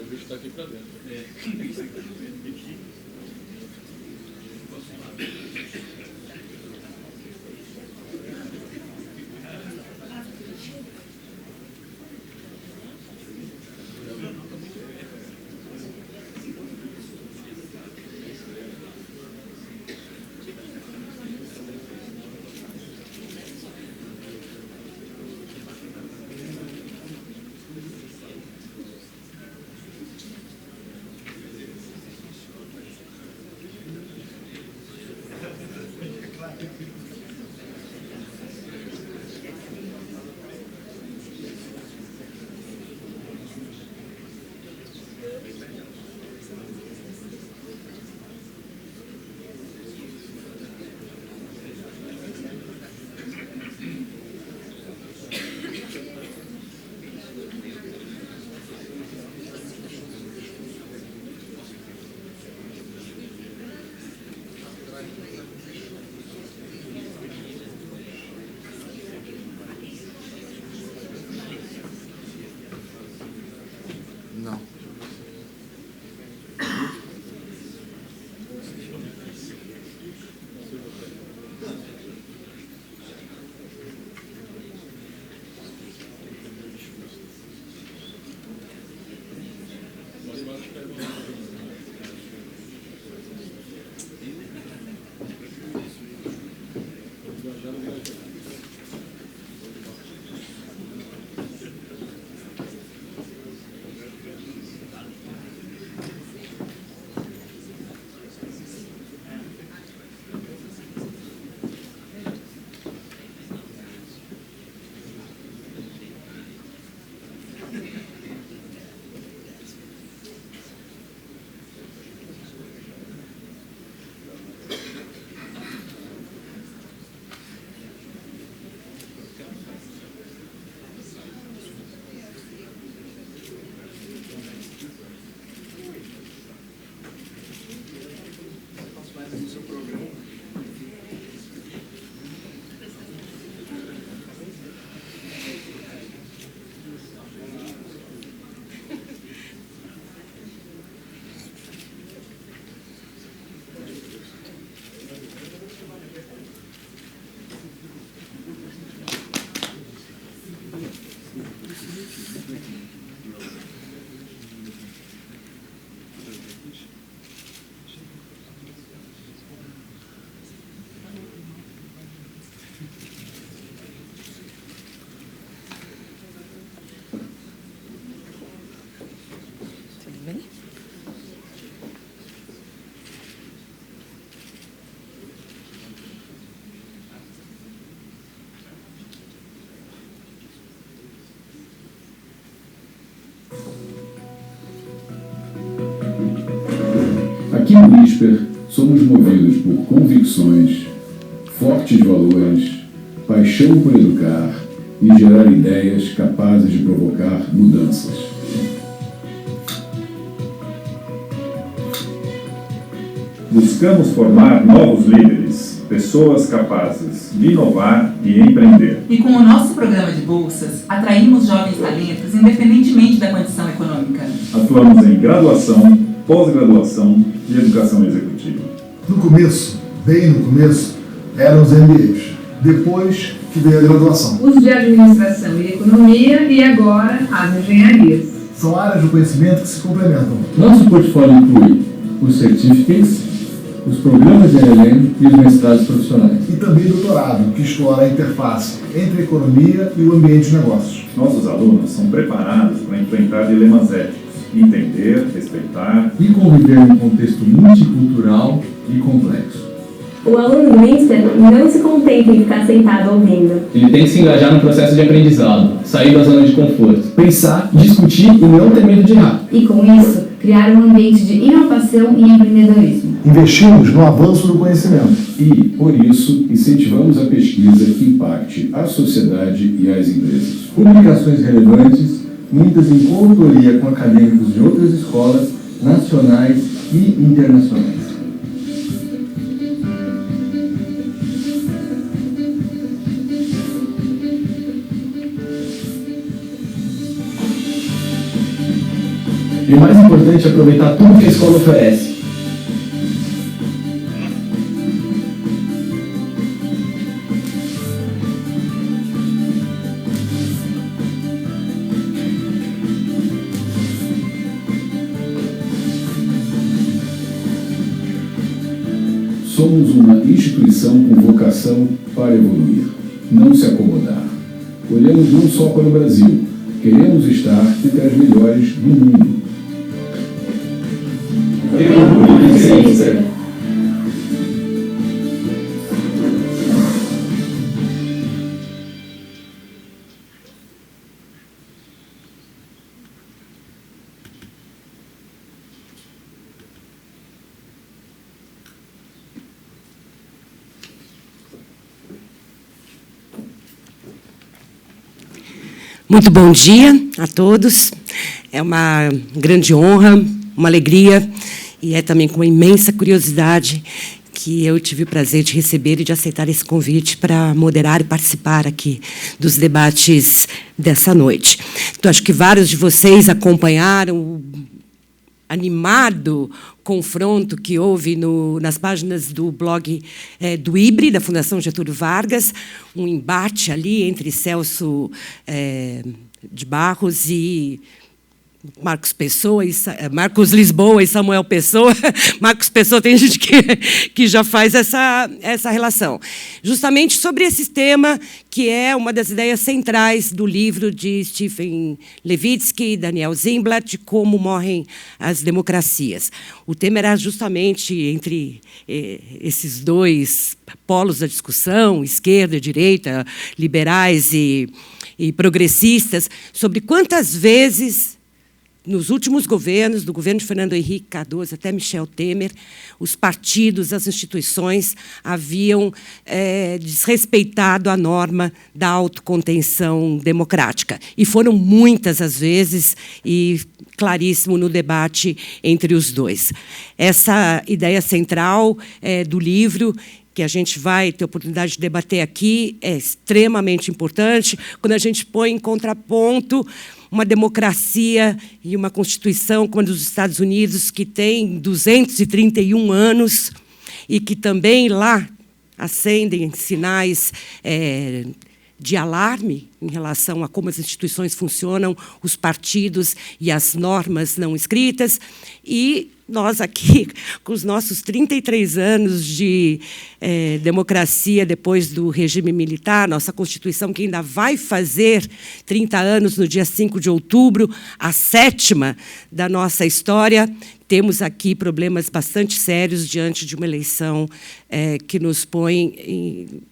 O bicho está aqui para dentro. Não. Aqui no ISPER, somos movidos por convicções, fortes valores, paixão por educar e gerar ideias capazes de provocar mudanças. Buscamos formar novos líderes, pessoas capazes de inovar e empreender. E com o nosso programa de bolsas, atraímos jovens talentos independentemente da condição econômica. Atuamos em graduação, pós-graduação e educação executiva. No começo, bem no começo, eram os MBAs. Depois que veio a graduação. Os de administração e economia e agora as engenharias. São áreas do conhecimento que se complementam. Nosso portfólio inclui os certificates, os programas de Nele e os mestrados profissionais. E também doutorado, que explora a interface entre a economia e o ambiente de negócios. Nossos alunos são preparados para enfrentar dilemas éticos, entender, respeitar e conviver em um contexto multicultural e complexo. O aluno do INSPER não se contenta em ficar sentado ouvindo. Ele tem que se engajar no processo de aprendizado, sair da zona de conforto, pensar, discutir e não ter medo de errar. E com isso, criar um ambiente de inovação e empreendedorismo. Investimos no avanço do conhecimento. E, por isso, incentivamos a pesquisa que impacte a sociedade e as empresas. Publicações relevantes, muitas em coautoria com acadêmicos de outras escolas, nacionais e internacionais. E o mais importante é aproveitar tudo que a escola oferece. Somos uma instituição com vocação para evoluir, não se acomodar. Olhamos não só para o Brasil, queremos estar entre as melhores do mundo. Muito bom dia a todos. É uma grande honra, uma alegria e é também com uma imensa curiosidade que eu tive o prazer de receber e de aceitar esse convite para moderar e participar aqui dos debates dessa noite. Então, acho que vários de vocês acompanharam o animado confronto que houve nas páginas do blog do IBRE, da Fundação Getúlio Vargas, um embate ali entre Celso de Barros e Marcos Lisboa e Samuel Pessoa. Marcos Pessoa, tem gente que já faz essa relação. Justamente sobre esse tema, que é uma das ideias centrais do livro de Steven Levitsky e Daniel Ziblatt, Como Morrem as Democracias. O tema era justamente entre esses dois polos da discussão, esquerda e direita, liberais e progressistas, sobre quantas vezes, nos últimos governos, do governo de Fernando Henrique Cardoso até Michel Temer, os partidos, as instituições haviam desrespeitado a norma da autocontenção democrática. E foram muitas as vezes, e claríssimo no debate entre os dois. Essa ideia central do livro, que a gente vai ter oportunidade de debater aqui, é extremamente importante, quando a gente põe em contraponto uma democracia e uma Constituição como a dos Estados Unidos, que tem 231 anos e que também lá acendem sinais de alarme em relação a como as instituições funcionam, os partidos e as normas não escritas. E nós aqui, com os nossos 33 anos de democracia depois do regime militar, nossa Constituição, que ainda vai fazer 30 anos no dia 5 de outubro, a 7ª da nossa história, temos aqui problemas bastante sérios diante de uma eleição que nos põe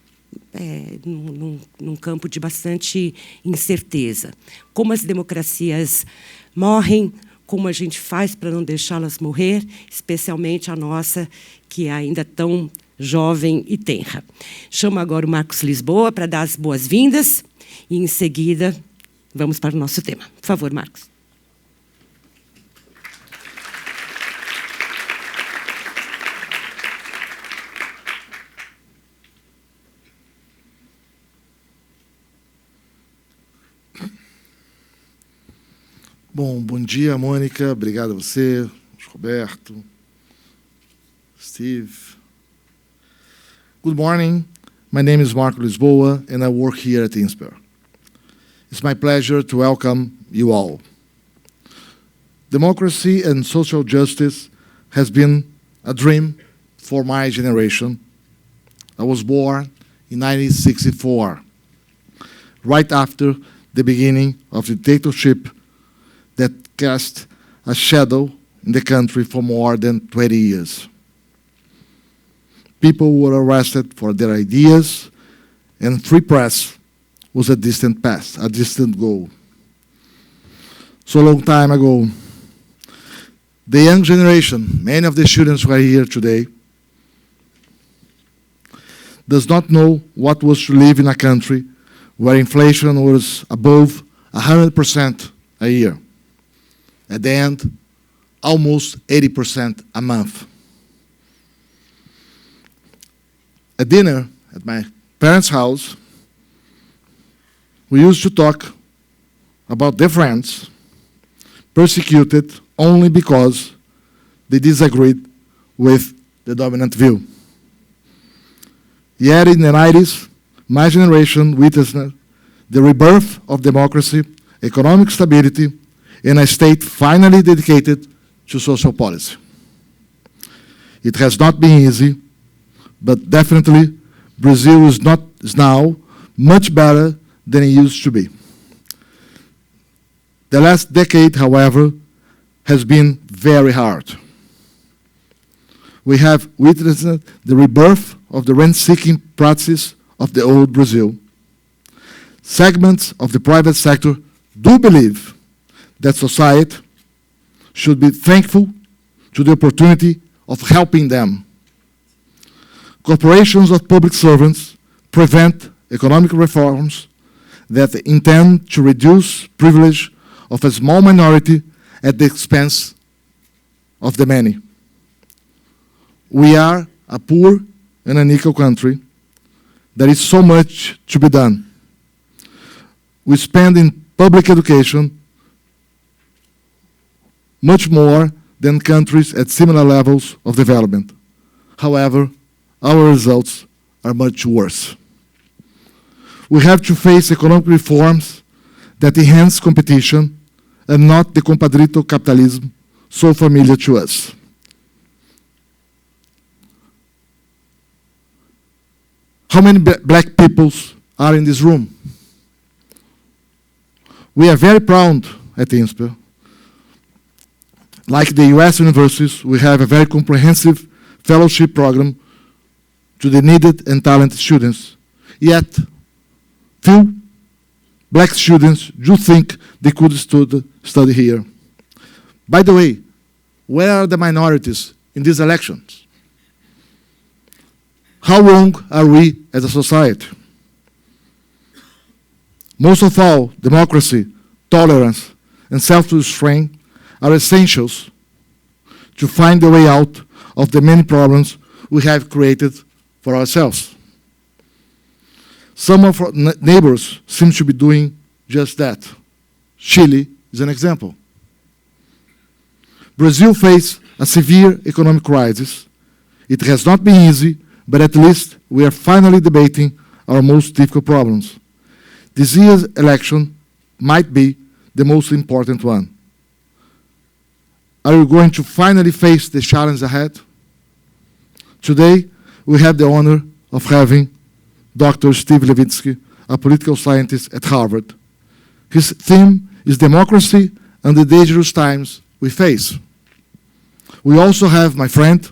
num campo de bastante incerteza. Como as democracias morrem, como a gente faz para não deixá-las morrer, especialmente a nossa, que é ainda tão jovem e tenra. Chamo agora o Marcos Lisboa para dar as boas-vindas e, em seguida, vamos para o nosso tema. Por favor, Marcos. Bom dia, Mônica. Obrigado a você, Roberto, Steve. Good morning. My name is Marcus Lisboa, and I work here at INSPER. It's my pleasure to welcome you all. Democracy and social justice has been a dream for my generation. I was born in 1964, right after the beginning of the dictatorship that cast a shadow in the country for more than 20 years. People were arrested for their ideas, and free press was a distant past, a distant goal. So long time ago, the young generation, many of the students who are here today, does not know what was to live in a country where inflation was above 100% a year. At the end, almost 80% a month. At dinner at my parents' house, we used to talk about their friends persecuted only because they disagreed with the dominant view. Yet in the 90s, my generation witnessed the rebirth of democracy, economic stability, and a state finally dedicated to social policy. It has not been easy, but definitely Brazil is now much better than it used to be. The last decade, however, has been very hard. We have witnessed the rebirth of the rent-seeking practices of the old Brazil. Segments of the private sector do believe that society should be thankful to the opportunity of helping them. Corporations of public servants prevent economic reforms that intend to reduce privilege of a small minority at the expense of the many. We are a poor and unequal country. There is so much to be done. We spend in public education much more than countries at similar levels of development. However, our results are much worse. We have to face economic reforms that enhance competition, and not the compadrito capitalism so familiar to us. How many black peoples are in this room? We are very proud at INSPER. Like the US universities, we have a very comprehensive fellowship program to the needed and talented students. Yet, few black students do think they could study here. By the way, where are the minorities in these elections? How wrong are we as a society? Most of all, democracy, tolerance, and self-restraint are essentials to find the way out of the many problems we have created for ourselves. Some of our neighbors seem to be doing just that. Chile is an example. Brazil faces a severe economic crisis. It has not been easy, but at least we are finally debating our most difficult problems. This year's election might be the most important one. Are you going to finally face the challenge ahead? Today, we have the honor of having Dr. Steven Levitsky, a political scientist at Harvard. His theme is democracy and the dangerous times we face. We also have my friend,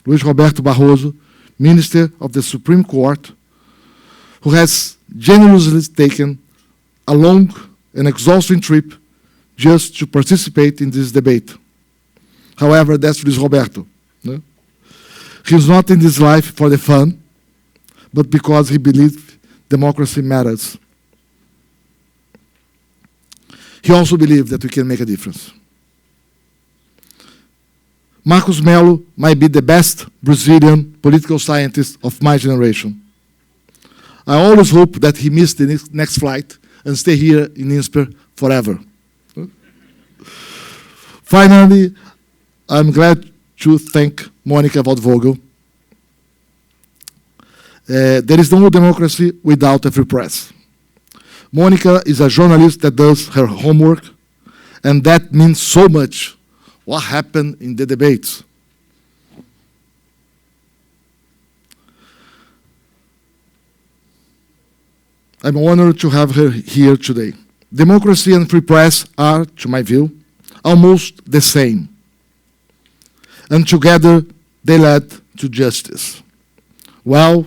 Luís Roberto Barroso, Minister of the Supreme Court, who has generously taken a long and exhausting trip just to participate in this debate. However, that's Luís Roberto. No? He's not in this life for the fun, but because he believes democracy matters. He also believes that we can make a difference. Marcus Melo might be the best Brazilian political scientist of my generation. I always hope that he missed the next flight and stay here in INSPER forever. Finally, I'm glad to thank Mônica Waldvogel. There is no democracy without a free press. Mônica is a journalist that does her homework, and that means so much. What happened in the debates? I'm honored to have her here today. Democracy and free press are, to my view, almost the same. And together, they led to justice. Well,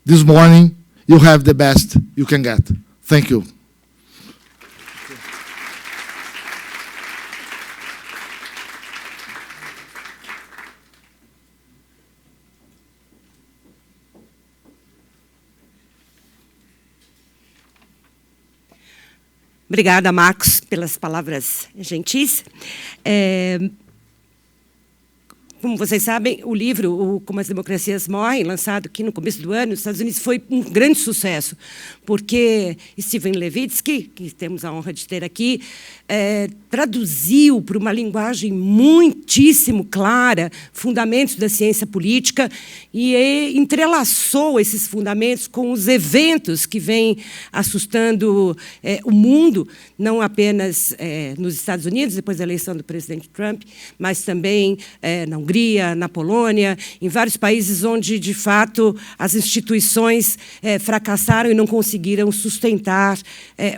this morning, you have the best you can get. Thank you. Obrigada, Marcos, pelas palavras gentis. Como vocês sabem, o livro Como as Democracias Morrem, lançado aqui no começo do ano nos Estados Unidos, foi um grande sucesso, porque Steven Levitsky, que temos a honra de ter aqui, traduziu para uma linguagem muitíssimo clara fundamentos da ciência política e entrelaçou esses fundamentos com os eventos que vêm assustando o mundo, não apenas nos Estados Unidos, depois da eleição do presidente Trump, mas também na Hungria, na Polônia, em vários países onde, de fato, as instituições fracassaram e não conseguiram sustentar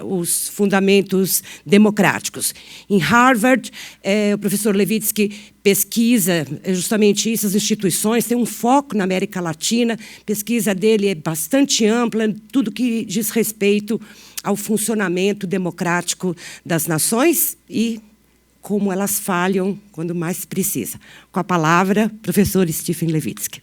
os fundamentos democráticos. Em Harvard, o professor Levitsky pesquisa justamente isso, as instituições, tem um foco na América Latina, a pesquisa dele é bastante ampla, tudo que diz respeito ao funcionamento democrático das nações e como elas falham quando mais precisa. Com a palavra, professor Steven Levitsky.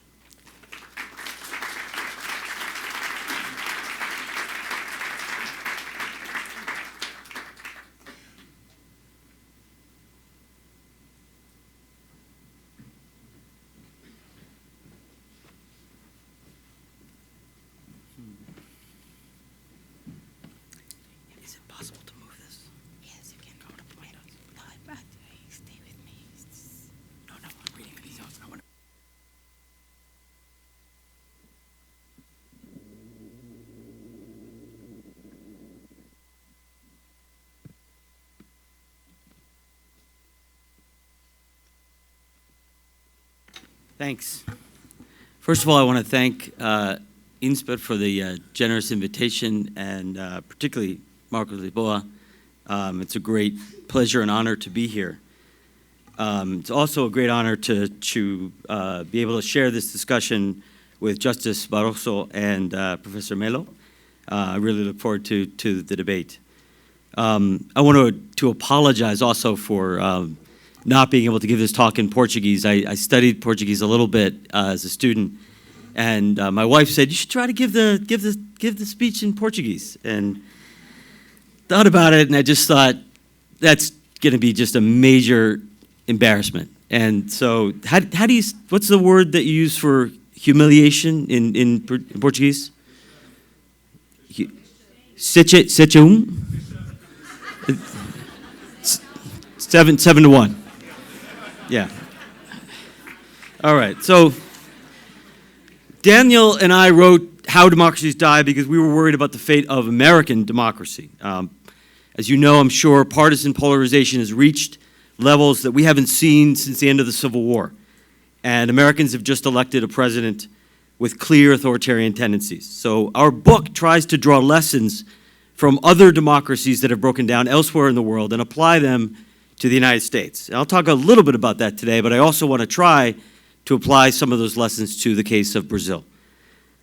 Thanks. First of all, I want to thank INSPER for the generous invitation, and particularly Marcus André Melo. It's a great pleasure and honor to be here. It's also a great honor to be able to share this discussion with Justice Barroso and Professor Melo. I really look forward to the debate. I want to apologize also for not being able to give this talk in Portuguese. I studied Portuguese a little bit as a student, and my wife said, "You should try to give the speech in Portuguese." And thought about it, and I just thought that's going to be just a major embarrassment. And so, how do you? What's the word that you use for humiliation in Portuguese? Sete 7-1. Yeah. All right. So Daniel and I wrote How Democracies Die because we were worried about the fate of American democracy. As you know, I'm sure partisan polarization has reached levels that we haven't seen since the end of the Civil War. And Americans have just elected a president with clear authoritarian tendencies. So our book tries to draw lessons from other democracies that have broken down elsewhere in the world and apply them to the United States. And I'll talk a little bit about that today, but I also want to try to apply some of those lessons to the case of Brazil.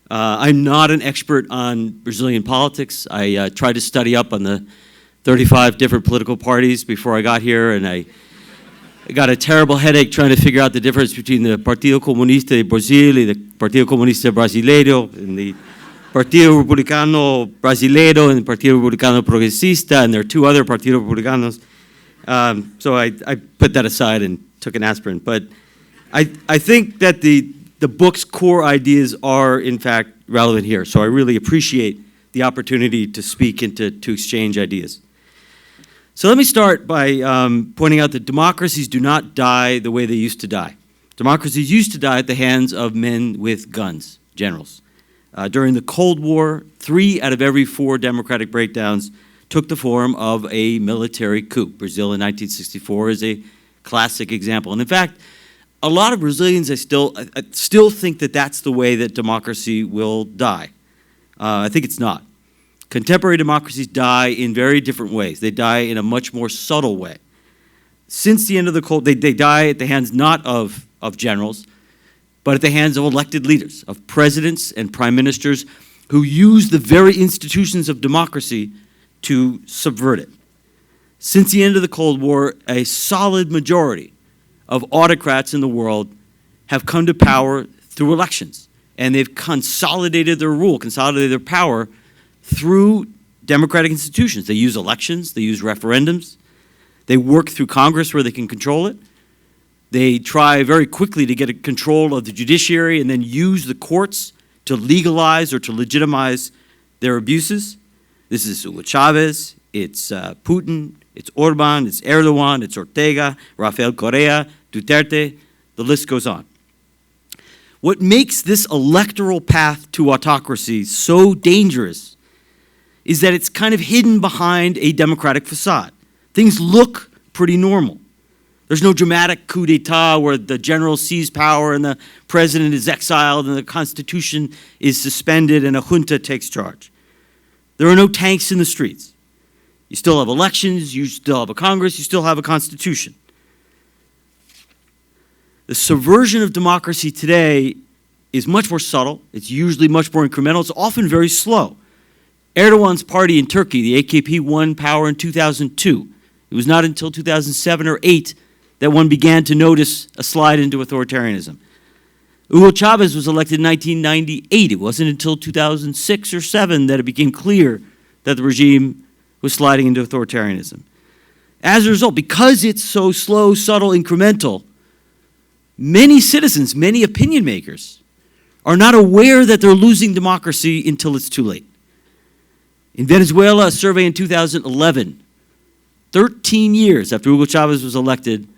I'm not an expert on Brazilian politics. I tried to study up on the 35 different political parties before I got here, and I got a terrible headache trying to figure out the difference between the Partido Comunista de Brasil and the Partido Comunista Brasileiro, and the Partido Republicano Brasileiro and the Partido Republicano Progressista, and there are two other Partido Republicanos. So I put that aside and took an aspirin. But I think that the book's core ideas are, in fact, relevant here. So I really appreciate the opportunity to speak and to exchange ideas. So let me start by pointing out that democracies do not die the way they used to die. Democracies used to die at the hands of men with guns, generals. During the Cold War, 3 out of every 4 democratic breakdowns took the form of a military coup. Brazil in 1964 is a classic example. And in fact, a lot of Brazilians I still think that that's the way that democracy will die. I think it's not. Contemporary democracies die in very different ways. They die in a much more subtle way. Since the end of the Cold, they die at the hands not of generals, but at the hands of elected leaders, of presidents and prime ministers who use the very institutions of democracy to subvert it. Since the end of the Cold War, a solid majority of autocrats in the world have come to power through elections, and they've consolidated their rule, consolidated their power through democratic institutions. They use elections, they use referendums, they work through Congress where they can control it. They try very quickly to get control of the judiciary and then use the courts to legalize or to legitimize their abuses. This is Hugo Chavez, it's Putin, it's Orban, it's Erdogan, it's Ortega, Rafael Correa, Duterte, the list goes on. What makes this electoral path to autocracy so dangerous is that it's kind of hidden behind a democratic facade. Things look pretty normal. There's no dramatic coup d'etat where the general seizes power and the president is exiled and the constitution is suspended and a junta takes charge. There are no tanks in the streets. You still have elections, you still have a Congress, you still have a constitution. The subversion of democracy today is much more subtle. It's usually much more incremental. It's often very slow. Erdogan's party in Turkey, the AKP, won power in 2002. It was not until 2007 or 8 that one began to notice a slide into authoritarianism. Hugo Chavez was elected in 1998. It wasn't until 2006 or 7 that it became clear that the regime was sliding into authoritarianism. As a result, because it's so slow, subtle, incremental, many citizens, many opinion makers are not aware that they're losing democracy until it's too late. In Venezuela, a survey in 2011, 13 years after Hugo Chavez was elected,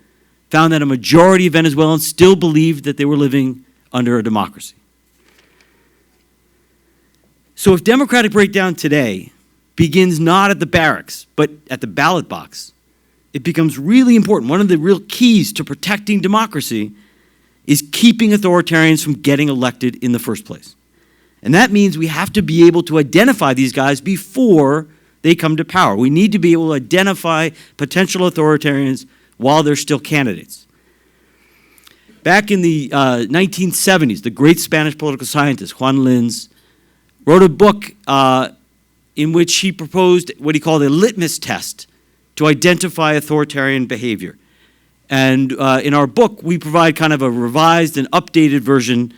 found that a majority of Venezuelans still believed that they were living under a democracy. So if democratic breakdown today begins not at the barracks, but at the ballot box, it becomes really important. One of the real keys to protecting democracy is keeping authoritarians from getting elected in the first place. And that means we have to be able to identify these guys before they come to power. We need to be able to identify potential authoritarians while they're still candidates. Back in the 1970s, the great Spanish political scientist, Juan Linz, wrote a book in which he proposed what he called a litmus test to identify authoritarian behavior. And in our book, we provide kind of a revised and updated version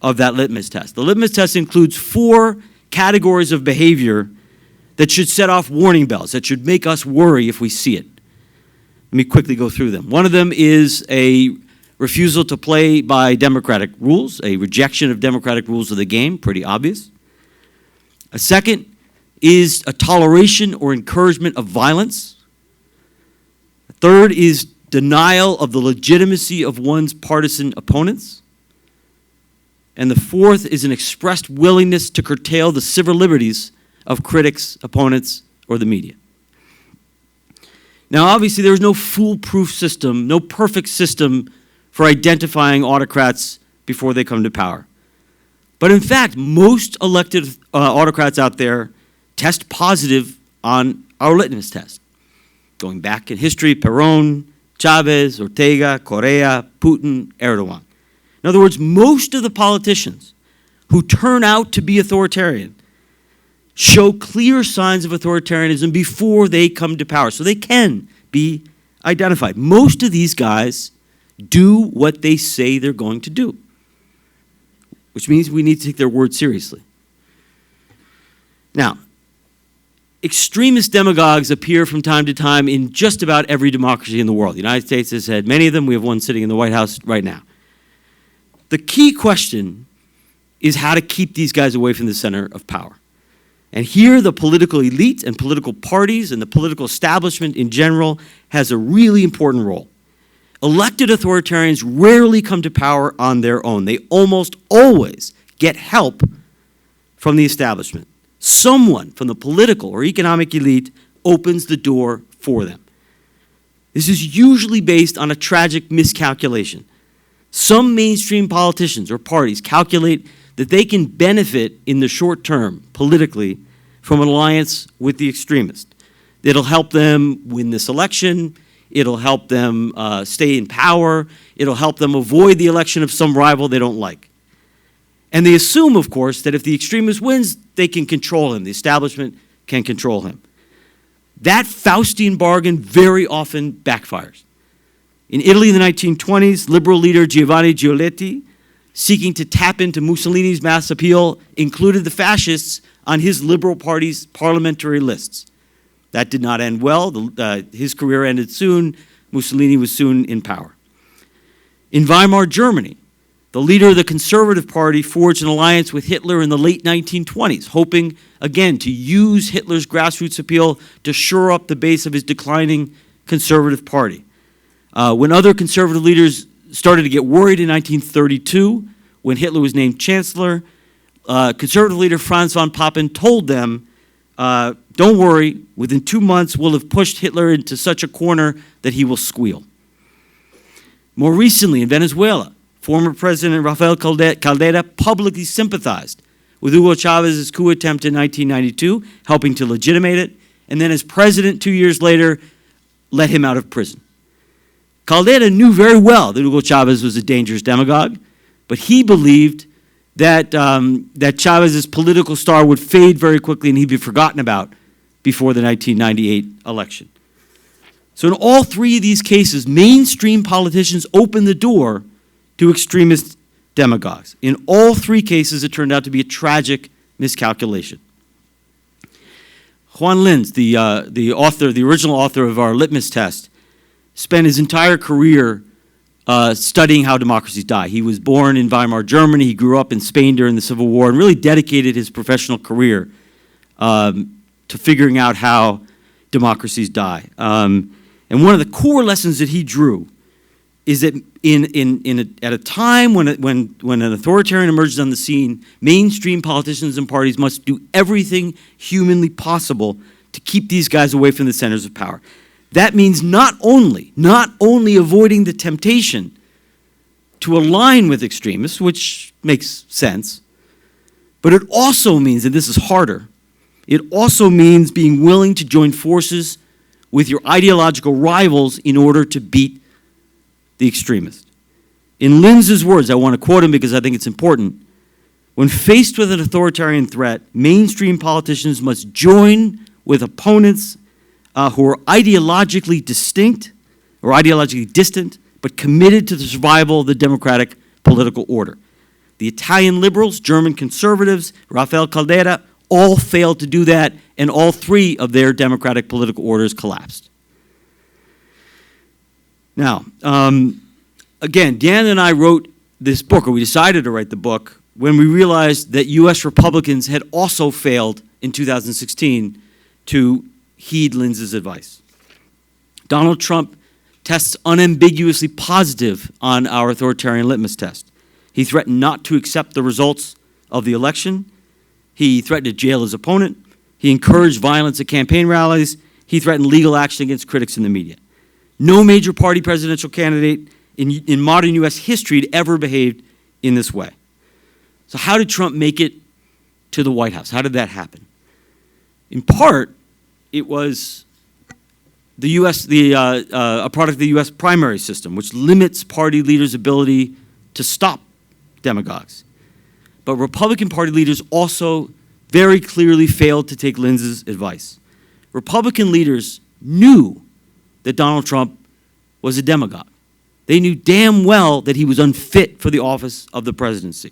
of that litmus test. The litmus test includes 4 categories of behavior that should set off warning bells, that should make us worry if we see it. Let me quickly go through them. One of them is a refusal to play by democratic rules, a rejection of democratic rules of the game, pretty obvious. A second is a toleration or encouragement of violence. A third is denial of the legitimacy of one's partisan opponents. And the fourth is an expressed willingness to curtail the civil liberties of critics, opponents, or the media. Now, obviously, there is no foolproof system, no perfect system for identifying autocrats before they come to power. But in fact, most elected autocrats out there test positive on our litmus test. Going back in history, Perón, Chavez, Ortega, Correa, Putin, Erdogan. In other words, most of the politicians who turn out to be authoritarian show clear signs of authoritarianism before they come to power, so they can be identified. Most of these guys do what they say they're going to do, which means we need to take their word seriously. Now, extremist demagogues appear from time to time in just about every democracy in the world. The United States has had many of them. We have one sitting in the White House right now. The key question is how to keep these guys away from the center of power. And here the political elite and political parties and the political establishment in general has a really important role. Elected authoritarians rarely come to power on their own. They almost always get help from the establishment. Someone from the political or economic elite opens the door for them. This is usually based on a tragic miscalculation. Some mainstream politicians or parties calculate that they can benefit in the short term, politically, from an alliance with the extremist. It'll help them win this election. It'll help them stay in power. It'll help them avoid the election of some rival they don't like. And they assume, of course, that if the extremist wins, they can control him. The establishment can control him. That Faustian bargain very often backfires. In Italy in the 1920s, liberal leader Giovanni Giolitti, seeking to tap into Mussolini's mass appeal, included the fascists on his Liberal Party's parliamentary lists. That did not end well. His career ended soon. Mussolini was soon in power. In Weimar, Germany, the leader of the Conservative Party forged an alliance with Hitler in the late 1920s, hoping, again, to use Hitler's grassroots appeal to shore up the base of his declining Conservative Party. When other conservative leaders started to get worried in 1932, when Hitler was named chancellor, conservative leader Franz von Papen told them, don't worry, within 2 months we'll have pushed Hitler into such a corner that he will squeal. More recently, in Venezuela, former President Rafael Caldera publicly sympathized with Hugo Chávez's coup attempt in 1992, helping to legitimate it, and then as president 2 years later, let him out of prison. Caldera knew very well that Hugo Chávez was a dangerous demagogue, but he believed that Chávez's political star would fade very quickly and he'd be forgotten about before the 1998 election. So in all 3 of these cases, mainstream politicians opened the door to extremist demagogues. In all 3 cases, it turned out to be a tragic miscalculation. Juan Linz, the original author of our litmus test, spent his entire career studying how democracies die. He was born in Weimar, Germany. He grew up in Spain during the Civil War and really dedicated his professional career to figuring out how democracies die. And one of the core lessons that he drew is that at a time when an authoritarian emerges on the scene, mainstream politicians and parties must do everything humanly possible to keep these guys away from the centers of power. That means not only avoiding the temptation to align with extremists, which makes sense, but it also means, and this is harder, it also means being willing to join forces with your ideological rivals in order to beat the extremist. In Linz's words, I want to quote him because I think it's important, when faced with an authoritarian threat, mainstream politicians must join with opponents who are ideologically distinct or ideologically distant, but committed to the survival of the democratic political order. The Italian liberals, German conservatives, Rafael Caldera, all failed to do that, and all three of their democratic political orders collapsed. Now, again, Dan and I wrote this book, or we decided to write the book, when we realized that U.S. Republicans had also failed in 2016 to heed Linz's advice. Donald Trump tests unambiguously positive on our authoritarian litmus test. He threatened not to accept the results of the election. He threatened to jail his opponent. He encouraged violence at campaign rallies. He threatened legal action against critics in the media. No major party presidential candidate in modern U.S. history had ever behaved in this way. So how did Trump make it to the White House? How did that happen? In part, it was the U.S. A product of the U.S. primary system, which limits party leaders' ability to stop demagogues. But Republican Party leaders also very clearly failed to take Linz's advice. Republican leaders knew that Donald Trump was a demagogue. They knew damn well that he was unfit for the office of the presidency.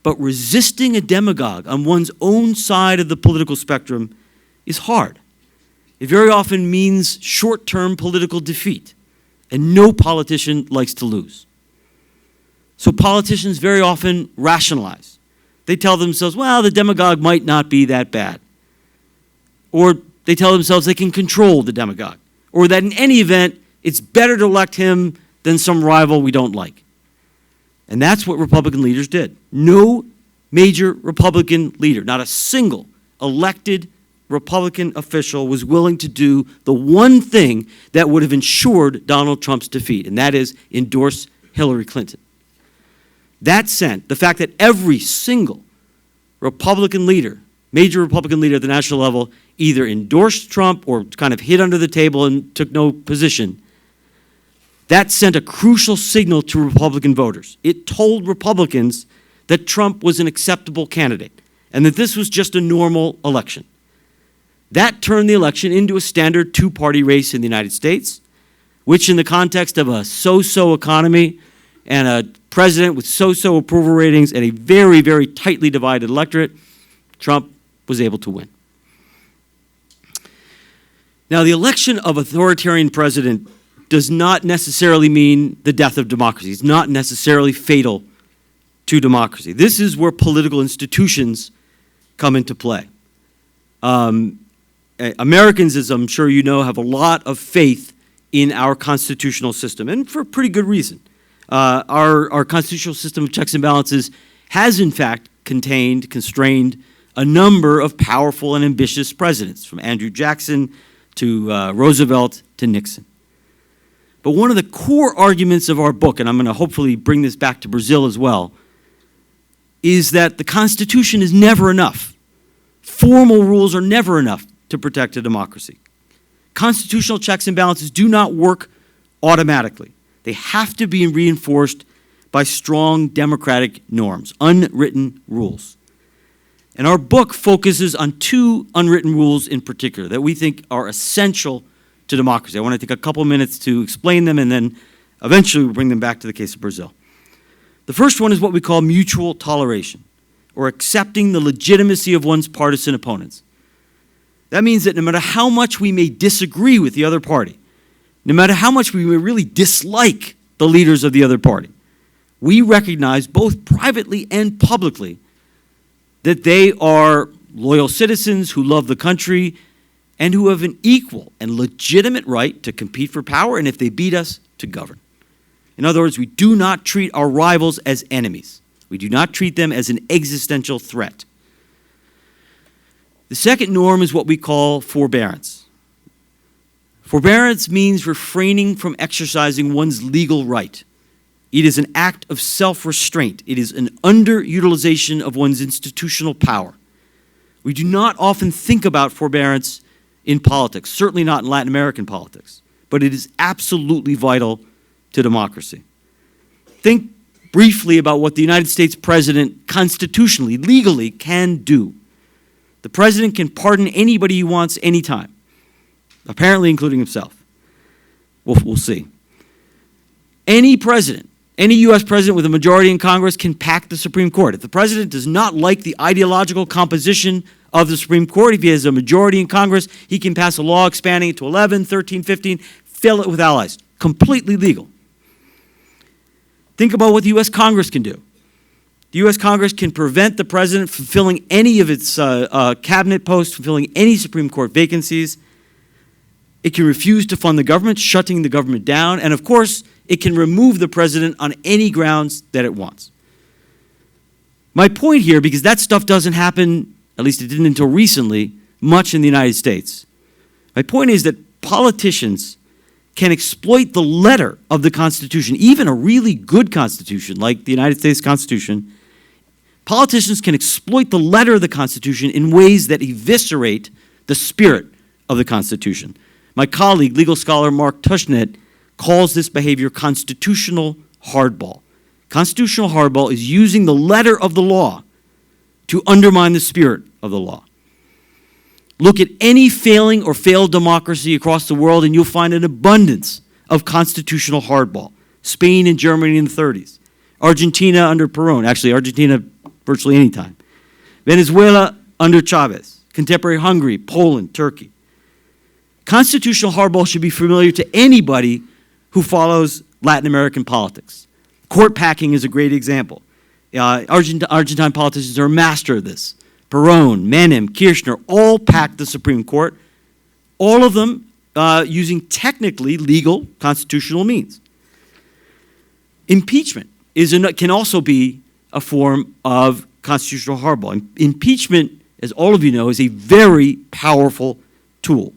But resisting a demagogue on one's own side of the political spectrum is hard. It very often means short-term political defeat, and no politician likes to lose. So politicians very often rationalize. They tell themselves, well, the demagogue might not be that bad. Or they tell themselves they can control the demagogue. Or that in any event, it's better to elect him than some rival we don't like. And that's what Republican leaders did. No major Republican leader, not a single elected Republican official was willing to do the one thing that would have ensured Donald Trump's defeat, and that is endorse Hillary Clinton. That sent the fact that every single Republican leader, major Republican leader at the national level, either endorsed Trump or kind of hid under the table and took no position, that sent a crucial signal to Republican voters. It told Republicans that Trump was an acceptable candidate and that this was just a normal election. That turned the election into a standard two-party race in the United States, which in the context of a so-so economy and a president with so-so approval ratings and a very, very tightly divided electorate, Trump was able to win. Now, the election of authoritarian president does not necessarily mean the death of democracy. It's not necessarily fatal to democracy. This is where political institutions come into play. Americans, as I'm sure you know, have a lot of faith in our constitutional system, and for a pretty good reason. Our constitutional system of checks and balances has, in fact, constrained a number of powerful and ambitious presidents, from Andrew Jackson to Roosevelt to Nixon. But one of the core arguments of our book, and I'm going to hopefully bring this back to Brazil as well, is that the Constitution is never enough. Formal rules are never enough to protect a democracy. Constitutional checks and balances do not work automatically. They have to be reinforced by strong democratic norms, unwritten rules. And our book focuses on two unwritten rules in particular that we think are essential to democracy. I want to take a couple minutes to explain them, and then eventually we'll bring them back to the case of Brazil. The first one is what we call mutual toleration, or accepting the legitimacy of one's partisan opponents. That means that no matter how much we may disagree with the other party, no matter how much we may really dislike the leaders of the other party, we recognize both privately and publicly that they are loyal citizens who love the country and who have an equal and legitimate right to compete for power, and if they beat us, to govern. In other words, we do not treat our rivals as enemies. We do not treat them as an existential threat. The second norm is what we call forbearance. Forbearance means refraining from exercising one's legal right It is an act of self-restraint. It is an underutilization of one's institutional power. We do not often think about forbearance in politics, certainly not in Latin American politics, but it is absolutely vital to democracy. Think briefly about what the United States president constitutionally, legally, can do. The president can pardon anybody he wants anytime, apparently including himself. We'll see. Any president, any U.S. president with a majority in Congress can pack the Supreme Court. If the president does not like the ideological composition of the Supreme Court, if he has a majority in Congress, he can pass a law expanding it to 11, 13, 15, fill it with allies. Completely legal. Think about what the U.S. Congress can do. The U.S. Congress can prevent the president from filling any of its cabinet posts, from filling any Supreme Court vacancies. It can refuse to fund the government, shutting the government down, and of course, it can remove the president on any grounds that it wants. My point here, because that stuff doesn't happen, at least it didn't until recently, much in the United States. My point is that politicians can exploit the letter of the Constitution, even a really good Constitution like the United States Constitution. Politicians can exploit the letter of the Constitution in ways that eviscerate the spirit of the Constitution. My colleague, legal scholar Mark Tushnet, calls this behavior constitutional hardball. Constitutional hardball is using the letter of the law to undermine the spirit of the law. Look at any failing or failed democracy across the world and you'll find an abundance of constitutional hardball. Spain and Germany in the 30s. Argentina under Perón, actually Argentina virtually any time. Venezuela under Chavez. Contemporary Hungary, Poland, Turkey. Constitutional hardball should be familiar to anybody who follows Latin American politics. Court packing is a great example. Argentine politicians are a master of this. Perón, Menem, Kirchner, all packed the Supreme Court, all of them using technically legal constitutional means. Impeachment can also be a form of constitutional hardball. Impeachment, as all of you know, is a very powerful tool,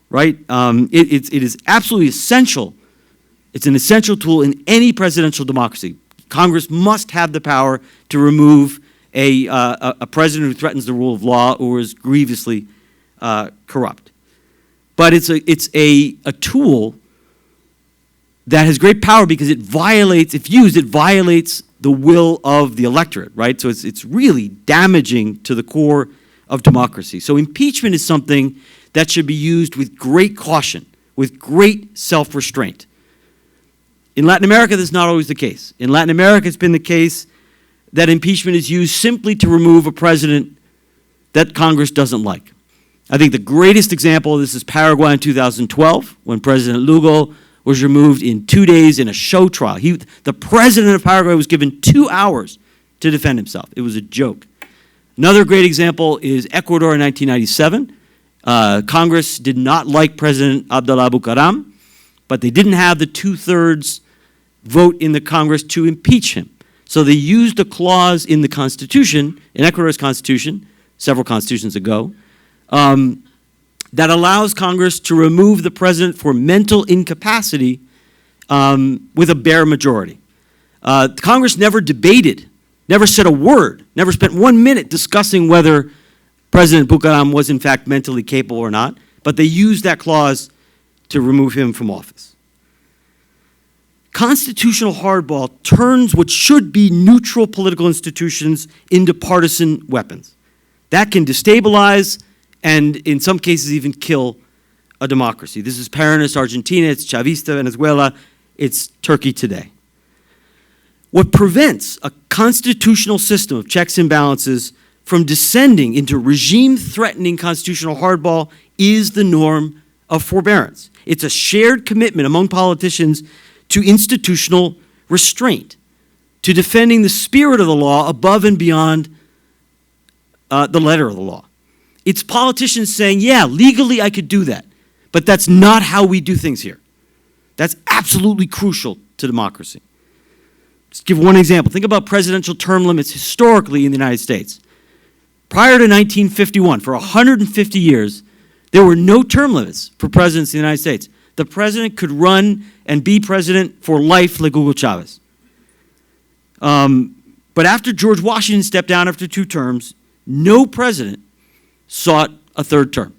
right? It is absolutely essential. It's an essential tool in any presidential democracy. Congress must have the power to remove a president who threatens the rule of law or is grievously corrupt. But it's a tool that has great power because it violates, if used, it violates the will of the electorate, right? So it's really damaging to the core of democracy. So impeachment is something that should be used with great caution, with great self-restraint. In Latin America, that's not always the case. In Latin America, it's been the case that impeachment is used simply to remove a president that Congress doesn't like. I think the greatest example of this is Paraguay in 2012, when President Lugo was removed in 2 days in a show trial. The president of Paraguay was given 2 hours to defend himself. It was a joke. Another great example is Ecuador in 1997. Congress did not like President Abdallah Bucaram, but they didn't have the 2/3 vote in the Congress to impeach him. So they used a clause in the Constitution, in Ecuador's Constitution, several constitutions ago, that allows Congress to remove the president for mental incapacity with a bare majority. Congress never debated, never said a word, never spent 1 minute discussing whether President Bucaram was in fact mentally capable or not, but they used that clause to remove him from office. Constitutional hardball turns what should be neutral political institutions into partisan weapons. That can destabilize and in some cases even kill a democracy. This is Peronist Argentina, it's Chavista Venezuela, it's Turkey today. What prevents a constitutional system of checks and balances from descending into regime-threatening constitutional hardball is the norm of forbearance. It's a shared commitment among politicians to institutional restraint, to defending the spirit of the law above and beyond the letter of the law. It's politicians saying, yeah, legally I could do that, but that's not how we do things here. That's absolutely crucial to democracy. Just give one example. Think about presidential term limits historically in the United States. Prior to 1951, for 150 years, there were no term limits for presidents in the United States. The president could run and be president for life like Hugo Chavez. But after George Washington stepped down after 2 terms, no president sought a 3rd term.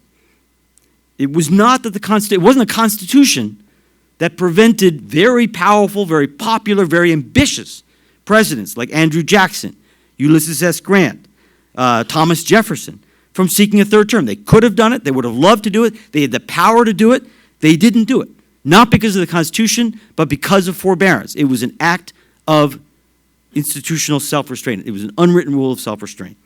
It was not that it wasn't the Constitution that prevented very powerful, very popular, very ambitious presidents like Andrew Jackson, Ulysses S. Grant, Thomas Jefferson from seeking a 3rd term. They could have done it. They would have loved to do it. They had the power to do it. They didn't do it. Not because of the Constitution, but because of forbearance. It was an act of institutional self-restraint. It was an unwritten rule of self-restraint.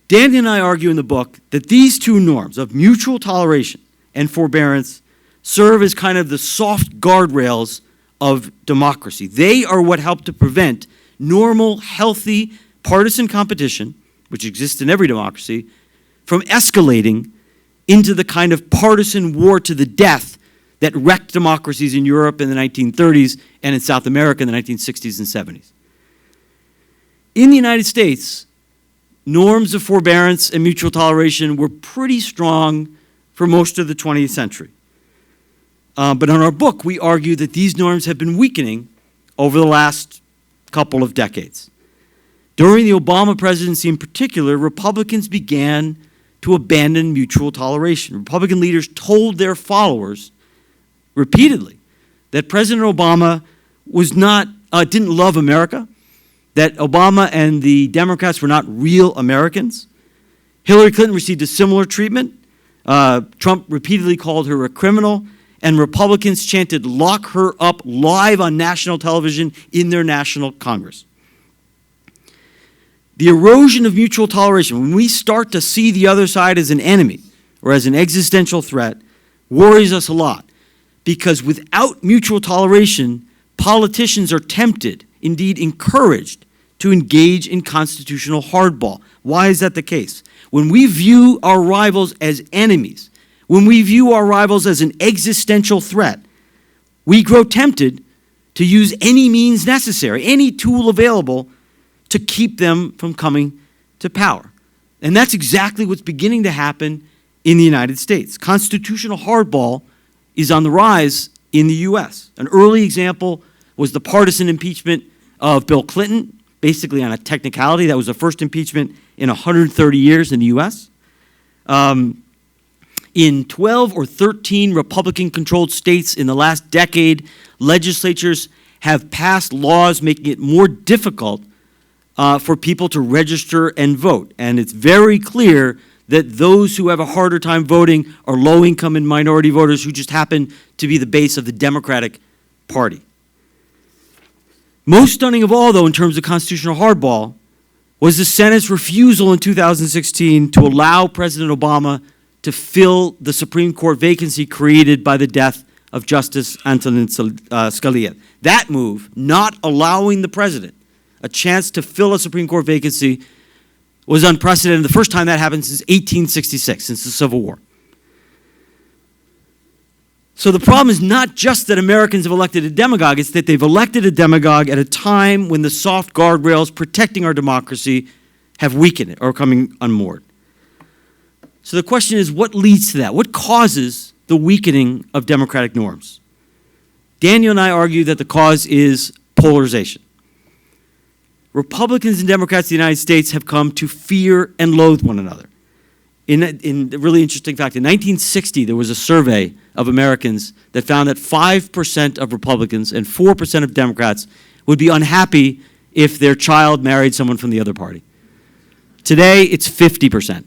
Daniel and I argue in the book that these 2 norms of mutual toleration and forbearance serve as kind of the soft guardrails of democracy. They are what help to prevent normal, healthy, partisan competition, which exists in every democracy, from escalating into the kind of partisan war to the death that wrecked democracies in Europe in the 1930s and in South America in the 1960s and 70s. In the United States, norms of forbearance and mutual toleration were pretty strong for most of the 20th century. But in our book, we argue that these norms have been weakening over the last couple of decades. During the Obama presidency in particular, Republicans began to abandon mutual toleration. Republican leaders told their followers repeatedly that President Obama didn't love America, that Obama and the Democrats were not real Americans. Hillary Clinton received a similar treatment. Trump repeatedly called her a criminal, and Republicans chanted, "Lock her up," live on national television in their national Congress. The erosion of mutual toleration, when we start to see the other side as an enemy or as an existential threat, worries us a lot. Because without mutual toleration, politicians are tempted, indeed encouraged, to engage in constitutional hardball. Why is that the case? When we view our rivals as enemies, when we view our rivals as an existential threat, we grow tempted to use any means necessary, any tool available to keep them from coming to power. And that's exactly what's beginning to happen in the United States. Constitutional hardball is on the rise in the U.S. An early example was the partisan impeachment of Bill Clinton, basically on a technicality. That was the first impeachment in 130 years in the U.S. In 12 or 13 Republican-controlled states in the last decade, legislatures have passed laws making it more difficult for people to register and vote. And it's very clear that those who have a harder time voting are low-income and minority voters who just happen to be the base of the Democratic Party. Most stunning of all, though, in terms of constitutional hardball, was the Senate's refusal in 2016 to allow President Obama to fill the Supreme Court vacancy created by the death of Justice Antonin Scalia. That move, not allowing the president a chance to fill a Supreme Court vacancy, was unprecedented. The first time that happened since 1866, since the Civil War. So the problem is not just that Americans have elected a demagogue, it's that they've elected a demagogue at a time when the soft guardrails protecting our democracy have weakened or coming unmoored. So the question is, what leads to that? What causes the weakening of democratic norms? Daniel and I argue that the cause is polarization. Republicans and Democrats in the United States have come to fear and loathe one another. In a really interesting fact, in 1960, there was a survey of Americans that found that 5% of Republicans and 4% of Democrats would be unhappy if their child married someone from the other party. Today, it's 50%.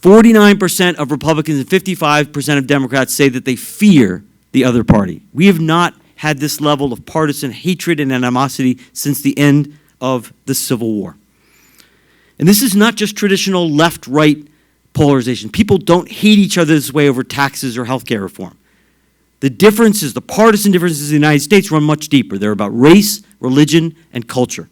49% of Republicans and 55% of Democrats say that they fear the other party. We have not had this level of partisan hatred and animosity since the end of the Civil War. And this is not just traditional left-right polarization. People don't hate each other this way over taxes or health care reform. The differences, the partisan differences in the United States run much deeper. They're about race, religion, and culture.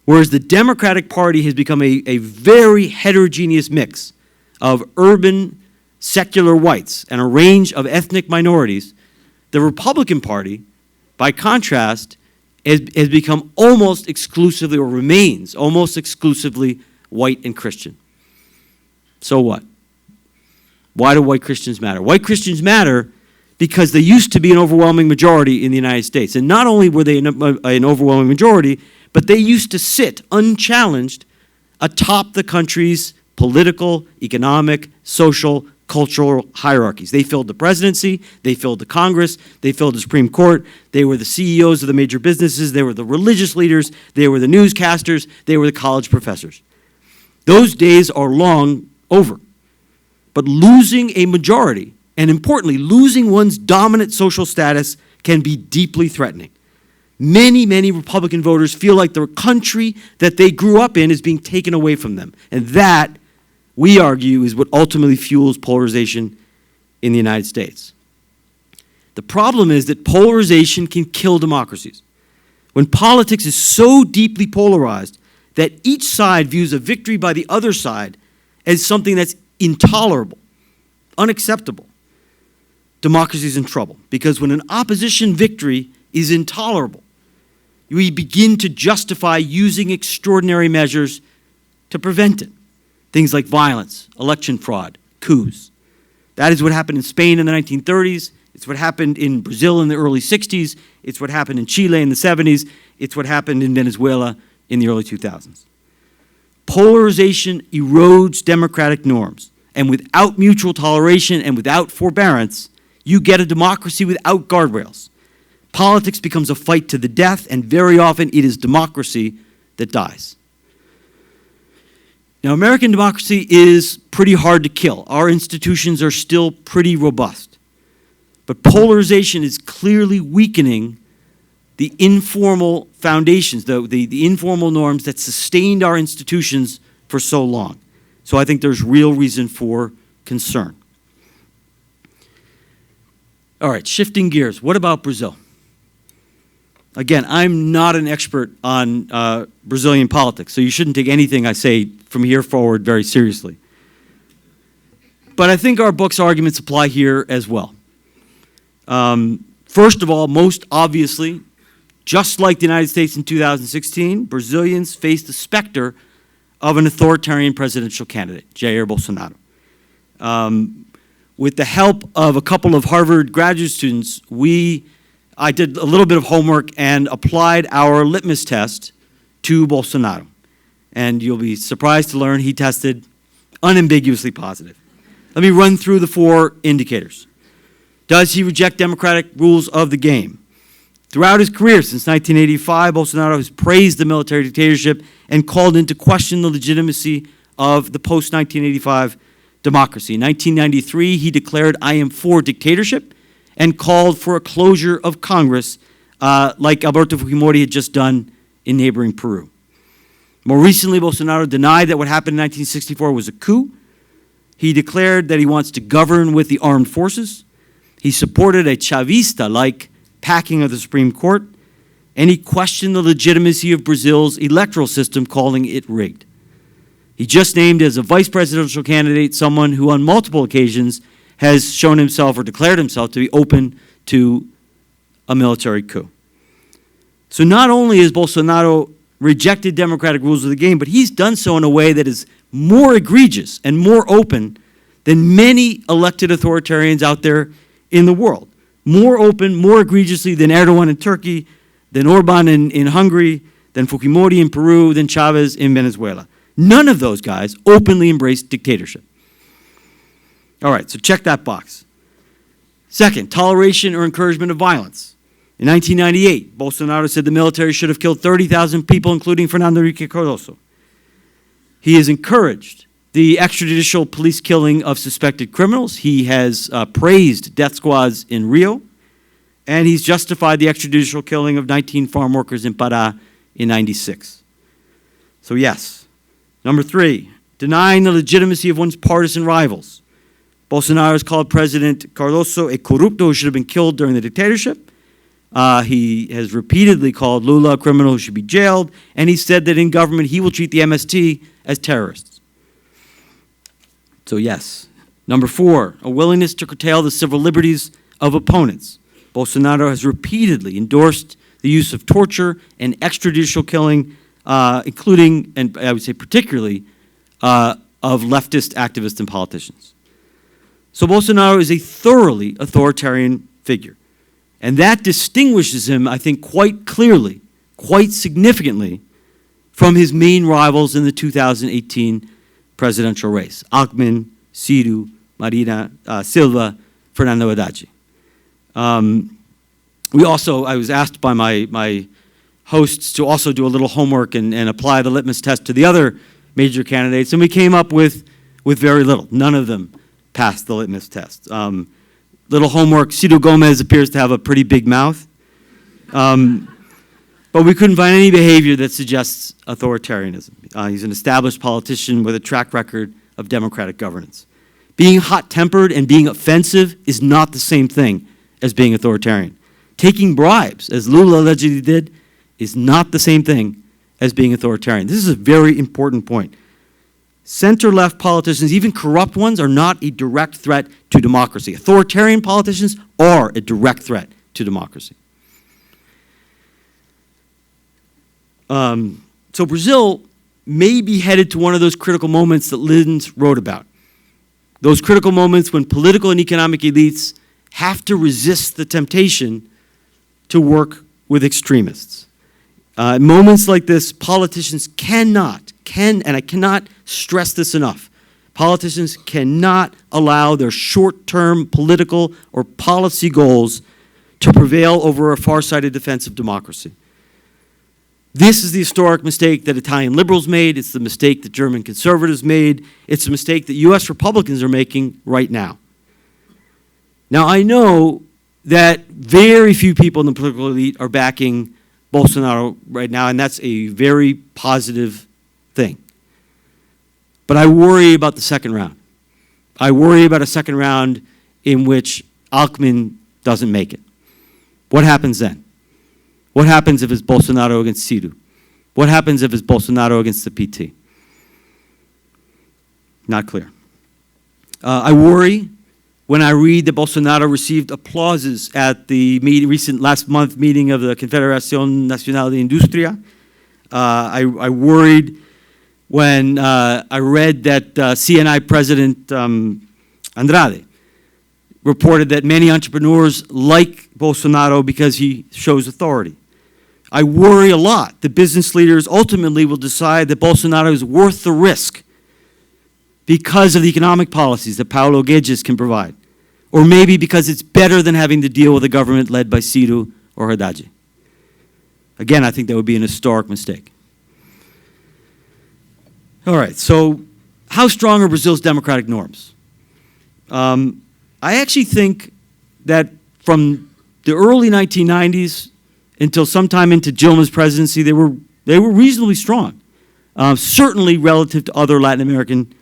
Whereas the Democratic Party has become a very heterogeneous mix of urban, secular whites and a range of ethnic minorities, the Republican Party, by contrast, has become almost exclusively, or remains almost exclusively, white and Christian. So what? Why do white Christians matter? White Christians matter because they used to be an overwhelming majority in the United States. And not only were they an overwhelming majority, but they used to sit unchallenged atop the country's political, economic, social, cultural hierarchies. They filled the presidency, they filled the Congress, they filled the Supreme Court, they were the CEOs of the major businesses, they were the religious leaders, they were the newscasters, they were the college professors. Those days are long over. But losing a majority, and importantly, losing one's dominant social status, can be deeply threatening. Many, many Republican voters feel like the country that they grew up in is being taken away from them. And that, we argue, is what ultimately fuels polarization in the United States. The problem is that polarization can kill democracies. When politics is so deeply polarized that each side views a victory by the other side as something that's intolerable, unacceptable, democracy is in trouble. Because when an opposition victory is intolerable, we begin to justify using extraordinary measures to prevent it. Things like violence, election fraud, coups. That is what happened in Spain in the 1930s. It's what happened in Brazil in the early 60s. It's what happened in Chile in the 70s. It's what happened in Venezuela in the early 2000s. Polarization erodes democratic norms. And without mutual toleration and without forbearance, you get a democracy without guardrails. Politics becomes a fight to the death, and very often it is democracy that dies. Now, American democracy is pretty hard to kill. Our institutions are still pretty robust. But polarization is clearly weakening the informal foundations, the informal norms that sustained our institutions for so long. So I think there's real reason for concern. All right, shifting gears. What about Brazil? Again, I'm not an expert on Brazilian politics, so you shouldn't take anything I say from here forward very seriously. But I think our book's arguments apply here as well. First of all, most obviously, just like the United States in 2016, Brazilians face the specter of an authoritarian presidential candidate, Jair Bolsonaro. With the help of a couple of Harvard graduate students, I did a little bit of homework and applied our litmus test to Bolsonaro. And you'll be surprised to learn he tested unambiguously positive. Let me run through the 4 indicators. Does he reject democratic rules of the game? Throughout his career since 1985, Bolsonaro has praised the military dictatorship and called into question the legitimacy of the post-1985 democracy. In 1993, he declared, "I am for dictatorship," and called for a closure of Congress, like Alberto Fujimori had just done in neighboring Peru. More recently, Bolsonaro denied that what happened in 1964 was a coup. He declared that he wants to govern with the armed forces. He supported a Chavista-like packing of the Supreme Court, and he questioned the legitimacy of Brazil's electoral system, calling it rigged. He just named as a vice presidential candidate someone who on multiple occasions has shown himself or declared himself to be open to a military coup. So not only has Bolsonaro rejected democratic rules of the game, but he's done so in a way that is more egregious and more open than many elected authoritarians out there in the world. More open, more egregiously than Erdogan in Turkey, than Orban in Hungary, than Fujimori in Peru, than Chavez in Venezuela. None of those guys openly embraced dictatorship. All right, so check that box. Second, toleration or encouragement of violence. In 1998, Bolsonaro said the military should have killed 30,000 people, including Fernando Henrique Cardoso. He has encouraged the extrajudicial police killing of suspected criminals. He has praised death squads in Rio, and he's justified the extrajudicial killing of 19 farm workers in Pará in '96. So yes. Number 3, denying the legitimacy of one's partisan rivals. Bolsonaro has called President Cardoso a corrupto who should have been killed during the dictatorship. He has repeatedly called Lula a criminal who should be jailed, and he said that in government he will treat the MST as terrorists. So yes. Number 4, a willingness to curtail the civil liberties of opponents. Bolsonaro has repeatedly endorsed the use of torture and extrajudicial killing, including, and I would say particularly, of leftist activists and politicians. So Bolsonaro is a thoroughly authoritarian figure. And that distinguishes him, I think, quite clearly, quite significantly, from his main rivals in the 2018 presidential race, Alckmin, Ciro, Marina Silva, Fernando Haddad. I was asked by my hosts to also do a little homework and apply the litmus test to the other major candidates, and we came up with very little. None of them passed the litmus test. Little homework, Ciro Gomez appears to have a pretty big mouth, but we couldn't find any behavior that suggests authoritarianism. He's an established politician with a track record of democratic governance. Being hot-tempered and being offensive is not the same thing as being authoritarian. Taking bribes, as Lula allegedly did, is not the same thing as being authoritarian. This is a very important point. Center-left politicians, even corrupt ones, are not a direct threat to democracy. Authoritarian politicians are a direct threat to democracy. So Brazil may be headed to one of those critical moments that Linz wrote about. Those critical moments when political and economic elites have to resist the temptation to work with extremists. Moments like this, politicians and I cannot stress this enough, politicians cannot allow their short-term political or policy goals to prevail over a far-sighted defense of democracy. This is the historic mistake that Italian liberals made. It's the mistake that German conservatives made. It's the mistake that U.S. Republicans are making right now. Now, I know that very few people in the political elite are backing Bolsonaro right now, and that's a very positive thing. But I worry about the second round. I worry about a second round in which Alckmin doesn't make it. What happens then? What happens if it's Bolsonaro against Ciro? What happens if it's Bolsonaro against the PT? Not clear. I worry when I read that Bolsonaro received applauses at the recent last month meeting of the Confederación Nacional de Industria. I worried when I read that CNI President Andrade reported that many entrepreneurs like Bolsonaro because he shows authority. I worry a lot that business leaders ultimately will decide that Bolsonaro is worth the risk because of the economic policies that Paulo Guedes can provide, or maybe because it's better than having to deal with a government led by Ciro or Haddad. Again, I think that would be an historic mistake. All right, so how strong are Brazil's democratic norms? I actually think that from the early 1990s until sometime into Dilma's presidency, they were reasonably strong, certainly relative to other Latin American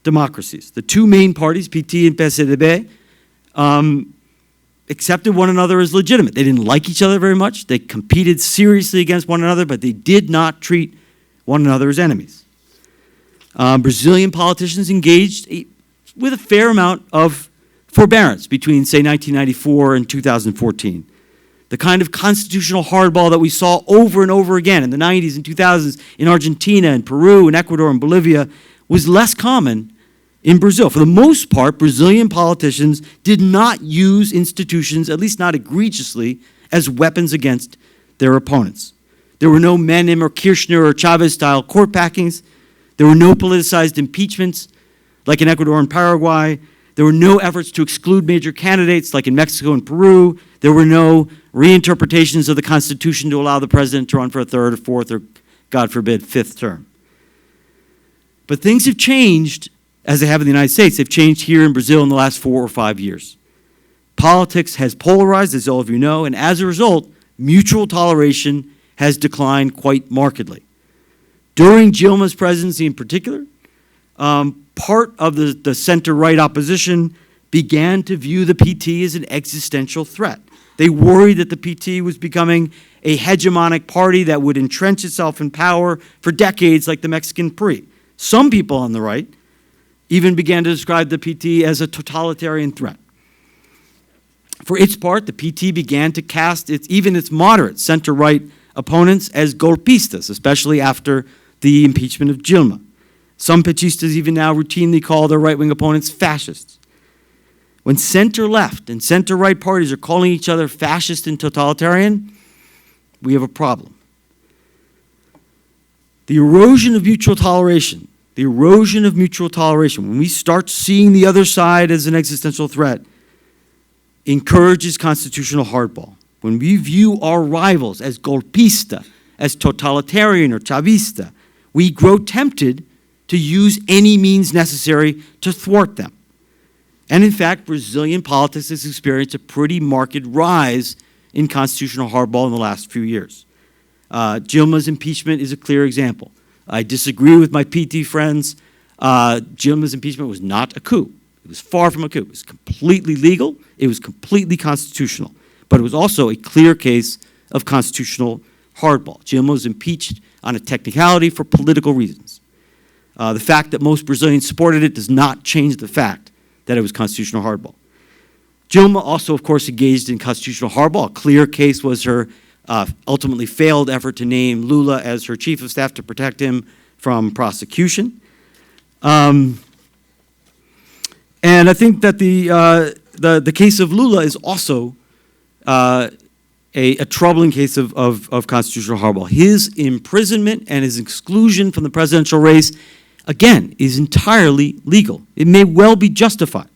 democracies. The two main parties, PT and PSDB, accepted one another as legitimate. They didn't like each other very much. They competed seriously against one another, but they did not treat one another as enemies. Brazilian politicians engaged with a fair amount of forbearance between, say, 1994 and 2014. The kind of constitutional hardball that we saw over and over again in the 90s and 2000s in Argentina and Peru and Ecuador and Bolivia was less common in Brazil. For the most part, Brazilian politicians did not use institutions, at least not egregiously, as weapons against their opponents. There were no Menem or Kirchner or Chavez-style court packings. There were no politicized impeachments like in Ecuador and Paraguay. There were no efforts to exclude major candidates like in Mexico and Peru. There were no reinterpretations of the Constitution to allow the president to run for a third or fourth or, God forbid, fifth term. But things have changed, as they have in the United States. They've changed here in Brazil in the last 4 or 5 years. Politics has polarized, as all of you know, and as a result, mutual toleration has declined quite markedly. During Dilma's presidency in particular, part of the center-right opposition began to view the PT as an existential threat. They worried that the PT was becoming a hegemonic party that would entrench itself in power for decades like the Mexican PRI. Some people on the right even began to describe the PT as a totalitarian threat. For its part, the PT began to cast even its moderate center-right opponents as golpistas, especially after the impeachment of Dilma. Some Petistas even now routinely call their right-wing opponents fascists. when center-left and center-right parties are calling each other fascist and totalitarian, we have a problem. The erosion of mutual toleration, when we start seeing the other side as an existential threat, encourages constitutional hardball. When we view our rivals as golpista, as totalitarian or chavista, we grow tempted to use any means necessary to thwart them. And in fact, Brazilian politics has experienced a pretty marked rise in constitutional hardball in the last few years. Dilma's impeachment is a clear example. I disagree with my PT friends. Dilma's impeachment was not a coup. It was far from a coup. It was completely legal. It was completely constitutional. But it was also a clear case of constitutional hardball. Dilma was impeached on a technicality for political reasons. The fact that most Brazilians supported it does not change the fact that it was constitutional hardball. Dilma also, of course, engaged in constitutional hardball. A clear case was her ultimately failed effort to name Lula as her chief of staff to protect him from prosecution. And I think that the case of Lula is also a troubling case of constitutional hardball. His imprisonment and his exclusion from the presidential race, again, is entirely legal. It may well be justified.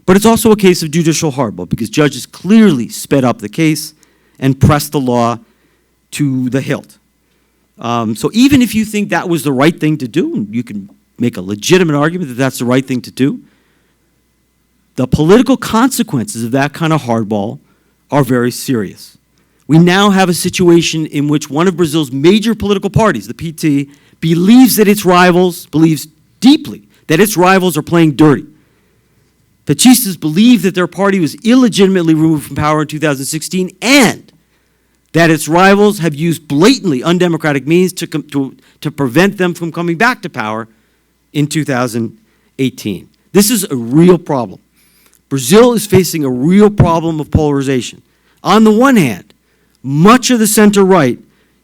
But it's also a case of judicial hardball because judges clearly sped up the case and pressed the law to the hilt. So even if you think that was the right thing to do, and you can make a legitimate argument that that's the right thing to do, the political consequences of that kind of hardball are very serious. We now have a situation in which one of Brazil's major political parties, the PT, believes deeply that its rivals are playing dirty. Petistas believe that their party was illegitimately removed from power in 2016 and that its rivals have used blatantly undemocratic means to prevent them from coming back to power in 2018. This is a real problem. Brazil is facing a real problem of polarization. On the one hand, much of the center-right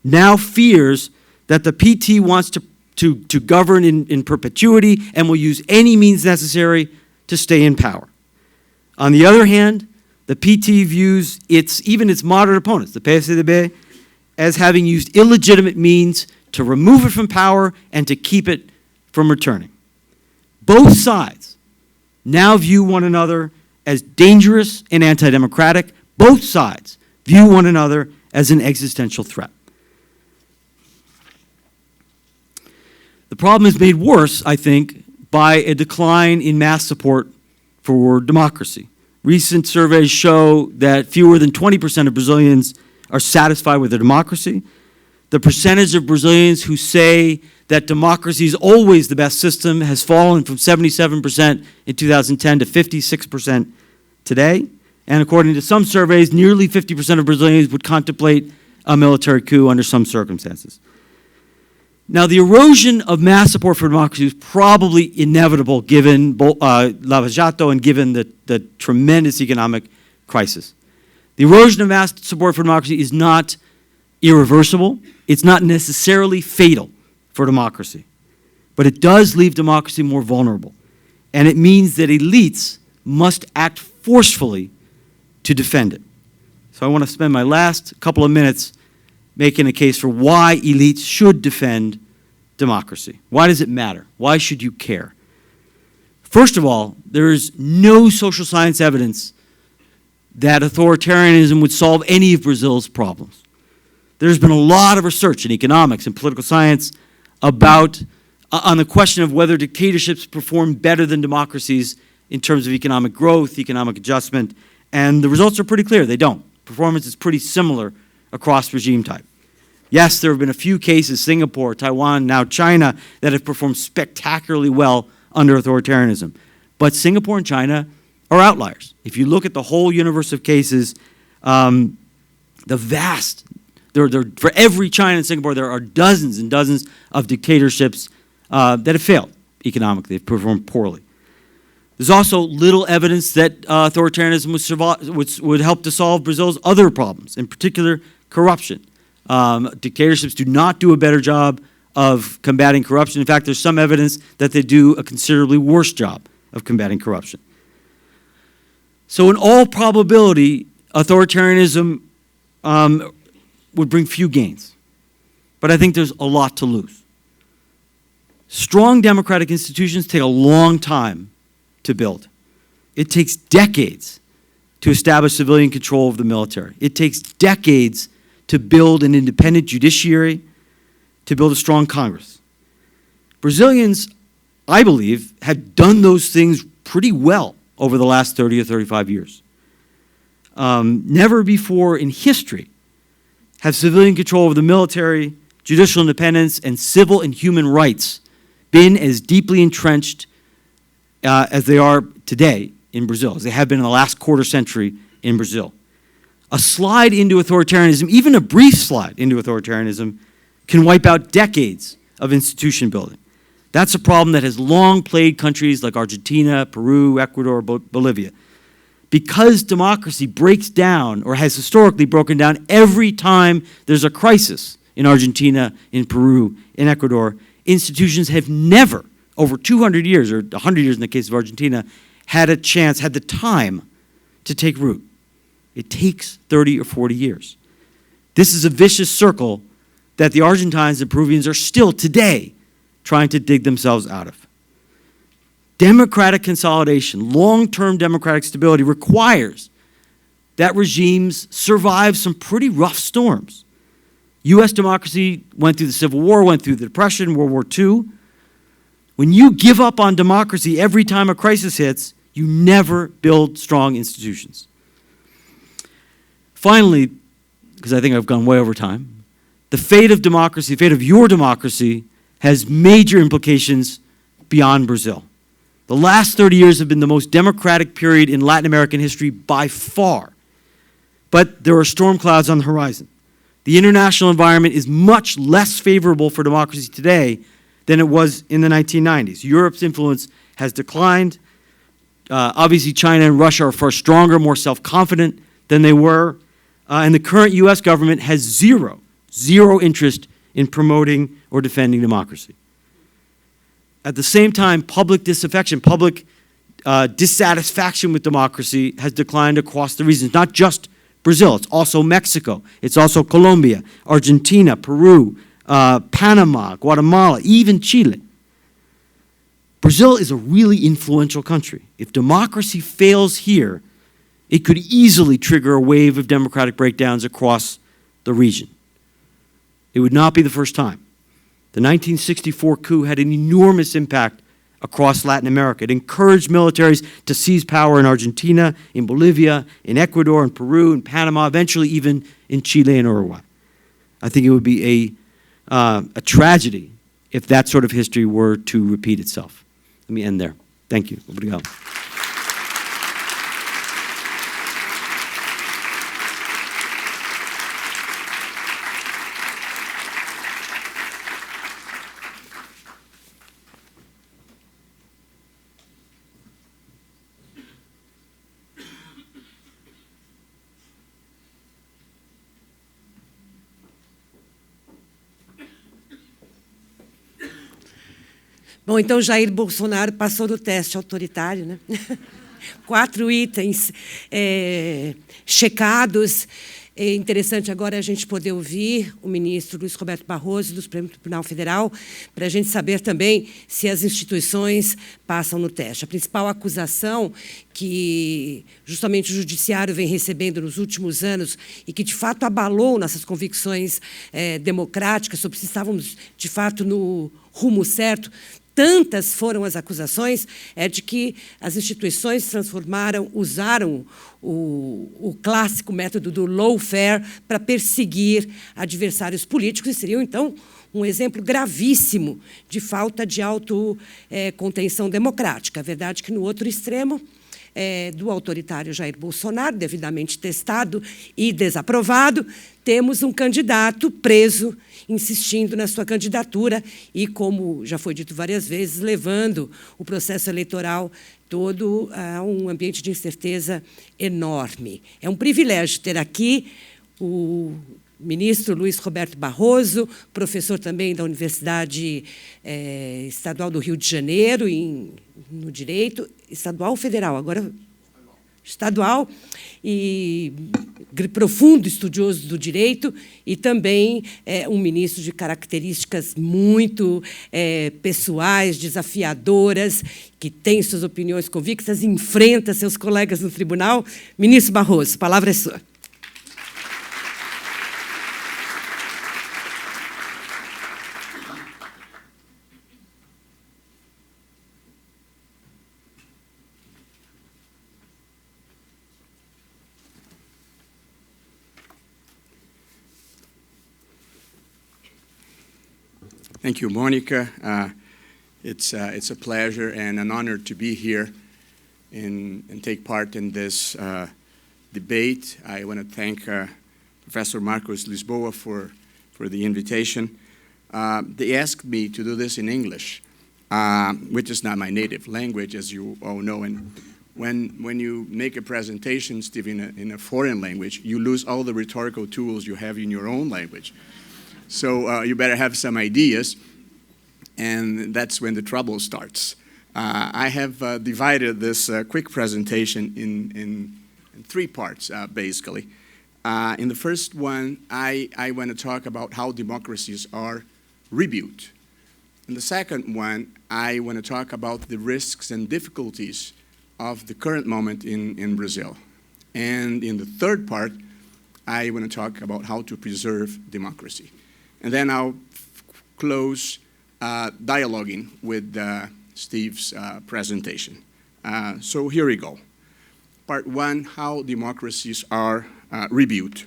now fears that the PT wants to govern in perpetuity and will use any means necessary to stay in power. On the other hand, the PT views even its moderate opponents, the PSDB, as having used illegitimate means to remove it from power and to keep it from returning. Both sides now view one another as dangerous and anti-democratic. Both sides view one another as an existential threat. The problem is made worse, I think, by a decline in mass support for democracy. Recent surveys show that fewer than 20% of Brazilians are satisfied with their democracy. The percentage of Brazilians who say that democracy is always the best system has fallen from 77% in 2010 to 56% today. And according to some surveys, nearly 50% of Brazilians would contemplate a military coup under some circumstances. Now, the erosion of mass support for democracy is probably inevitable given Lava Jato and given the tremendous economic crisis. The erosion of mass support for democracy is not irreversible. It's not necessarily fatal for democracy. But it does leave democracy more vulnerable. And it means that elites must act forcefully to defend it. So I want to spend my last couple of minutes making a case for why elites should defend democracy. Why does it matter? Why should you care? First of all, there is no social science evidence that authoritarianism would solve any of Brazil's problems. There's been a lot of research in economics and political science on the question of whether dictatorships perform better than democracies in terms of economic growth, economic adjustment, and the results are pretty clear. They don't. Performance is pretty similar across regime type. Yes, there have been a few cases, Singapore, Taiwan, now China, that have performed spectacularly well under authoritarianism. But Singapore and China are outliers. If you look at the whole universe of cases, for every China and Singapore, there are dozens and dozens of dictatorships that have failed economically, have performed poorly. There's also little evidence that authoritarianism would help to solve Brazil's other problems, in particular corruption. Dictatorships do not do a better job of combating corruption. In fact, there's some evidence that they do a considerably worse job of combating corruption. So in all probability, authoritarianism would bring few gains. But I think there's a lot to lose. Strong democratic institutions take a long time to build. It takes decades to establish civilian control of the military. It takes decades to build an independent judiciary, to build a strong Congress. Brazilians, I believe, have done those things pretty well over the last 30 or 35 years. Never before in history have civilian control of the military, judicial independence, and civil and human rights been as deeply entrenched as they are today in Brazil, as they have been in the last quarter century in Brazil. A slide into authoritarianism, even a brief slide into authoritarianism, can wipe out decades of institution building. That's a problem that has long plagued countries like Argentina, Peru, Ecuador, Bolivia. Because democracy breaks down, or has historically broken down, every time there's a crisis in Argentina, in Peru, in Ecuador, institutions have never, over 200 years, or 100 years in the case of Argentina, had a chance, had the time to take root. It takes 30 or 40 years. This is a vicious circle that the Argentines and Peruvians are still today trying to dig themselves out of. Democratic consolidation, long-term democratic stability requires that regimes survive some pretty rough storms. U.S. democracy went through the Civil War, went through the Depression, World War II. When you give up on democracy every time a crisis hits, you never build strong institutions. Finally, because I think I've gone way over time, the fate of democracy, the fate of your democracy, has major implications beyond Brazil. The last 30 years have been the most democratic period in Latin American history by far. But there are storm clouds on the horizon. The international environment is much less favorable for democracy today than it was in the 1990s. Europe's influence has declined. Obviously, China and Russia are far stronger, more self-confident than they were. And the current U.S. government has zero interest in promoting or defending democracy. At the same time, public disaffection, public dissatisfaction with democracy has declined across the regions, not just Brazil. It's also Mexico. It's also Colombia, Argentina, Peru, Panama, Guatemala, even Chile. Brazil is a really influential country. If democracy fails here, it could easily trigger a wave of democratic breakdowns across the region. It would not be the first time. The 1964 coup had an enormous impact across Latin America. It encouraged militaries to seize power in Argentina, in Bolivia, in Ecuador, in Peru, in Panama, eventually even in Chile and Uruguay. I think it would be a tragedy if that sort of history were to repeat itself. Let me end there. Thank you. Obrigado. Bom, então Jair Bolsonaro passou no teste autoritário, né? 4 itens checados. É interessante agora a gente poder ouvir o ministro Luís Roberto Barroso, do Supremo Tribunal Federal, para a gente saber também se as instituições passam no teste. A principal acusação que justamente o Judiciário vem recebendo nos últimos anos e que, de fato, abalou nossas convicções democráticas sobre se estávamos, de fato, no rumo certo, tantas foram as acusações, é de que as instituições usaram o clássico método do lawfare para perseguir adversários políticos e seriam, então, um exemplo gravíssimo de falta de autocontenção democrática. A verdade é que, no outro extremo, do autoritário Jair Bolsonaro, devidamente testado e desaprovado, temos um candidato preso, insistindo na sua candidatura e, como já foi dito várias vezes, levando o processo eleitoral todo a um ambiente de incerteza enorme. É um privilégio ter aqui o ministro Luís Roberto Barroso, professor também da Universidade Estadual do Rio de Janeiro, no Direito, estadual ou federal? Agora, estadual e profundo estudioso do direito e também um ministro de características muito pessoais, desafiadoras, que tem suas opiniões convictas, enfrenta seus colegas no tribunal. Ministro Barroso, a palavra é sua. Thank you, Mônica. It's a pleasure and an honor to be here and take part in this debate. I want to thank Professor Marcus Lisboa for the invitation. They asked me to do this in English, which is not my native language, as you all know. And when you make a presentation, Steve, in a foreign language, you lose all the rhetorical tools you have in your own language. So you better have some ideas, and that's when the trouble starts. I have divided this quick presentation in 3 parts, basically. In the first one, I want to talk about how democracies are rebuilt. In the second one, I want to talk about the risks and difficulties of the current moment in Brazil. And in the third part, I want to talk about how to preserve democracy. And then I'll close dialoguing with Steve's presentation. So here we go. Part 1, how democracies are rebuilt.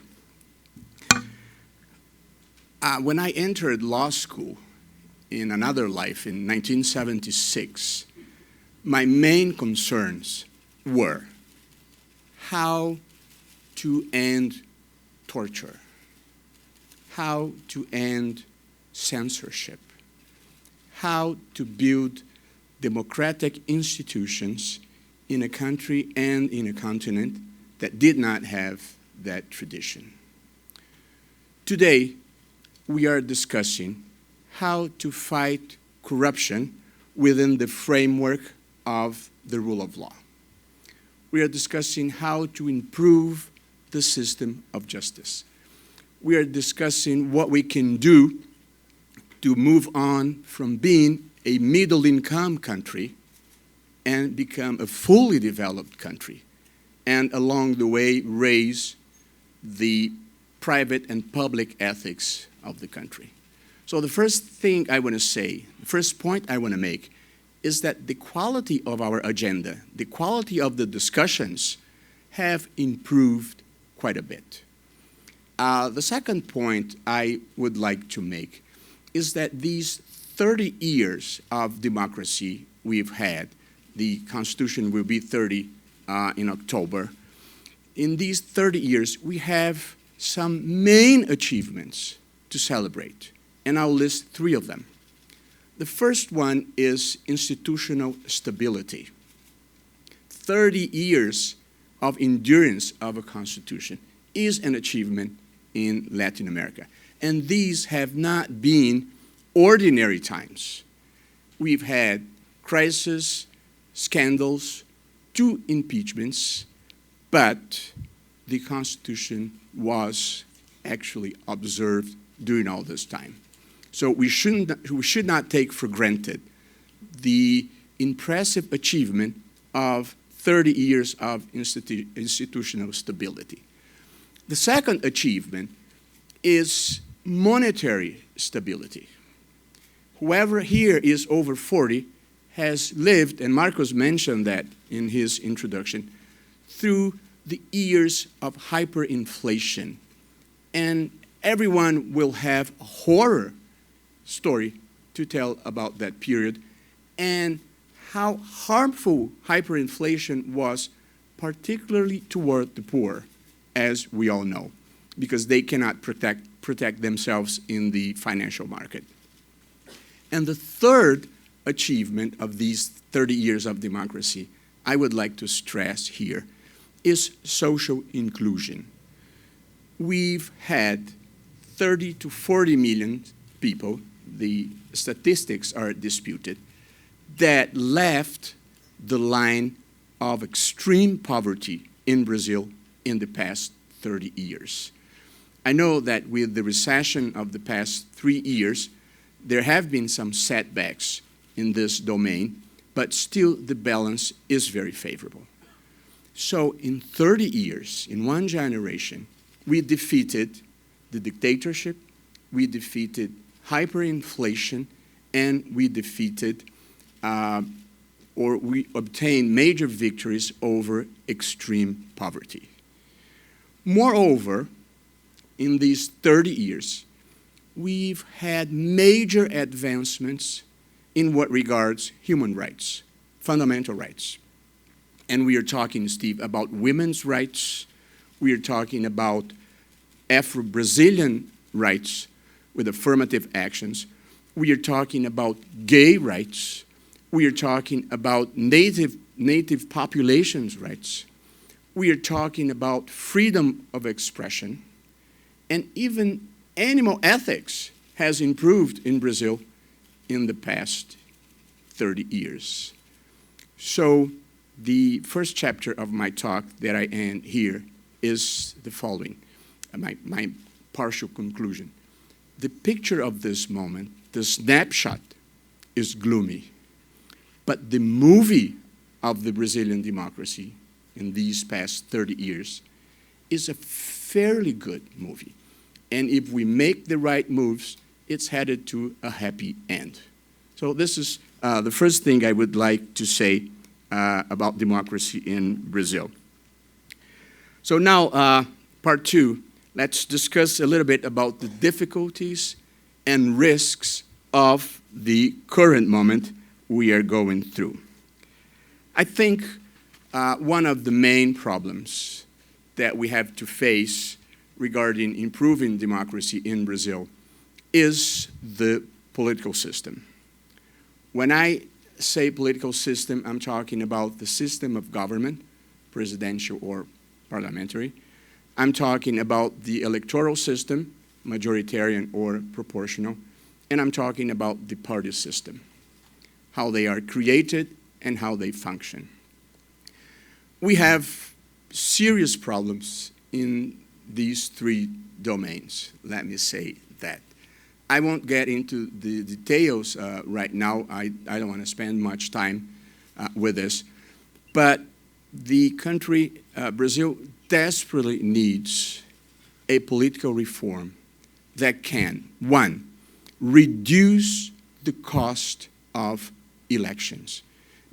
When I entered law school in another life in 1976, my main concerns were how to end torture, how to end censorship, how to build democratic institutions in a country and in a continent that did not have that tradition. Today, we are discussing how to fight corruption within the framework of the rule of law. We are discussing how to improve the system of justice. We are discussing what we can do to move on from being a middle-income country and become a fully developed country, and along the way raise the private and public ethics of the country. So the first thing I want to say, the first point I want to make, is that the quality of our agenda, the quality of the discussions have improved quite a bit. The second point I would like to make is that these 30 years of democracy we've had, the Constitution will be 30 in October. In these 30 years, we have some main achievements to celebrate, and I'll list 3 of them. The first one is institutional stability. 30 years of endurance of a Constitution is an achievement in Latin America. And these have not been ordinary times. We've had crises, scandals, 2 impeachments, but the Constitution was actually observed during all this time. So we should not take for granted the impressive achievement of 30 years of institutional stability. The second achievement is monetary stability. Whoever here is over 40 has lived, and Marcus mentioned that in his introduction, through the years of hyperinflation. And everyone will have a horror story to tell about that period and how harmful hyperinflation was, particularly toward the poor, as we all know, because they cannot protect themselves in the financial market. And the third achievement of these 30 years of democracy, I would like to stress here, is social inclusion. We've had 30 to 40 million people, the statistics are disputed, that left the line of extreme poverty in Brazil in the past 30 years. I know that with the recession of the past 3 years, there have been some setbacks in this domain, but still the balance is very favorable. So in 30 years, in one generation, we defeated the dictatorship, we defeated hyperinflation, and we defeated or we obtained major victories over extreme poverty. Moreover, in these 30 years, we've had major advancements in what regards human rights, fundamental rights. And we are talking, Steve, about women's rights. We are talking about Afro-Brazilian rights with affirmative actions. We are talking about gay rights. We are talking about native populations' rights. We are talking about freedom of expression. And even animal ethics has improved in Brazil in the past 30 years. So the first chapter of my talk that I end here is the following, my partial conclusion. The picture of this moment, the snapshot, is gloomy. But the movie of the Brazilian democracy in these past 30 years is a fairly good movie. And if we make the right moves, it's headed to a happy end. So this is the first thing I would like to say about democracy in Brazil. So now, part two, let's discuss a little bit about the difficulties and risks of the current moment we are going through. I think one of the main problems that we have to face regarding improving democracy in Brazil is the political system. When I say political system, I'm talking about the system of government, presidential or parliamentary. I'm talking about the electoral system, majoritarian or proportional, and I'm talking about the party system, how they are created and how they function. We have serious problems in these three domains, let me say that. I won't get into the details right now. I don't want to spend much time with this. But the country, Brazil, desperately needs a political reform that can, one, reduce the cost of elections,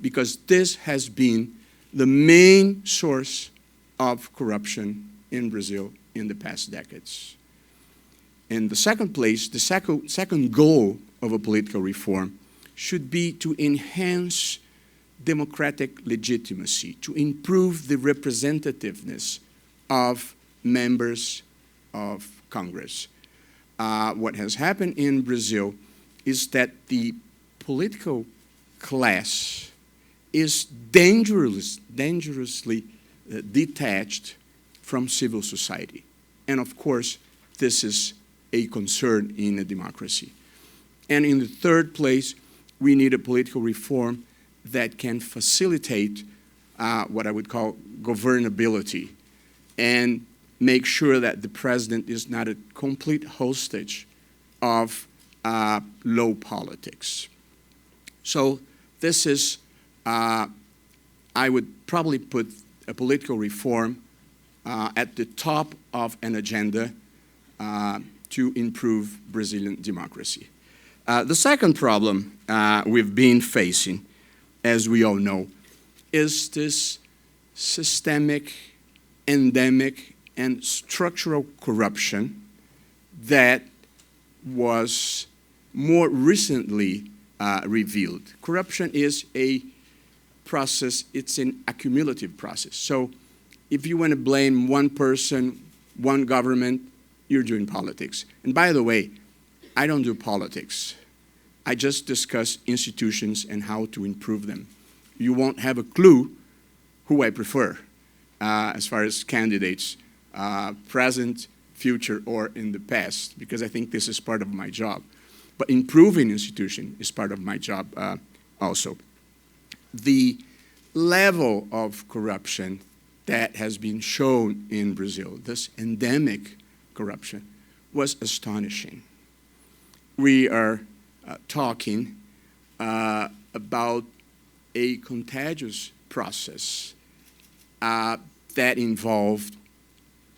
because this has been the main source of corruption in Brazil in the past decades. In the second place, the second goal of a political reform should be to enhance democratic legitimacy, to improve the representativeness of members of Congress. What has happened in Brazil is that the political class is dangerously detached from civil society. And of course, this is a concern in a democracy. And in the third place, we need a political reform that can facilitate what I would call governability and make sure that the president is not a complete hostage of low politics. So this is, I would probably put a political reform at the top of an agenda to improve Brazilian democracy. The second problem we've been facing, as we all know, is this systemic, endemic, and structural corruption that was more recently revealed. Corruption is a process, it's an accumulative process. So if you want to blame one person, one government, you're doing politics. And by the way, I don't do politics. I just discuss institutions and how to improve them. You won't have a clue who I prefer as far as candidates, present, future, or in the past, because I think this is part of my job. But improving institution is part of my job also. The level of corruption that has been shown in Brazil, this endemic corruption, was astonishing. We are talking about a contagious process that involved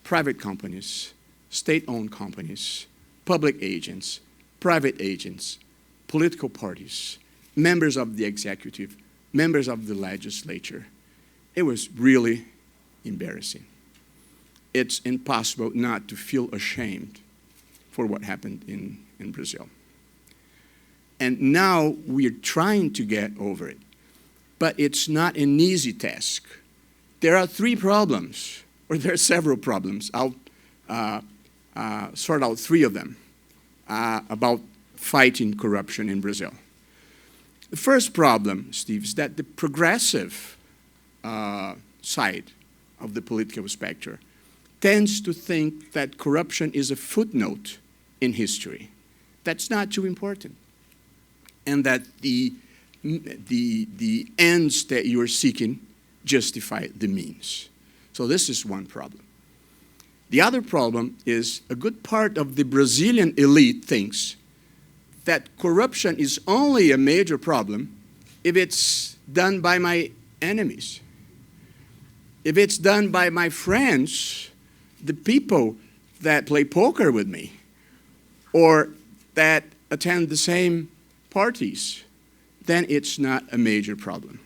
private companies, state-owned companies, public agents, private agents, political parties, members of the executive, members of the legislature. It was really embarrassing. It's impossible not to feel ashamed for what happened in Brazil. And now we're trying to get over it. But it's not an easy task. There are three problems, or there are several problems. I'll sort out three of them about fighting corruption in Brazil. The first problem, Steve, is that the progressive side of the political spectrum tends to think that corruption is a footnote in history. That's not too important. And that the ends that you are seeking justify the means. So this is one problem. The other problem is a good part of the Brazilian elite thinks that corruption is only a major problem if it's done by my enemies. If it's done by my friends, the people that play poker with me, or that attend the same parties, then it's not a major problem.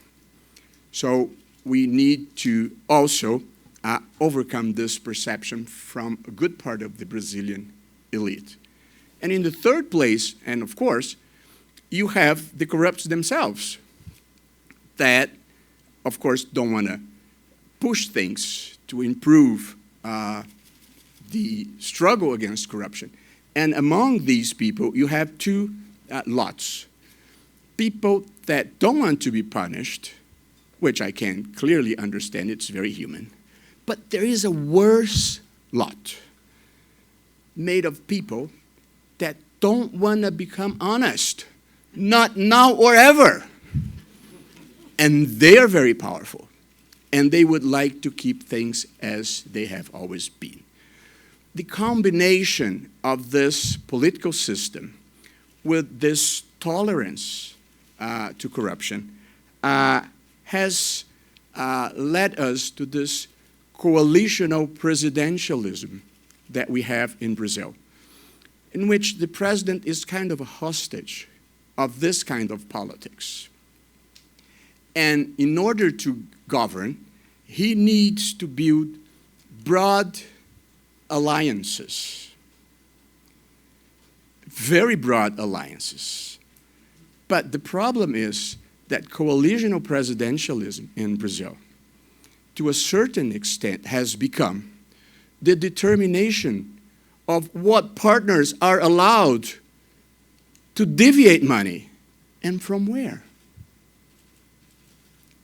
So we need to also overcome this perception from a good part of the Brazilian elite. And in the third place, and of course, you have the corrupts themselves that, of course, don't want to push things to improve the struggle against corruption. And among these people, you have two lots. People that don't want to be punished, which I can clearly understand, it's very human. But there is a worse lot made of people that don't want to become honest, not now or ever. And they are very powerful, and they would like to keep things as they have always been. The combination of this political system with this tolerance to corruption has led us to this coalitional presidentialism that we have in Brazil, in which the president is kind of a hostage of this kind of politics. And in order to govern, he needs to build broad alliances, very broad alliances. But the problem is that coalitional presidentialism in Brazil, to a certain extent, has become the determination of what partners are allowed to deviate money and from where.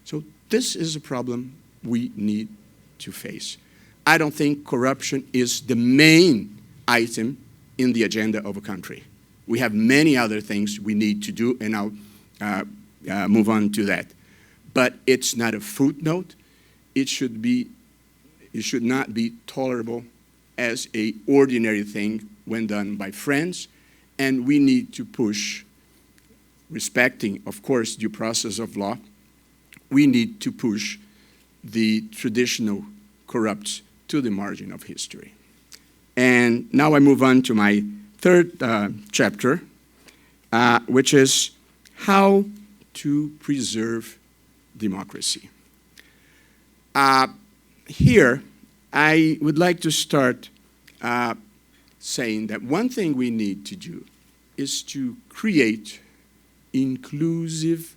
So this is a problem we need to face. I don't think corruption is the main item in the agenda of a country. We have many other things we need to do, and I'll move on to that. But it's not a footnote. It should not be tolerable as an ordinary thing when done by friends, and we need to push, respecting, of course, due process of law, we need to push the traditional corrupts to the margin of history. And now I move on to my third chapter, which is how to preserve democracy. Here, I would like to start saying that one thing we need to do is to create inclusive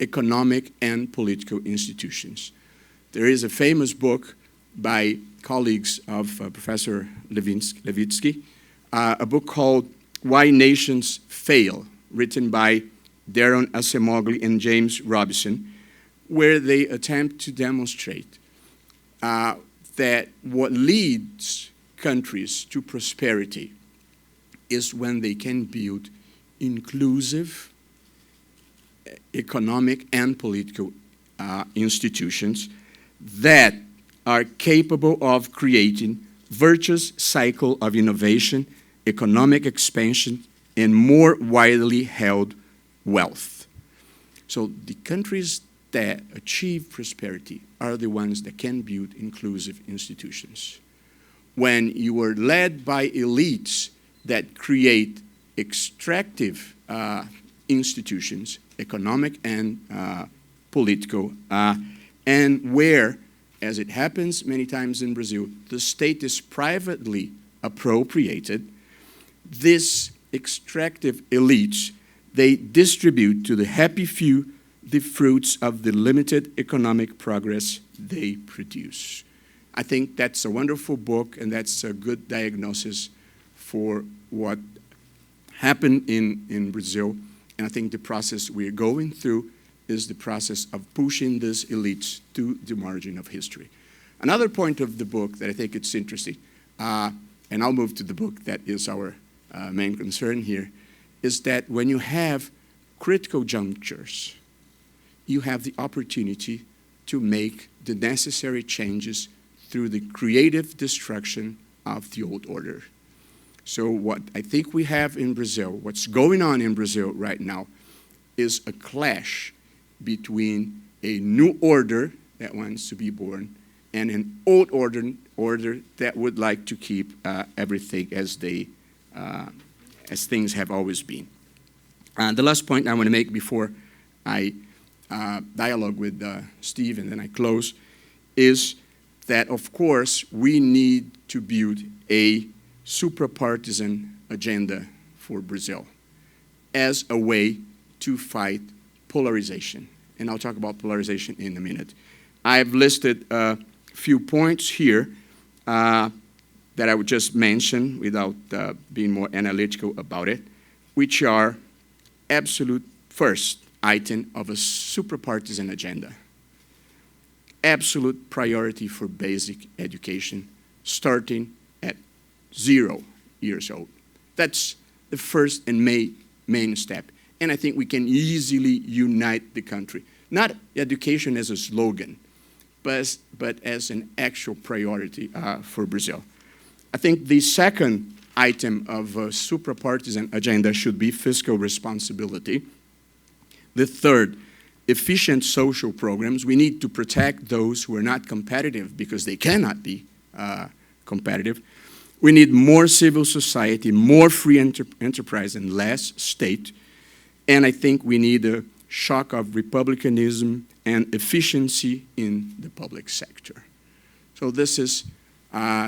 economic and political institutions. There is a famous book by colleagues of Professor Levitsky, a book called Why Nations Fail, written by Darren Acemoglu and James Robinson, where they attempt to demonstrate that what leads countries to prosperity is when they can build inclusive economic and political institutions that are capable of creating virtuous cycle of innovation, economic expansion, and more widely held wealth. So the countries that achieve prosperity are the ones that can build inclusive institutions. When you are led by elites that create extractive institutions, economic and political, and where, as it happens many times in Brazil, the state is privately appropriated, these extractive elites, they distribute to the happy few the fruits of the limited economic progress they produce. I think that's a wonderful book, and that's a good diagnosis for what happened in Brazil. And I think the process we're going through is the process of pushing these elites to the margin of history. Another point of the book that I think it's interesting, and I'll move to the book that is our main concern here, is that when you have critical junctures, you have the opportunity to make the necessary changes through the creative destruction of the old order. So what I think we have in Brazil, what's going on in Brazil right now, is a clash between a new order that wants to be born and an old order that would like to keep everything as things have always been. The last point I want to make before I dialogue with Steve and then I close is that, of course, we need to build a suprapartisan agenda for Brazil as a way to fight polarization. And I'll talk about polarization in a minute. I've listed a few points here that I would just mention without being more analytical about it, which are absolute first item of a suprapartisan agenda. Absolute priority for basic education, starting at 0 years old. That's the first and main step. And I think we can easily unite the country. Not education as a slogan, but as an actual priority for Brazil. I think the second item of a suprapartisan agenda should be fiscal responsibility. The third, efficient social programs. We need to protect those who are not competitive because they cannot be competitive. We need more civil society, more free enterprise, and less state. And I think we need a shock of republicanism and efficiency in the public sector. So this is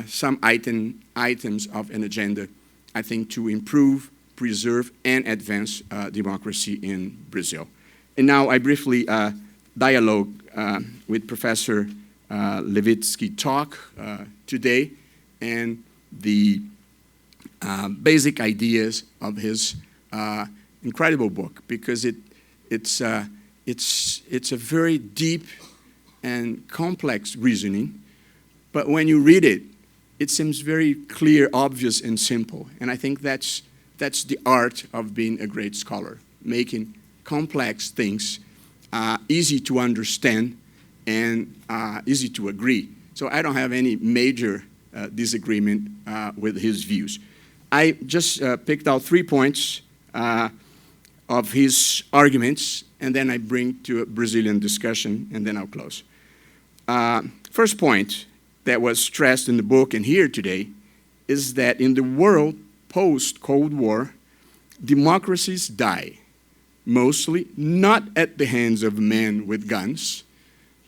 some items of an agenda, I think, to improve, preserve, and advance democracy in Brazil. And now I briefly dialogue with Professor Levitsky talk today and the basic ideas of his incredible book, because it's a very deep and complex reasoning, but when you read it, it seems very clear, obvious, and simple. And I think that's the art of being a great scholar, making complex things easy to understand and easy to agree. So I don't have any major disagreement with his views. I just picked out 3 points of his arguments, and then I bring to a Brazilian discussion, and then I'll close. First point that was stressed in the book and here today is that in the world post-Cold War, democracies die, mostly not at the hands of men with guns,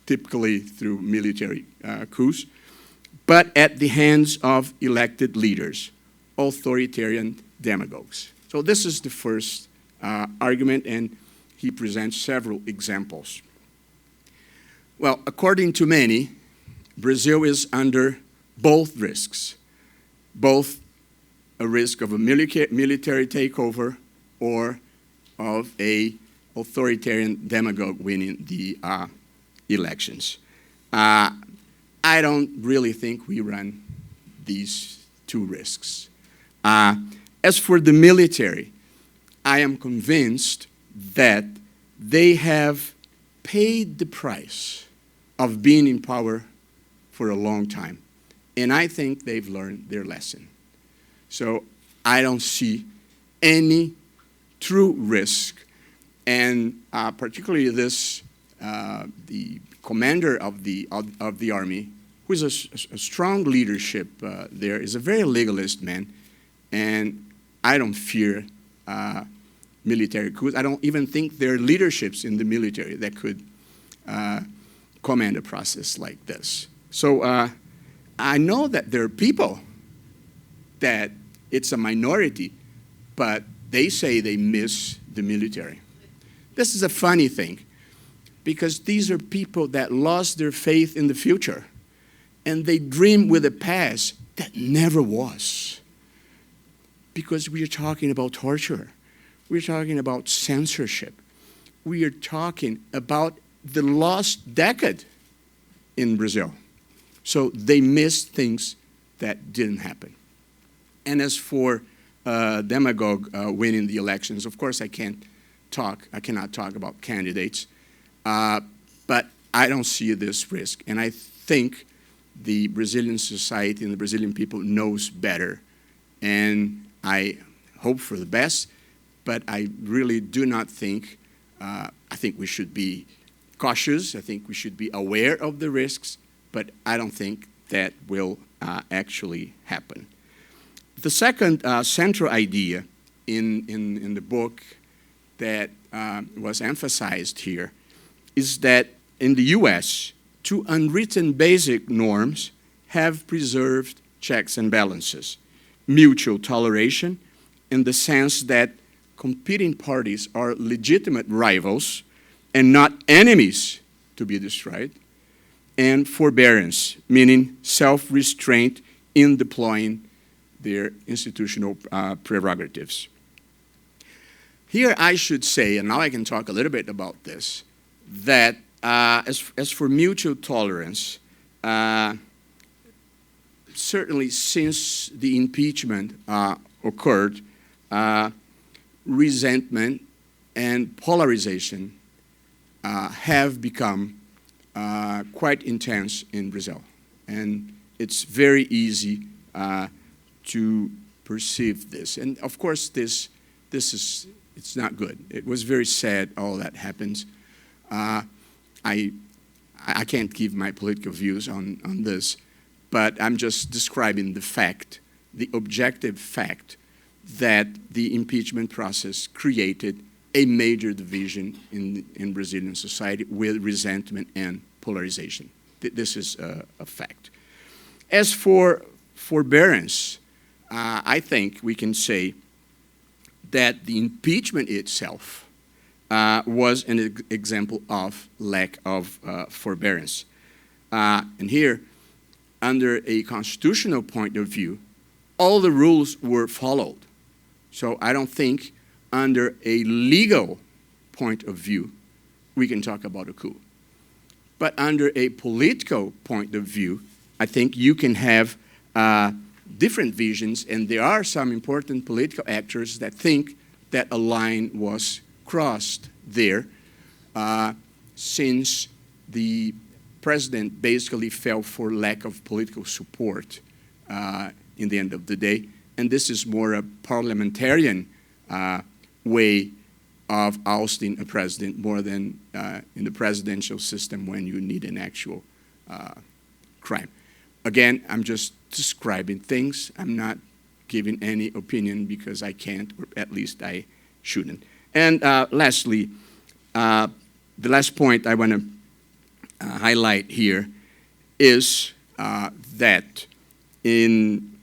typically through military coups, but at the hands of elected leaders, authoritarian demagogues. So this is the first argument, and he presents several examples. Well, according to many, Brazil is under both risks, both a risk of a military takeover or of a authoritarian demagogue winning the elections. I don't really think we run these two risks. As for the military, I am convinced that they have paid the price of being in power for a long time. And I think they've learned their lesson. So I don't see any true risk. And particularly this, the commander of the army, who is a strong leadership there, is a very legalist man. And I don't fear military coups. I don't even think there are leaderships in the military that could command a process like this. So I know that there are people that it's a minority, but they say they miss the military. This is a funny thing, because these are people that lost their faith in the future, and they dream with a past that never was. Because we are talking about torture. We're talking about censorship. We are talking about the lost decade in Brazil. So they missed things that didn't happen. And as for demagogue winning the elections, of course I cannot talk about candidates, but I don't see this risk. And I think the Brazilian society and the Brazilian people knows better. And I hope for the best, but I really do not think, I think we should be cautious. I think we should be aware of the risks, but I don't think that will actually happen. The second central idea in the book that was emphasized here is that in the US, two unwritten basic norms have preserved checks and balances. Mutual toleration, in the sense that competing parties are legitimate rivals and not enemies to be destroyed, and forbearance, meaning self-restraint in deploying their institutional prerogatives. Here I should say, and now I can talk a little bit about this, that as for mutual tolerance, certainly since the impeachment occurred, resentment and polarization have become quite intense in Brazil. And it's very easy to perceive this. And of course, it's not good. It was very sad all that happens. I can't give my political views on this, but I'm just describing the fact, the objective fact, that the impeachment process created a major division in Brazilian society with resentment and polarization. This is a fact. As for forbearance, I think we can say that the impeachment itself was an example of lack of forbearance. And here, under a constitutional point of view, all the rules were followed. So I don't think under a legal point of view, we can talk about a coup. But under a political point of view, I think you can have different visions, and there are some important political actors that think that a line was crossed there since the president basically fell for lack of political support in the end of the day. And this is more a parliamentarian way of ousting a president more than in the presidential system when you need an actual crime. Again, I'm just describing things. I'm not giving any opinion because I can't, or at least I shouldn't. And lastly, the last point I want to highlight here is that in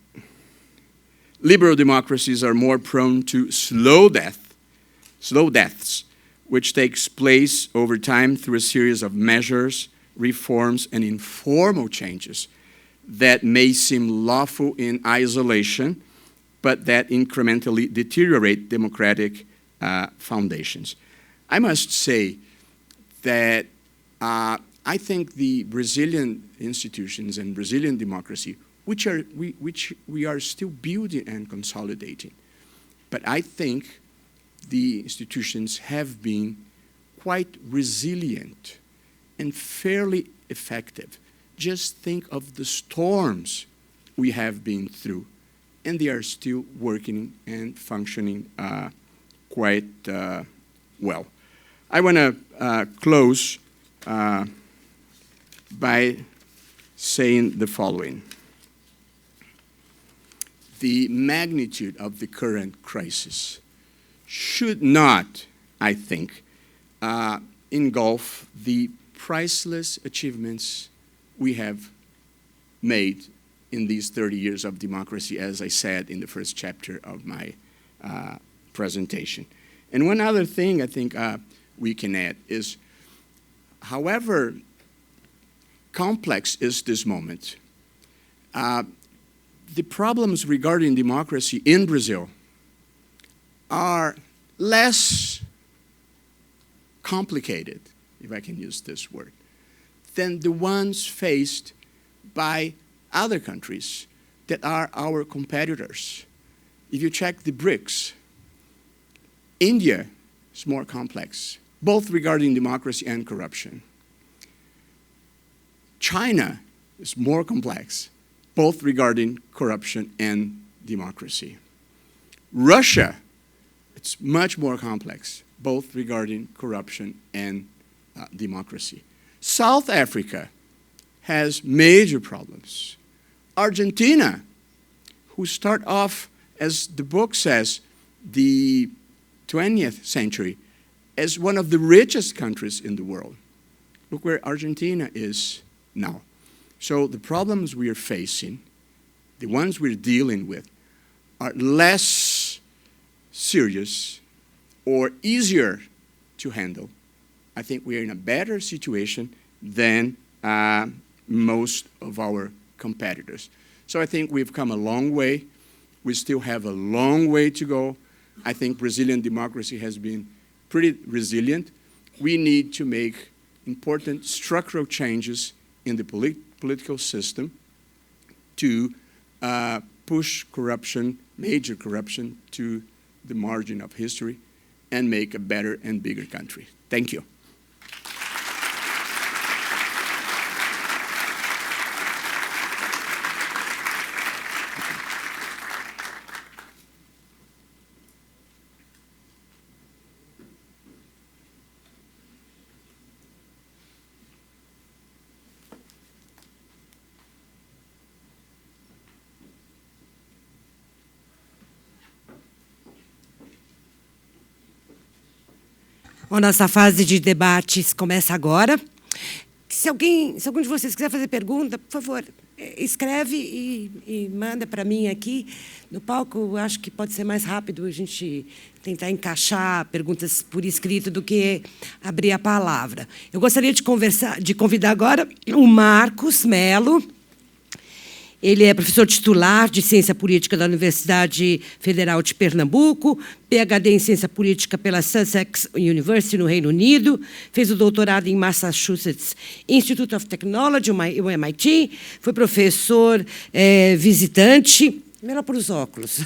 liberal democracies are more prone to slow deaths, which takes place over time through a series of measures, reforms, and informal changes that may seem lawful in isolation, but that incrementally deteriorate democratic foundations. I must say that I think the Brazilian institutions and Brazilian democracy, which we are still building and consolidating, but I think the institutions have been quite resilient and fairly effective, just think of the storms we have been through, and they are still working and functioning quite well. I want to close by saying the following. The magnitude of the current crisis should not, I think, engulf the priceless achievements we have made in these 30 years of democracy, as I said in the first chapter of my presentation. And one other thing I think we can add is, however complex is this moment, the problems regarding democracy in Brazil are less complicated, if I can use this word, than the ones faced by other countries that are our competitors. If you check the BRICS, India is more complex, both regarding democracy and corruption. China is more complex, both regarding corruption and democracy. Russia, it's much more complex, both regarding corruption and democracy. South Africa has major problems. Argentina, who start off, as the book says, the 20th century, as one of the richest countries in the world. Look where Argentina is now. So the problems we are facing, the ones we're dealing with, are less serious or easier to handle. I think we are in a better situation than most of our competitors. So I think we've come a long way. We still have a long way to go. I think Brazilian democracy has been pretty resilient. We need to make important structural changes in the political system to push corruption, major corruption, to the margin of history and make a better and bigger country. Thank you. Bom, nossa fase de debates começa agora. Se algum de vocês quiser fazer pergunta, por favor, escreve e manda para mim aqui. No palco, acho que pode ser mais rápido a gente tentar encaixar perguntas por escrito do que abrir a palavra. Eu gostaria de convidar agora o Marcus Melo. Ele é professor titular de Ciência Política da Universidade Federal de Pernambuco, PhD em Ciência Política pela Sussex University, no Reino Unido, fez o doutorado em Massachusetts Institute of Technology, o MIT, foi professor visitante, melhor para os óculos,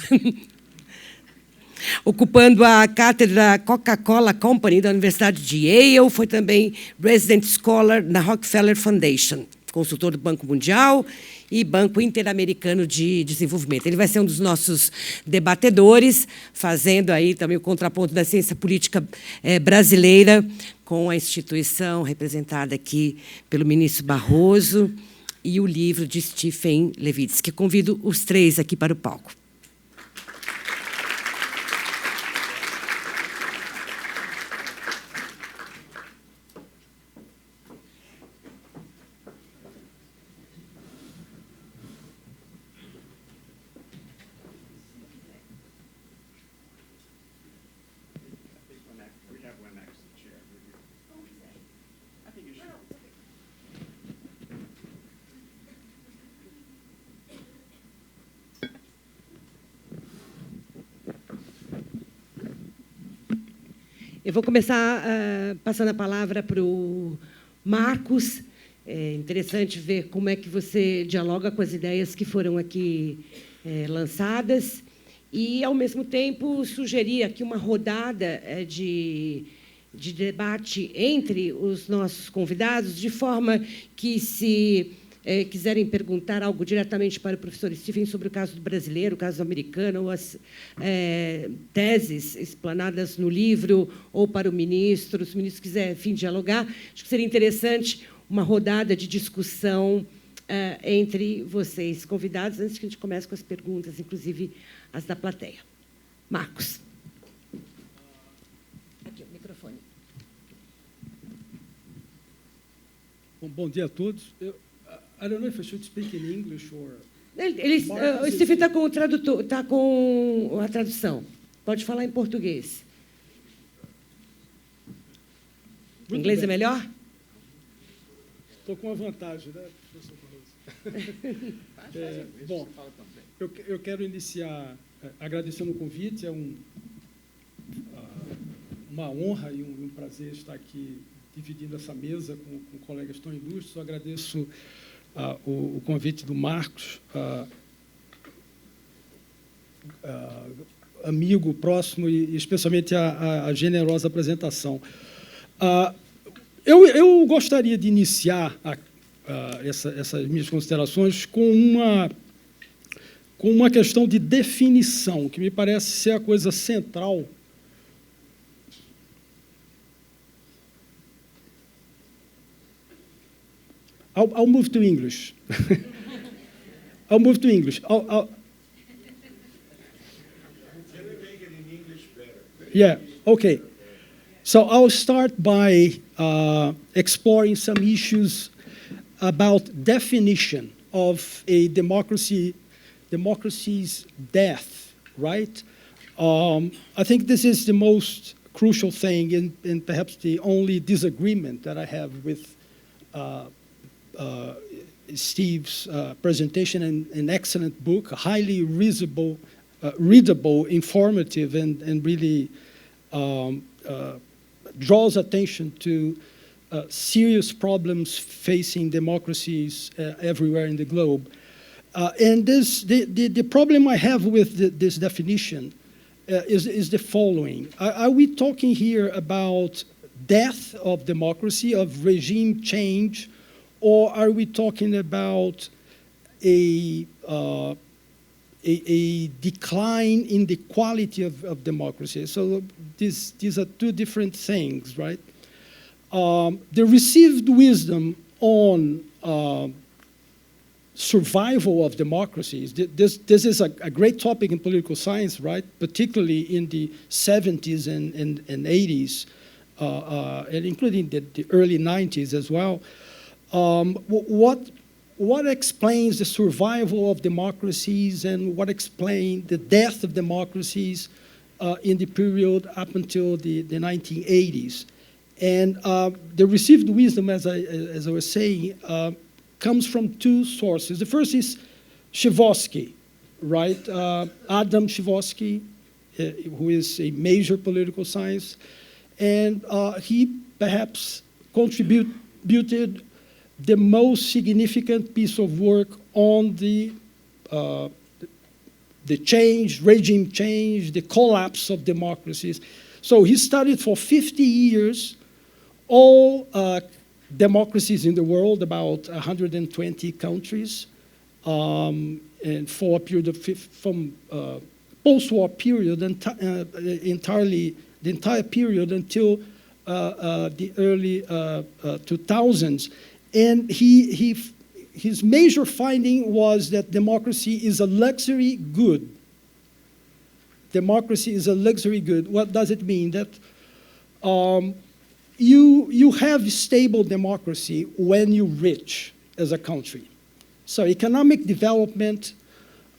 ocupando a cátedra Coca-Cola Company da Universidade de Yale, foi também Resident Scholar na Rockefeller Foundation, consultor do Banco Mundial e Banco Interamericano de Desenvolvimento. Ele vai ser um dos nossos debatedores, fazendo aí também o contraponto da ciência política brasileira com a instituição representada aqui pelo ministro Barroso e o livro de Steven Levitsky. Convido os três aqui para o palco. Eu vou começar passando a palavra para o Marcus. É interessante ver como é que você dialoga com as ideias que foram aqui lançadas e, ao mesmo tempo, sugerir aqui uma rodada de debate entre os nossos convidados, de forma que, se quiserem perguntar algo diretamente para o professor Steven sobre o caso do brasileiro, o caso americano, ou as teses explanadas no livro, ou para o ministro, se o ministro quiser, enfim, dialogar, acho que seria interessante uma rodada de discussão entre vocês, convidados, antes que a gente comece com as perguntas, inclusive as da plateia. Marcos. Aqui, o microfone. Bom dia a todos. I don't know if I should speak in English or... O Stephen está com o tradutor, está com a tradução. Pode falar em português. Muito Inglês bem. É melhor? Estou com uma vantagem, né, professor Barroso? Bom, eu quero iniciar agradecendo o convite. É uma honra e um prazer estar aqui dividindo essa mesa com colegas tão ilustres. Eu agradeço o convite do Marcos, amigo próximo, e especialmente a generosa apresentação. Eu gostaria de iniciar essas minhas considerações com uma questão de definição, que me parece ser a coisa central I'll move to English. I'll move to English. Can we make it in English better? Yeah, okay. So I'll start by exploring some issues about definition of a democracy's death, right? I think this is the most crucial thing and perhaps the only disagreement that I have with Steve's presentation, an excellent book, highly readable, informative, and really draws attention to serious problems facing democracies everywhere in the globe. And the problem I have with this definition is the following. Are we talking here about death of democracy, of regime change, or are we talking about a decline in the quality of democracy? So these are two different things, right? The received wisdom on survival of democracies, this is a great topic in political science, right? Particularly in the 70s and 80s, and including the early 90s as well. What explains the survival of democracies and what explains the death of democracies in the period up until the 1980s? And the received wisdom, as I was saying, comes from two sources. The first is Tchaikovsky, right? Adam Tchaikovsky, who is a major political science, and he perhaps contributed the most significant piece of work on the change, regime change, the collapse of democracies. So he studied for 50 years all democracies in the world, about 120 countries, and for a period of from post-war period, the entire period until the early 2000s. And his major finding was that democracy is a luxury good. Democracy is a luxury good. What does it mean? That you have stable democracy when you're rich as a country. So economic development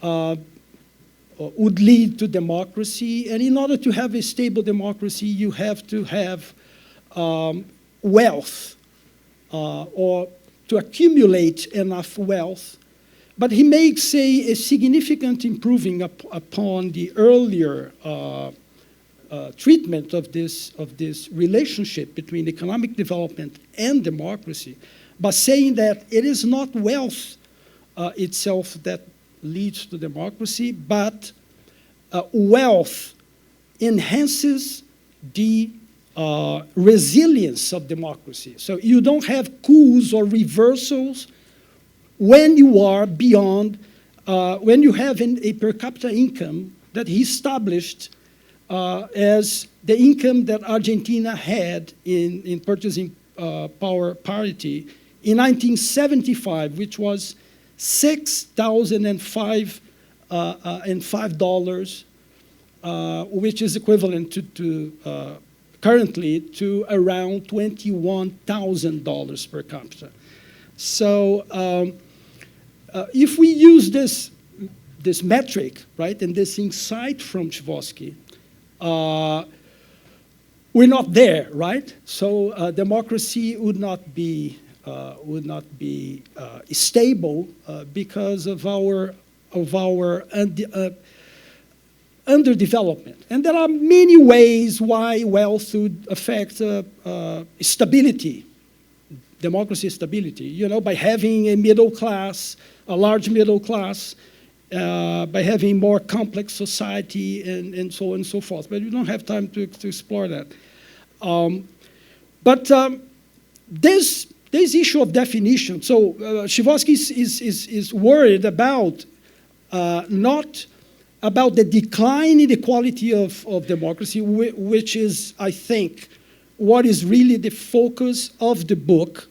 would lead to democracy, and in order to have a stable democracy, you have to have wealth, or to accumulate enough wealth. But he makes a significant improving upon the earlier treatment of this relationship between economic development and democracy, by saying that it is not wealth itself that leads to democracy, but wealth enhances the resilience of democracy. So you don't have coups or reversals when you are beyond, when you have a per capita income that he established as the income that Argentina had in purchasing power parity in 1975, which was $6,005, which is equivalent to currently to around $21,000 per capita. So if we use this metric, right, and this insight from Tversky, we're not there, right? So democracy would not be stable because of our underdevelopment. And there are many ways why wealth would affect stability, democracy stability. You know, by having a middle class, a large middle class, by having more complex society and so on and so forth. But we don't have time to explore that. This issue of definition, so Tversky is worried about not about the decline in the quality of democracy, which is, I think, what is really the focus of the book,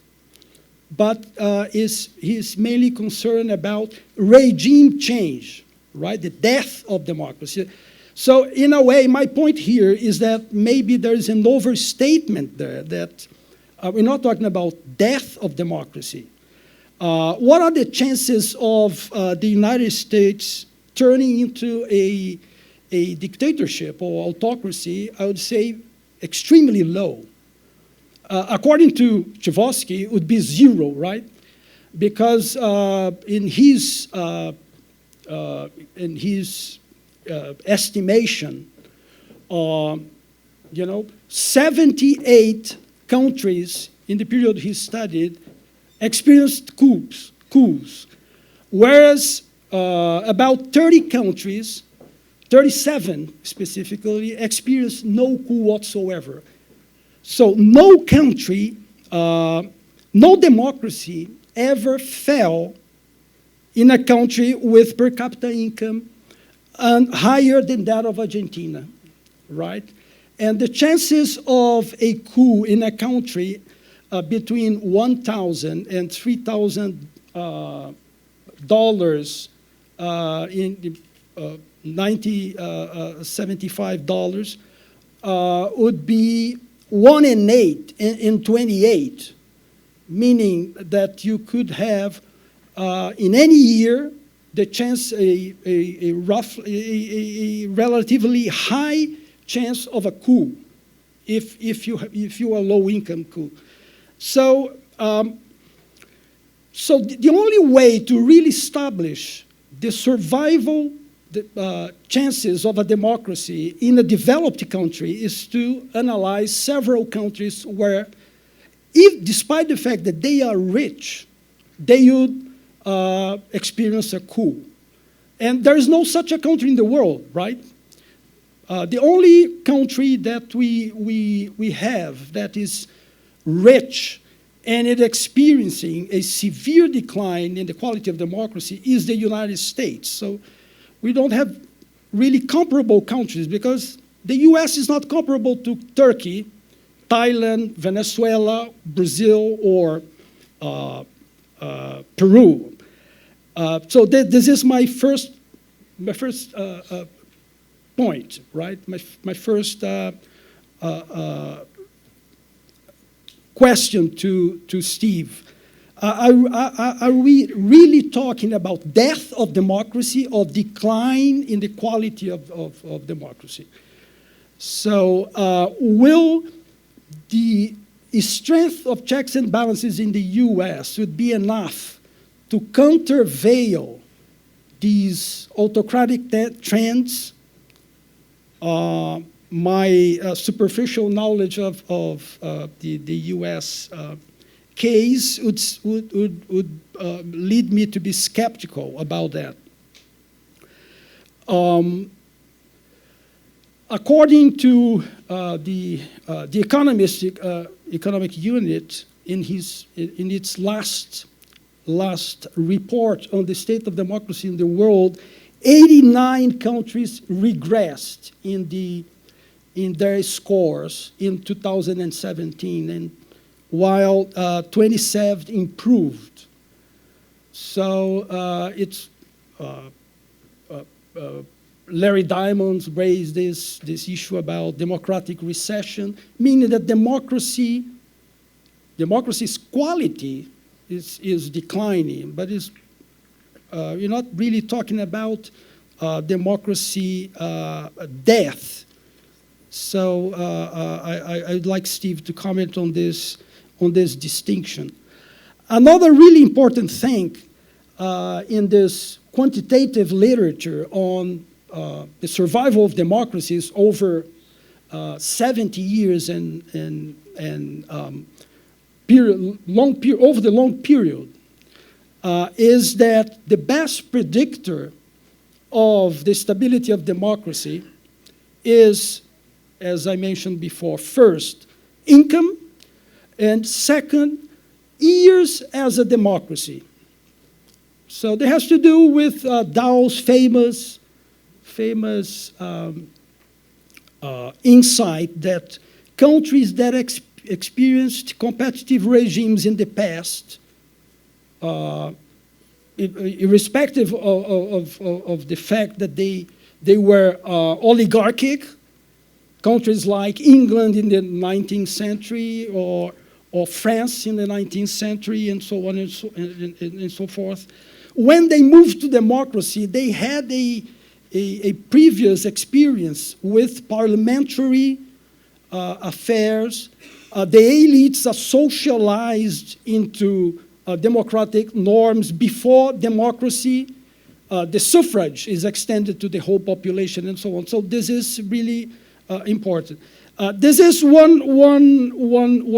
but he's mainly concerned about regime change, right? The death of democracy. So in a way, my point here is that maybe there's an overstatement there, that we're not talking about death of democracy. What are the chances of the United States turning into a dictatorship or autocracy? I would say extremely low. According to Tversky, it would be zero, right? Because in his estimation, 78 countries in the period he studied experienced coups, whereas about 30 countries, 37 specifically, experienced no coup whatsoever. So no country, no democracy ever fell in a country with per capita income higher than that of Argentina, right? And the chances of a coup in a country between $1,000 and $3,000 in $75 would be 1 in 8 in 28, meaning that you could have in any year the chance a relatively high chance of a coup if you are low income coup. So so the only way to really establish the survival chances of a democracy in a developed country is to analyze several countries where, despite the fact that they are rich, they would experience a coup. And there is no such a country in the world, right? The only country that we have that is rich and is experiencing a severe decline in the quality of democracy is the United States. So we don't have really comparable countries because the US is not comparable to Turkey, Thailand, Venezuela, Brazil, or Peru. So this is my first point, right? My first question to Steve. Are we really talking about death of democracy or decline in the quality of democracy? So will the strength of checks and balances in the US would be enough to countervail these autocratic trends? My superficial knowledge of the U.S. Case would lead me to be skeptical about that. According to the Economist economic unit in its last last report on the state of democracy in the world, 89 countries regressed in their scores in 2017, and while 27 improved. So it's Larry Diamond raised this issue about democratic recession, meaning that democracy's quality is declining, but you're not really talking about democracy death. So I'd like Steve to comment on this distinction. Another really important thing in this quantitative literature on the survival of democracies over 70 years and over the long period is that the best predictor of the stability of democracy is, as I mentioned before, first, income, and second, years as a democracy. So that has to do with Dow's famous insight that countries that experienced competitive regimes in the past, irrespective of the fact that they were oligarchic, countries like England in the 19th century or France in the 19th century and so on and so forth, when they moved to democracy, they had a previous experience with parliamentary affairs. The elites are socialized into democratic norms before democracy. The suffrage is extended to the whole population and so on. So this is really important. This is one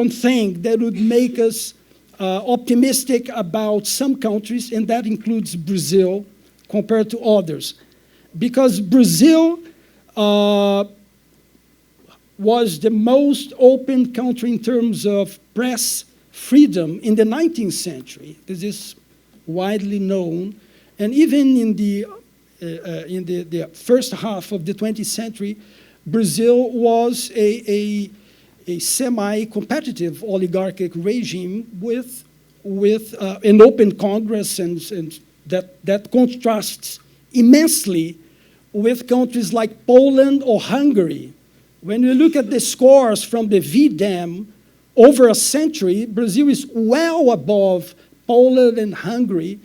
thing that would make us optimistic about some countries, and that includes Brazil compared to others. Because Brazil was the most open country in terms of press freedom in the 19th century. This is widely known. And even in the first half of the 20th century, Brazil was a semi-competitive oligarchic regime with an open Congress, and that contrasts immensely with countries like Poland or Hungary. When you look at the scores from the VDEM over a century, Brazil is well above Poland and Hungary,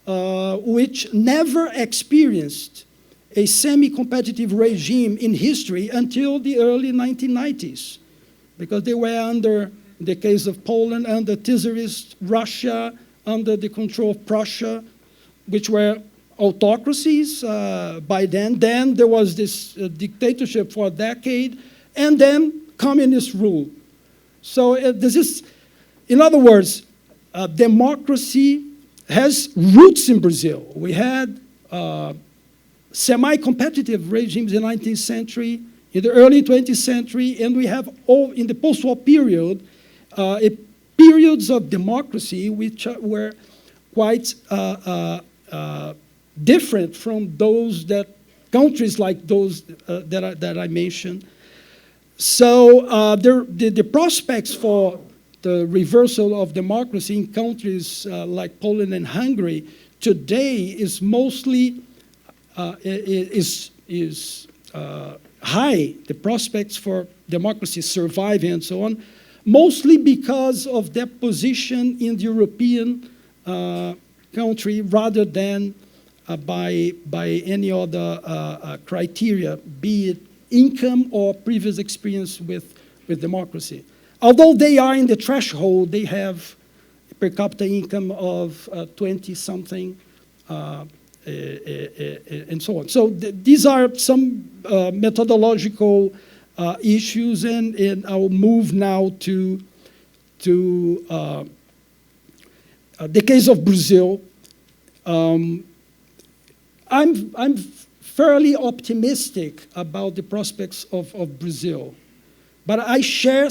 which never experienced a semi-competitive regime in history until the early 1990s, because they were under, in the case of Poland, under Czarist Russia, under the control of Prussia, which were autocracies by then. Then there was this dictatorship for a decade, and then communist rule. So this is, in other words, democracy has roots in Brazil. We had semi-competitive regimes in the 19th century, in the early 20th century, and we have all in the post-war period, periods of democracy which were quite different from those countries like those that I mentioned. So the prospects for the reversal of democracy in countries like Poland and Hungary today is mostly high. The prospects for democracy surviving and so on, mostly because of their position in the European country rather than by any other criteria, be it income or previous experience with democracy. Although they are in the threshold, they have a per capita income of 20-something and so on. So these are some methodological issues, and I'll move now to the case of Brazil. I'm fairly optimistic about the prospects of Brazil, but I share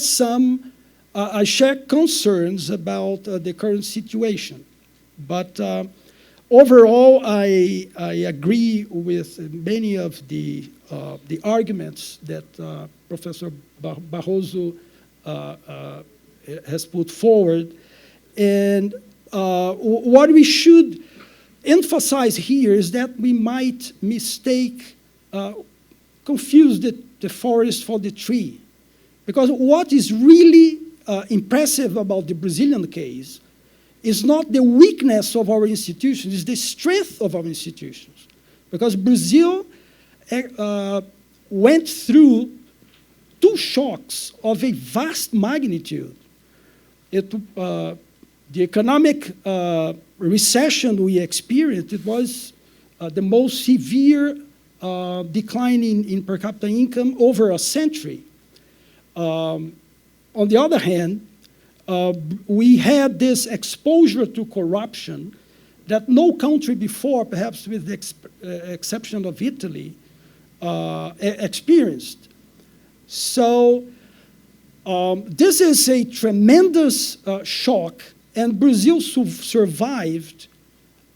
concerns about the current situation. But overall, I agree with many of the arguments that Professor Barroso has put forward. And what we should emphasize here is that we might confuse the forest for the tree. Because what is really impressive about the Brazilian case is not the weakness of our institutions, it's the strength of our institutions. Because Brazil went through two shocks of a vast magnitude. The economic recession we experienced, it was the most severe decline in per capita income over a century. On the other hand, we had this exposure to corruption that no country before, perhaps with the exception of Italy, experienced. So this is a tremendous shock, and Brazil survived,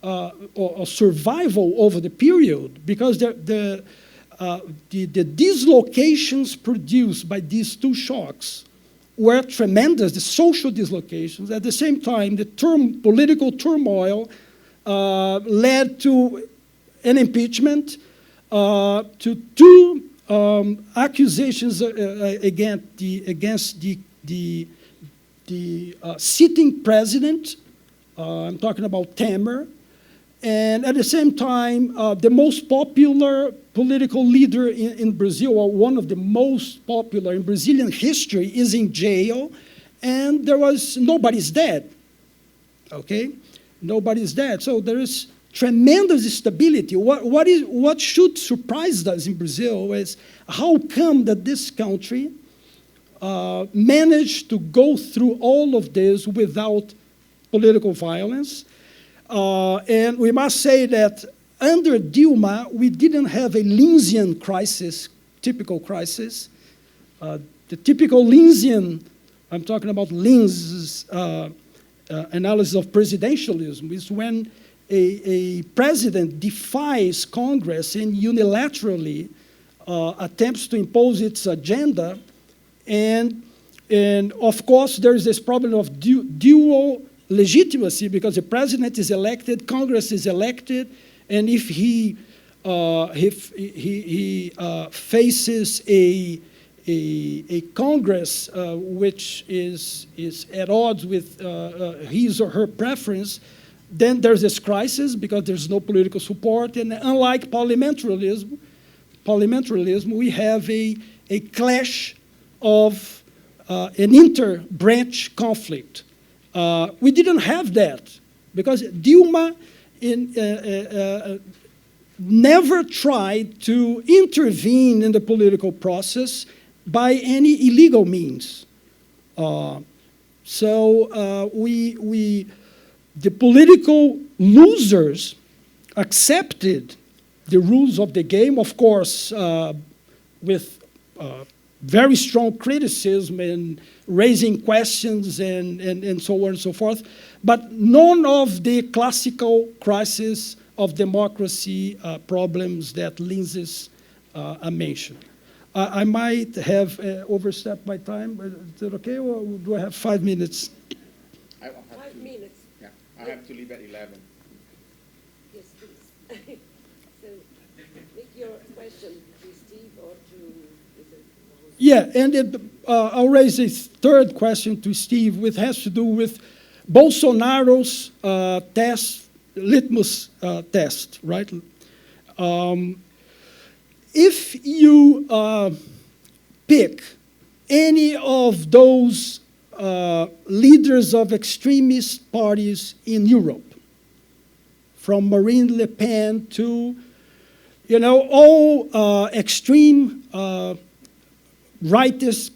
or survival over the period, because the dislocations produced by these two shocks were tremendous, the social dislocations. At the same time, the political turmoil led to an impeachment, to two accusations against the sitting president. I'm talking about Temer. And at the same time, the most popular political leader in Brazil, or one of the most popular in Brazilian history, is in jail, and nobody's dead, okay? Nobody's dead. So there is tremendous stability. What should surprise us in Brazil is how come that this country managed to go through all of this without political violence. And we must say that under Dilma, we didn't have a Linsian crisis, typical crisis. The typical Linsian, I'm talking about Lin's analysis of presidentialism, is when a president defies Congress and unilaterally attempts to impose its agenda. And of course, there's this problem of dual legitimacy, because the president is elected, Congress is elected, and if he faces a Congress which is at odds with his or her preference, then there's this crisis because there's no political support. And unlike parliamentarism, we have a clash of an inter-branch conflict. We didn't have that because Dilma never tried to intervene in the political process by any illegal means. The political losers accepted the rules of the game, of course, with very strong criticism and raising questions and so on and so forth, but none of the classical crisis of democracy problems that Lindsay's mentioned. I might have overstepped my time. Is that okay, or do I have 5 minutes? I will have 5 minutes. Yeah, I have to leave at 11. Yes, please. So, make your question to Steve or to... Yeah, and I'll raise a third question to Steve, which has to do with Bolsonaro's litmus test, right? If you pick any of those leaders of extremist parties in Europe, from Marine Le Pen to, all extreme rightist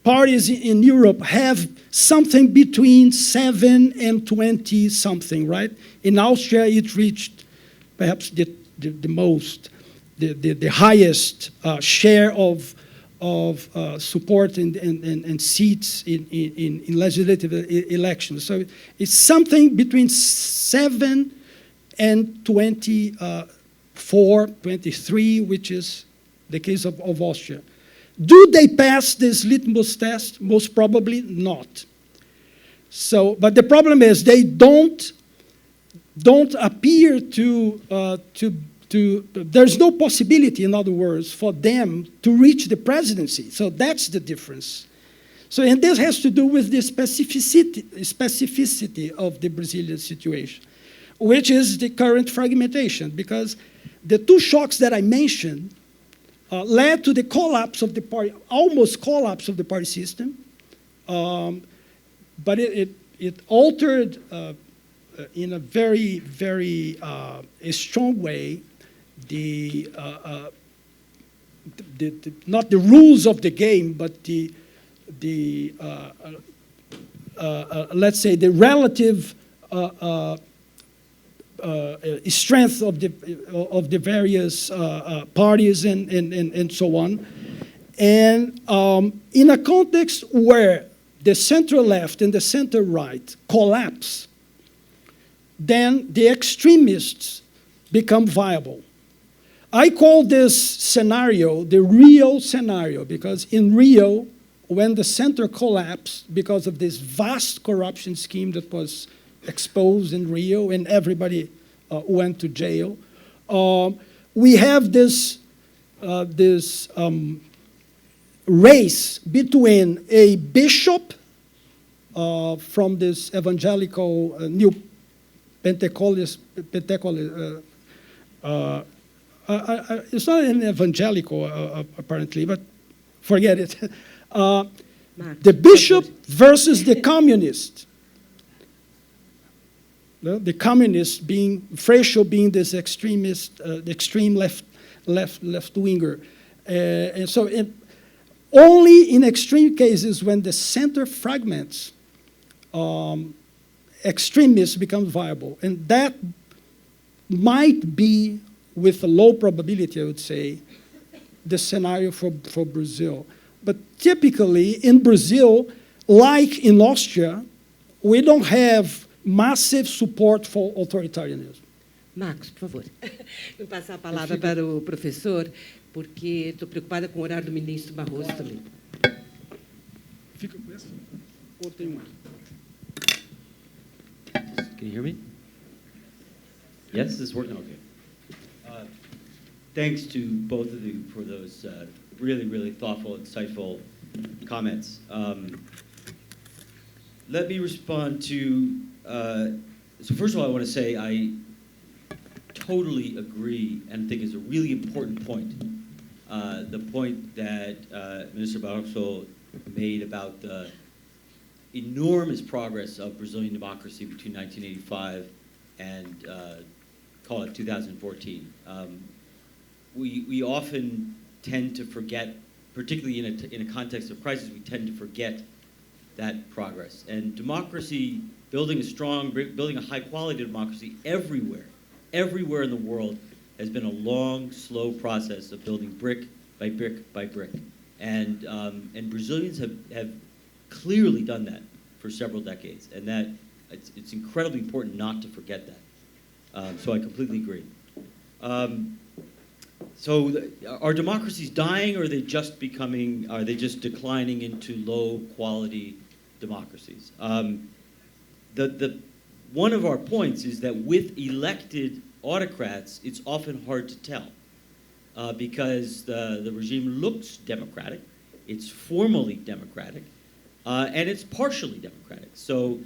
parties in Europe have something between 7 and 20 something, right? In Austria, it reached perhaps the highest share of support and seats in legislative elections. So it's something between 7 and 24, 23, which is the case of Austria. Do they pass this litmus test? Most probably not. So, but the problem is they don't appear to there's no possibility, in other words, for them to reach the presidency. So that's the difference. So, and this has to do with the specificity of the Brazilian situation, which is the current fragmentation, because the two shocks that I mentioned led to the collapse of the party, almost collapse of the party system, but it altered in a very, very strong way not the rules of the game, but let's say the relative strength of the various parties and so on. And in a context where the center left and the center right collapse, then the extremists become viable. I call this scenario the Rio scenario, because in Rio, when the center collapsed because of this vast corruption scheme that was exposed in Rio and everybody went to jail, we have this race between a bishop from this evangelical new Pentecostal, it's not an evangelical apparently, but forget it. The bishop versus the communist. The communist being Freixo being this extremist, extreme left winger, and so only in extreme cases when the center fragments, extremists become viable, and that might be, with a low probability, I would say, the scenario for Brazil. But typically in Brazil, like in Austria, we don't have massive support for authoritarianism. Marcos, por favor. Vou passar a palavra para o professor, porque estou preocupada com o horário do ministro Barroso também. Fica com essa? Ou tem uma? Can you hear me? Yes, this is working? Okay. Thanks to both of you for those really, really thoughtful, insightful comments. Let me respond to, so first of all, I want to say I totally agree and think is a really important point. The point that Minister Barroso made about the enormous progress of Brazilian democracy between 1985 and call it 2014. We often tend to forget, particularly in a context of crisis, we tend to forget that progress. And democracy, building a high quality democracy everywhere in the world has been a long, slow process of building brick by brick by brick. And Brazilians have clearly done that for several decades, and that it's incredibly important not to forget that. So I completely agree. So are democracies dying, or are they just declining into low quality democracies? One of our points is that with elected autocrats, it's often hard to tell because the regime looks democratic, it's formally democratic, and it's partially democratic. So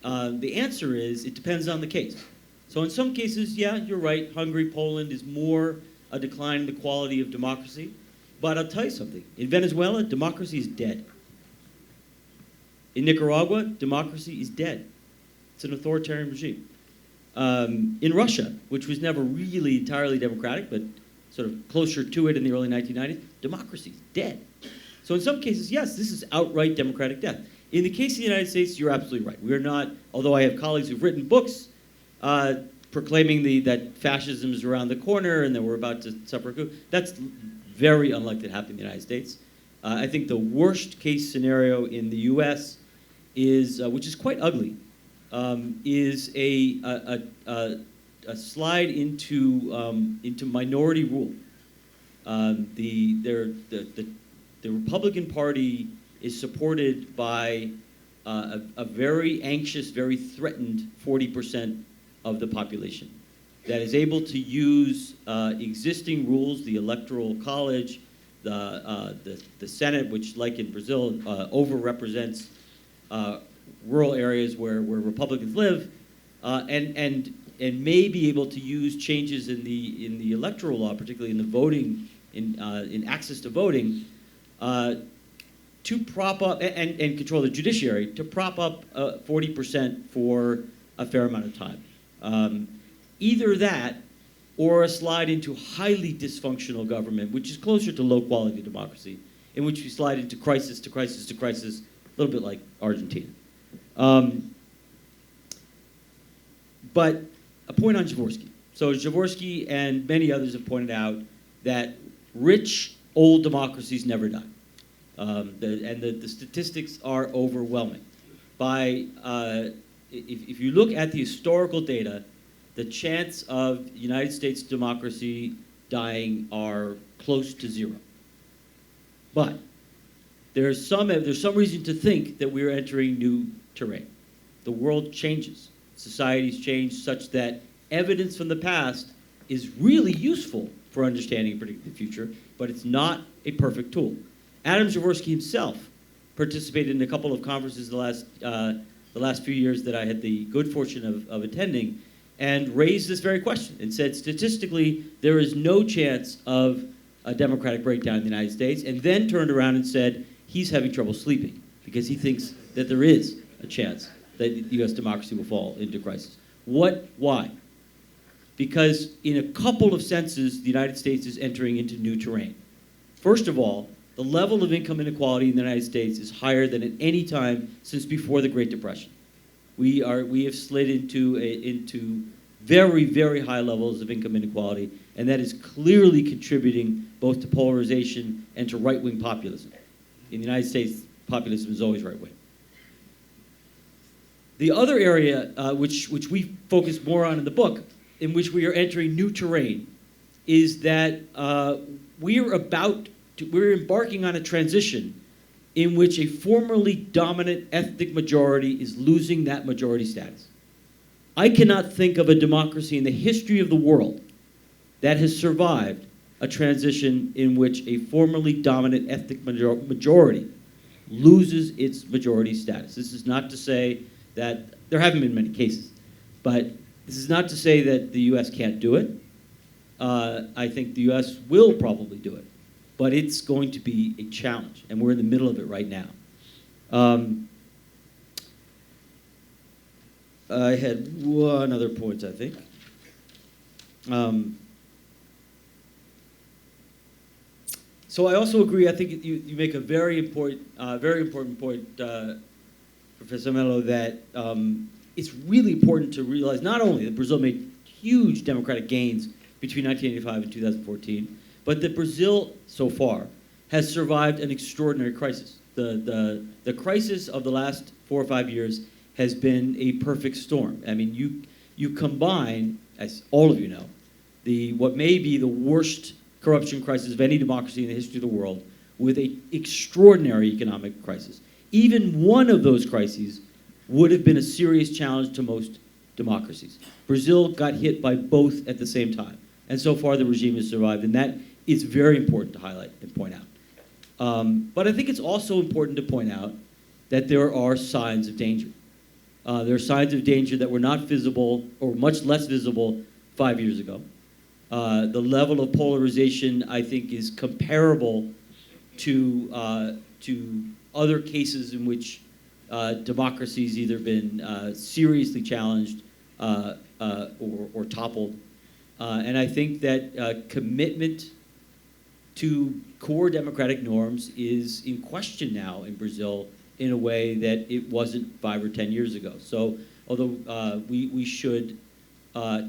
the answer is it depends on the case. So in some cases, yeah, you're right, Hungary, Poland is more a decline in the quality of democracy. But I'll tell you something. In Venezuela, democracy is dead. In Nicaragua, democracy is dead. It's an authoritarian regime. In Russia, which was never really entirely democratic, but sort of closer to it in the early 1990s, democracy is dead. So in some cases, yes, this is outright democratic death. In the case of the United States, you're absolutely right. We are not, although I have colleagues who've written books proclaiming that fascism is around the corner and that we're about to suffer a coup. That's very unlikely to happen in the United States. I think the worst case scenario in the U.S. is, which is quite ugly, is a slide into minority rule. The Republican Party is supported by a very anxious, very threatened 40% of the population that is able to use existing rules, the Electoral College, the Senate, which, like in Brazil, overrepresents rural areas where Republicans live, and may be able to use changes in the electoral law, particularly in the voting, in access to voting, to prop up and control the judiciary, to prop up 40% for a fair amount of time. Either that, or a slide into highly dysfunctional government, which is closer to low-quality democracy, in which we slide into crisis to crisis to crisis, a little bit like Argentina. But a point on Jaworski. So Jaworski and many others have pointed out that rich, old democracies never die. The statistics are overwhelming. If you look at the historical data, the chance of United States democracy dying are close to zero. But there's some reason to think that we're entering new terrain. The world changes. Societies change such that evidence from the past is really useful for understanding and predicting the future, but it's not a perfect tool. Adam Jaworski himself participated in a couple of conferences the last few years that I had the good fortune of attending, and raised this very question and said, statistically, there is no chance of a democratic breakdown in the United States, and then turned around and said he's having trouble sleeping because he thinks that there is a chance that U.S. democracy will fall into crisis. Why? Because in a couple of senses, the United States is entering into new terrain. First of all, the level of income inequality in the United States is higher than at any time since before the Great Depression. We have slid into very, very high levels of income inequality, and that is clearly contributing both to polarization and to right-wing populism. In the United States, populism is always right-wing. The other area which we focus more on in the book, in which we are entering new terrain, is that we're embarking on a transition in which a formerly dominant ethnic majority is losing that majority status. I cannot think of a democracy in the history of the world that has survived a transition in which a formerly dominant ethnic majority loses its majority status. This is not to say that, there haven't been many cases, but this is not to say that the US can't do it. I think the US will probably do it, but it's going to be a challenge, and we're in the middle of it right now. I had one other point, I think. So I also agree, I think you make a very important point, Professor Melo, that it's really important to realize not only that Brazil made huge democratic gains between 1985 and 2014, but that Brazil, so far, has survived an extraordinary crisis. The crisis of the last 4 or 5 years has been a perfect storm. I mean, you combine, as all of you know, what may be the worst corruption crisis of any democracy in the history of the world with an extraordinary economic crisis. Even one of those crises would have been a serious challenge to most democracies. Brazil got hit by both at the same time. And so far, the regime has survived, and that is very important to highlight and point out. But I think it's also important to point out that there are signs of danger. There are signs of danger that were not visible, or much less visible, 5 years ago. The level of polarization, I think, is comparable to other cases in which democracy's either been seriously challenged or toppled. And I think that commitment to core democratic norms is in question now in Brazil in a way that it wasn't 5 or 10 years ago. So although we should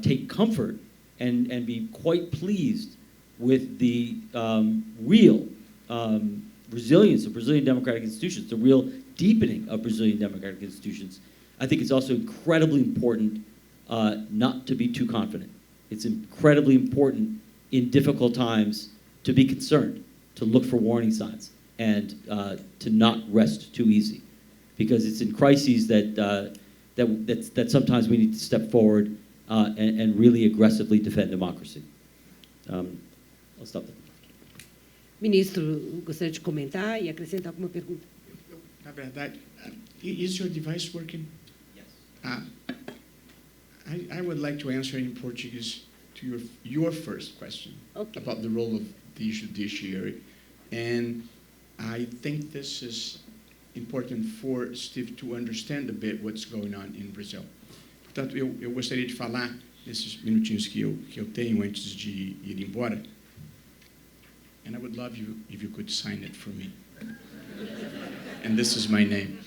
take comfort and be quite pleased with the real resilience of Brazilian democratic institutions, the real deepening of Brazilian democratic institutions, I think it's also incredibly important not to be too confident. It's incredibly important in difficult times to be concerned, to look for warning signs, and to not rest too easy. Because it's in crises that sometimes we need to step forward and really aggressively defend democracy. I'll stop there. Ministro, gostaria de comentar e acrescentar alguma pergunta? Na verdade, is your device working? Yes. I would like to answer in Portuguese to your first question about the role of the judiciary. And I think this is important for Steve to understand a bit what's going on in Brazil. Portanto, eu gostaria de falar, nesses minutinhos que eu tenho antes de ir embora, and I would love you if you could sign it for me. And this is my name.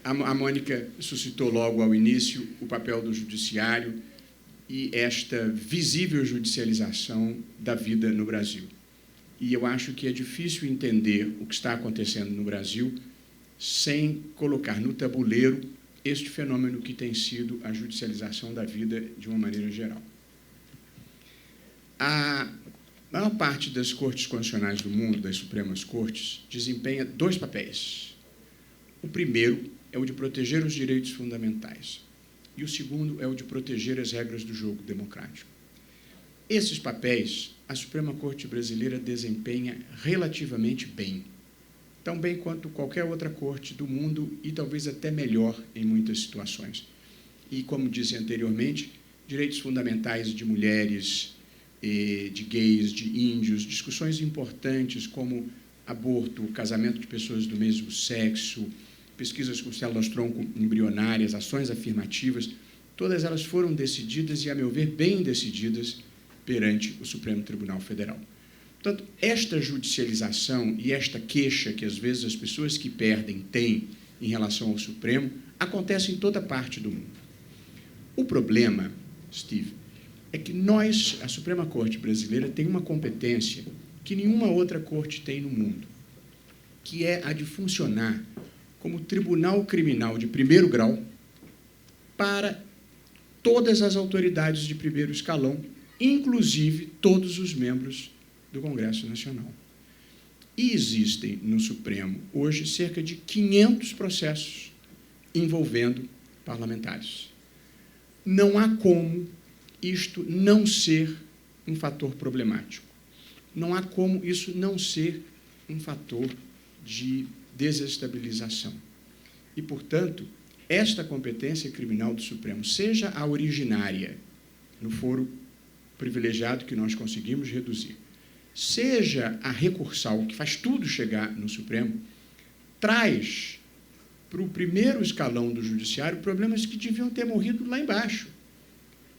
A Mônica suscitou logo ao início o papel do judiciário e esta visível judicialização da vida no Brasil. E eu acho que é difícil entender o que está acontecendo no Brasil sem colocar no tabuleiro este fenômeno que tem sido a judicialização da vida de uma maneira geral. A maior parte das cortes constitucionais do mundo, das Supremas Cortes, desempenha dois papéis. O primeiro é o de proteger os direitos fundamentais e o segundo é o de proteger as regras do jogo democrático. Esses papéis, a Suprema Corte Brasileira desempenha relativamente bem, tão bem quanto qualquer outra corte do mundo e talvez até melhor em muitas situações. E, como disse anteriormente, direitos fundamentais de mulheres, de gays, de índios, discussões importantes como aborto, casamento de pessoas do mesmo sexo, pesquisas com células-tronco embrionárias, ações afirmativas, todas elas foram decididas e, a meu ver, bem decididas perante o Supremo Tribunal Federal. Portanto, esta judicialização e esta queixa que, às vezes, as pessoas que perdem têm em relação ao Supremo acontece em toda parte do mundo. O problema, Steve, é que nós, a Suprema Corte Brasileira, tem uma competência que nenhuma outra corte tem no mundo, que é a de funcionar como tribunal criminal de primeiro grau para todas as autoridades de primeiro escalão, inclusive todos os membros do Congresso Nacional. E existem no Supremo, hoje, cerca de 500 processos envolvendo parlamentares. Não há como isto não ser um fator problemático. Não há como isso não ser um fator de desestabilização. E, portanto, esta competência criminal do Supremo, seja a originária, no foro privilegiado que nós conseguimos reduzir, seja a recursal, que faz tudo chegar no Supremo, traz para o primeiro escalão do judiciário problemas que deviam ter morrido lá embaixo.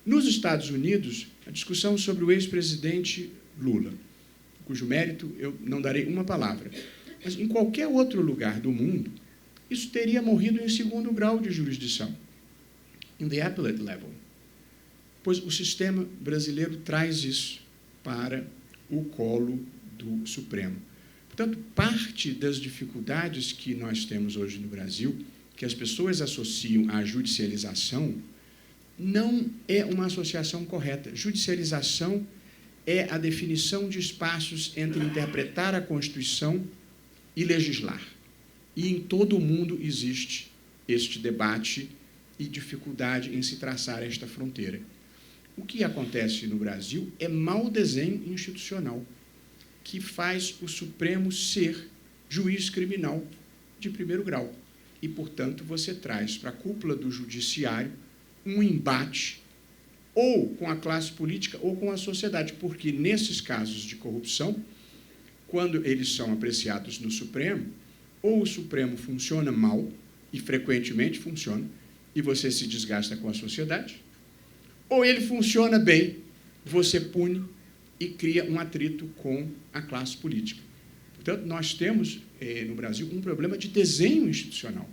Nos Estados Unidos, a discussão sobre o ex-presidente Lula, cujo mérito eu não darei uma palavra, mas em qualquer outro lugar do mundo, isso teria morrido em segundo grau de jurisdição, in the appellate level, pois o sistema brasileiro traz isso para o colo do Supremo. Portanto, parte das dificuldades que nós temos hoje no Brasil, que as pessoas associam à judicialização, não é uma associação correta. Judicialização é a definição de espaços entre interpretar a Constituição e legislar. E em todo o mundo existe este debate e dificuldade em se traçar esta fronteira. O que acontece no Brasil é mau desenho institucional, que faz o Supremo ser juiz criminal de primeiro grau. E, portanto, você traz para a cúpula do judiciário um embate ou com a classe política ou com a sociedade, porque, nesses casos de corrupção, quando eles são apreciados no Supremo, ou o Supremo funciona mal, e frequentemente funciona, e você se desgasta com a sociedade, ou ele funciona bem, você pune e cria um atrito com a classe política. Portanto, nós temos, no Brasil, um problema de desenho institucional,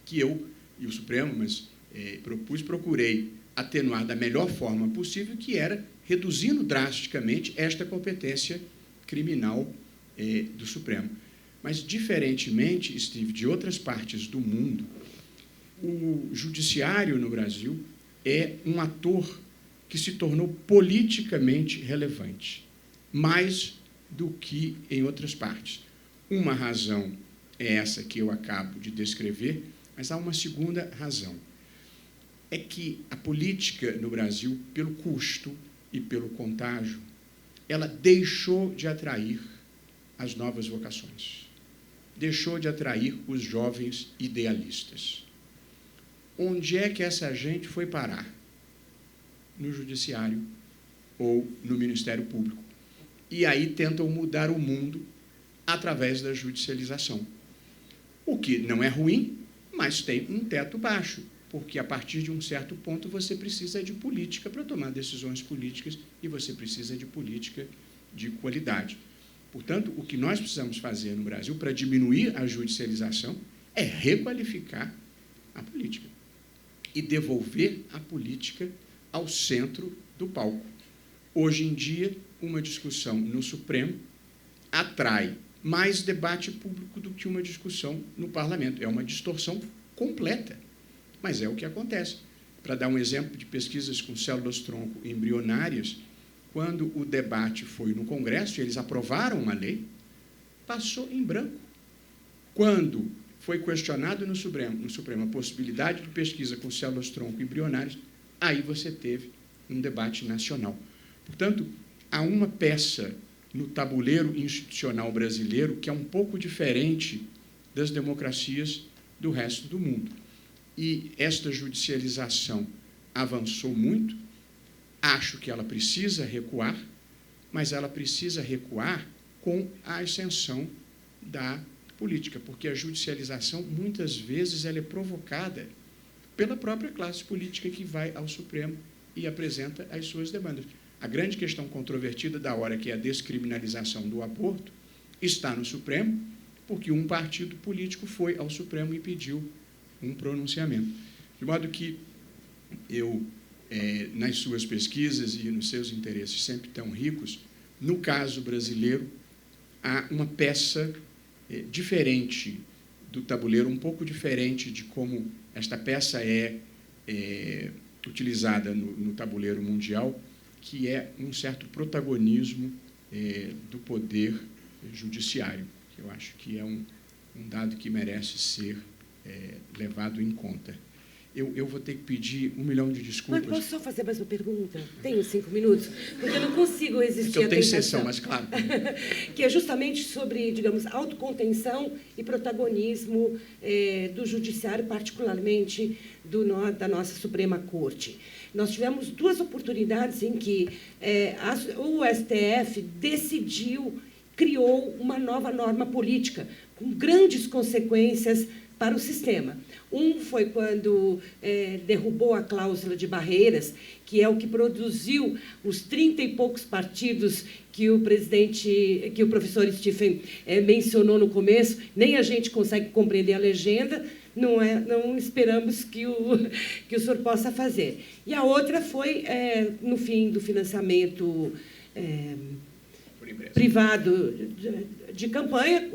que eu, e o Supremo, mas procurei atenuar da melhor forma possível, que era reduzindo drasticamente esta competência criminal do Supremo. Mas, diferentemente, Steve, de outras partes do mundo, o judiciário no Brasil é um ator que se tornou politicamente relevante, mais do que em outras partes. Uma razão é essa que eu acabo de descrever, mas há uma segunda razão. É que a política no Brasil, pelo custo e pelo contágio, ela deixou de atrair as novas vocações, deixou de atrair os jovens idealistas. Onde é que essa gente foi parar? No judiciário ou no Ministério Público. E aí tentam mudar o mundo através da judicialização. O que não é ruim, mas tem um teto baixo, porque a partir de um certo ponto você precisa de política para tomar decisões políticas e você precisa de política de qualidade. Portanto, o que nós precisamos fazer no Brasil para diminuir a judicialização é requalificar a política e devolver a política ao centro do palco. Hoje em dia, uma discussão no Supremo atrai mais debate público do que uma discussão no Parlamento. É uma distorção completa, mas é o que acontece. Para dar um exemplo de pesquisas com células-tronco embrionárias, quando o debate foi no Congresso e eles aprovaram uma lei, passou em branco. Quando foi questionado no Supremo a possibilidade de pesquisa com células-tronco embrionárias, aí você teve um debate nacional. Portanto, há uma peça no tabuleiro institucional brasileiro que é um pouco diferente das democracias do resto do mundo. E esta judicialização avançou muito, acho que ela precisa recuar, mas ela precisa recuar com a ascensão da política, porque a judicialização, muitas vezes, ela é provocada pela própria classe política que vai ao Supremo e apresenta as suas demandas. A grande questão controvertida da hora, que é a descriminalização do aborto, está no Supremo, porque um partido político foi ao Supremo e pediu um pronunciamento. De modo que eu, nas suas pesquisas e nos seus interesses sempre tão ricos, no caso brasileiro, há uma peça diferente do tabuleiro, um pouco diferente de como esta peça é utilizada no tabuleiro mundial, que é um certo protagonismo do poder judiciário, que eu acho que é um dado que merece ser levado em conta. Eu vou ter que pedir 1 milhão de desculpas. Mas posso só fazer mais uma pergunta? Tenho 5 minutos? Porque eu não consigo resistir à tentação. Eu tenho sessão, mas claro. Que é justamente sobre, digamos, autocontenção e protagonismo do judiciário, particularmente da nossa Suprema Corte. Nós tivemos 2 oportunidades em que o STF criou uma nova norma política, com grandes consequências para o sistema. Um foi quando derrubou a cláusula de barreiras, que é o que produziu os 30 e poucos partidos que o professor Steven mencionou no começo. Nem a gente consegue compreender a legenda, não esperamos que o senhor possa fazer. E a outra foi no fim do financiamento privado de campanha,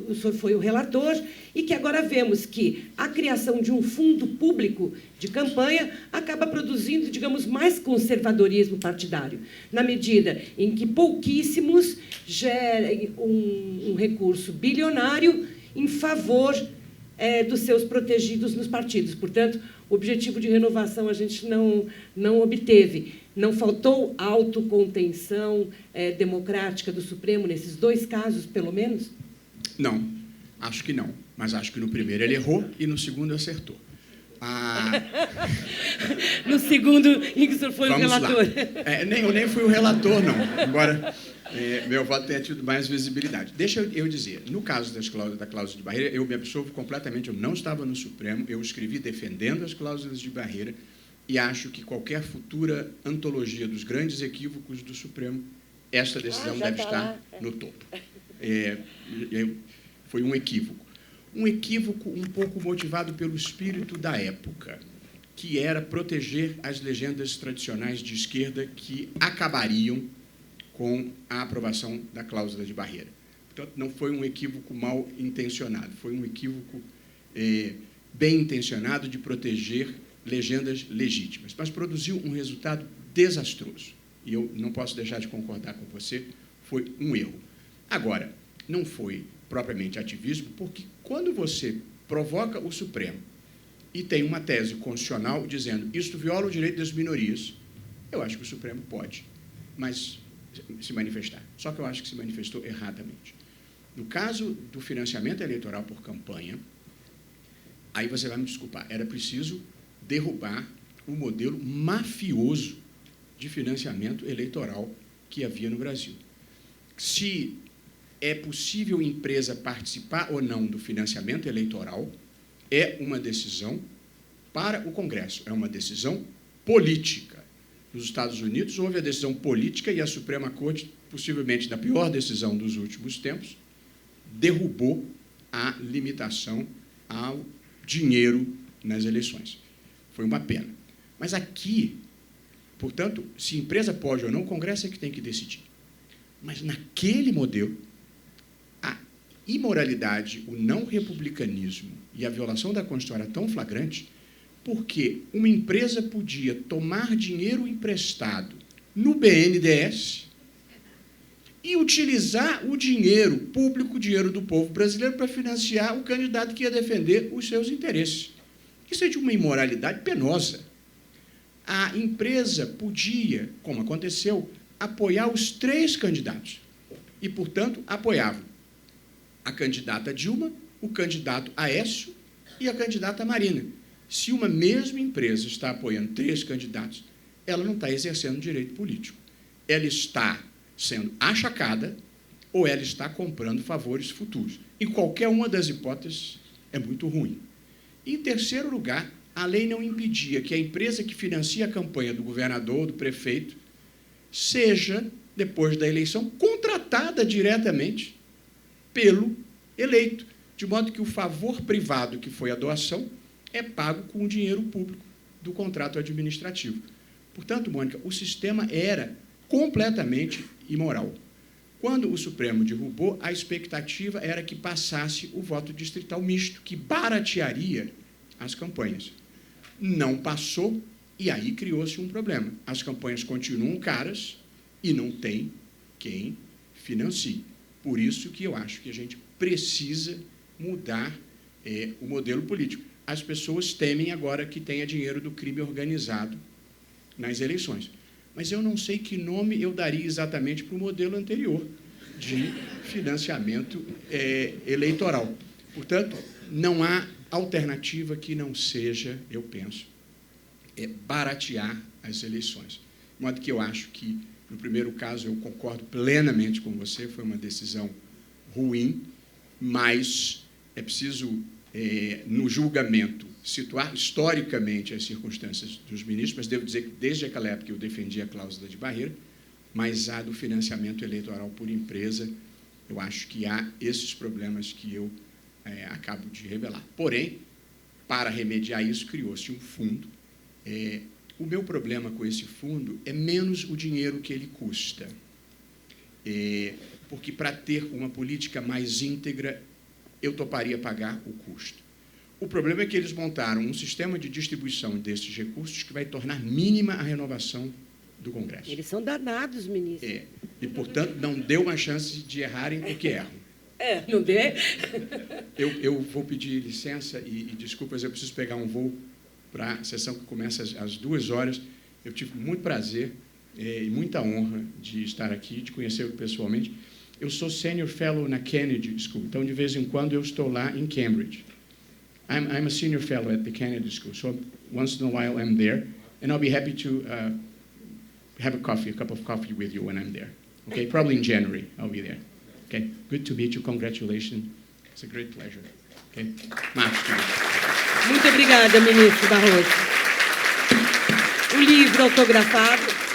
o senhor foi o relator, e que agora vemos que a criação de um fundo público de campanha acaba produzindo, digamos, mais conservadorismo partidário, na medida em que pouquíssimos gerem um recurso bilionário em favor dos seus protegidos nos partidos. Portanto, o objetivo de renovação a gente não obteve. Não faltou autocontenção democrática do Supremo nesses 2 casos, pelo menos? Não, acho que não. Mas acho que no primeiro ele errou e no segundo acertou. No segundo, em que o senhor foi o relator? Eu nem fui o relator, não. Embora meu voto tenha tido mais visibilidade. Deixa eu dizer, no caso da cláusula de barreira, eu me absolvo completamente, eu não estava no Supremo, eu escrevi defendendo as cláusulas de barreira, e acho que qualquer futura antologia dos grandes equívocos do Supremo, esta decisão deve estar no topo. Foi um equívoco. Um equívoco um pouco motivado pelo espírito da época. que era proteger as legendas tradicionais de esquerda que acabariam com a aprovação da cláusula de barreira. Portanto, não foi um equívoco mal intencionado, foi um equívoco bem intencionado de proteger legendas legítimas, mas produziu um resultado desastroso. E eu não posso deixar de concordar com você, foi um erro. Agora, não foi propriamente ativismo, porque quando você provoca o Supremo e tem uma tese constitucional dizendo isto viola o direito das minorias, eu acho que o Supremo pode, mas se manifestar. Só que eu acho que se manifestou erradamente. No caso do financiamento eleitoral por campanha, aí você vai me desculpar, era preciso derrubar o modelo mafioso de financiamento eleitoral que havia no Brasil. Se é possível empresa participar ou não do financiamento eleitoral, é uma decisão para o Congresso, é uma decisão política. Nos Estados Unidos, houve a decisão política e a Suprema Corte, possivelmente da pior decisão dos últimos tempos, derrubou a limitação ao dinheiro nas eleições. Foi uma pena. Mas aqui, portanto, se empresa pode ou não, o Congresso é que tem que decidir. Mas naquele modelo, a imoralidade, o não republicanismo e a violação da Constituição era tão flagrante porque uma empresa podia tomar dinheiro emprestado no BNDES e utilizar o dinheiro público, o dinheiro do povo brasileiro, para financiar o candidato que ia defender os seus interesses. Isso é de uma imoralidade penosa. A empresa podia, como aconteceu, apoiar os 3 candidatos. E, portanto, apoiava a candidata Dilma, o candidato Aécio e a candidata Marina. Se uma mesma empresa está apoiando 3 candidatos, ela não está exercendo direito político. Ela está sendo achacada ou ela está comprando favores futuros. Em qualquer uma das hipóteses, é muito ruim. Em terceiro lugar, a lei não impedia que a empresa que financia a campanha do governador, do prefeito, seja, depois da eleição, contratada diretamente pelo eleito, de modo que o favor privado, que foi a doação, é pago com o dinheiro público do contrato administrativo. Portanto, Mônica, o sistema era completamente imoral. Quando o Supremo derrubou, a expectativa era que passasse o voto distrital misto, que baratearia as campanhas. Não passou, e aí criou-se um problema. As campanhas continuam caras e não tem quem financie. Por isso que eu acho que a gente precisa mudar o modelo político. As pessoas temem agora que tenha dinheiro do crime organizado nas eleições. Mas eu não sei que nome eu daria exatamente para o modelo anterior de financiamento eleitoral. Portanto, não há alternativa que não seja, eu penso, baratear as eleições. De modo que eu acho que, no primeiro caso, eu concordo plenamente com você, foi uma decisão ruim, mas é preciso, no julgamento, situar historicamente as circunstâncias dos ministros, mas devo dizer que, desde aquela época, eu defendi a cláusula de barreira, mas a do financiamento eleitoral por empresa, eu acho que há esses problemas que eu acabo de revelar. Porém, para remediar isso, criou-se um fundo. O meu problema com esse fundo é menos o dinheiro que ele custa, porque, para ter uma política mais íntegra, eu toparia pagar o custo. O problema é que eles montaram um sistema de distribuição desses recursos que vai tornar mínima a renovação do Congresso. Eles são danados, ministro. E, portanto, não deu uma chance de errarem porque erram. Não dê? Eu vou pedir licença e desculpas, eu preciso pegar um voo para a sessão que começa às 2h. Eu tive muito prazer e muita honra de estar aqui, de conhecê-lo pessoalmente. Eu sou Senior Fellow na Kennedy School, então, de vez em quando, eu estou lá em Cambridge. I'm a Senior Fellow at the Kennedy School, so once in a while I'm there, and I'll be happy to have a cup of coffee with you when I'm there. Okay, probably in January I'll be there. Okay, good to meet you, congratulations, it's a great pleasure. Okay, Marcos. Muito obrigada, ministro Barroso. O livro autografado.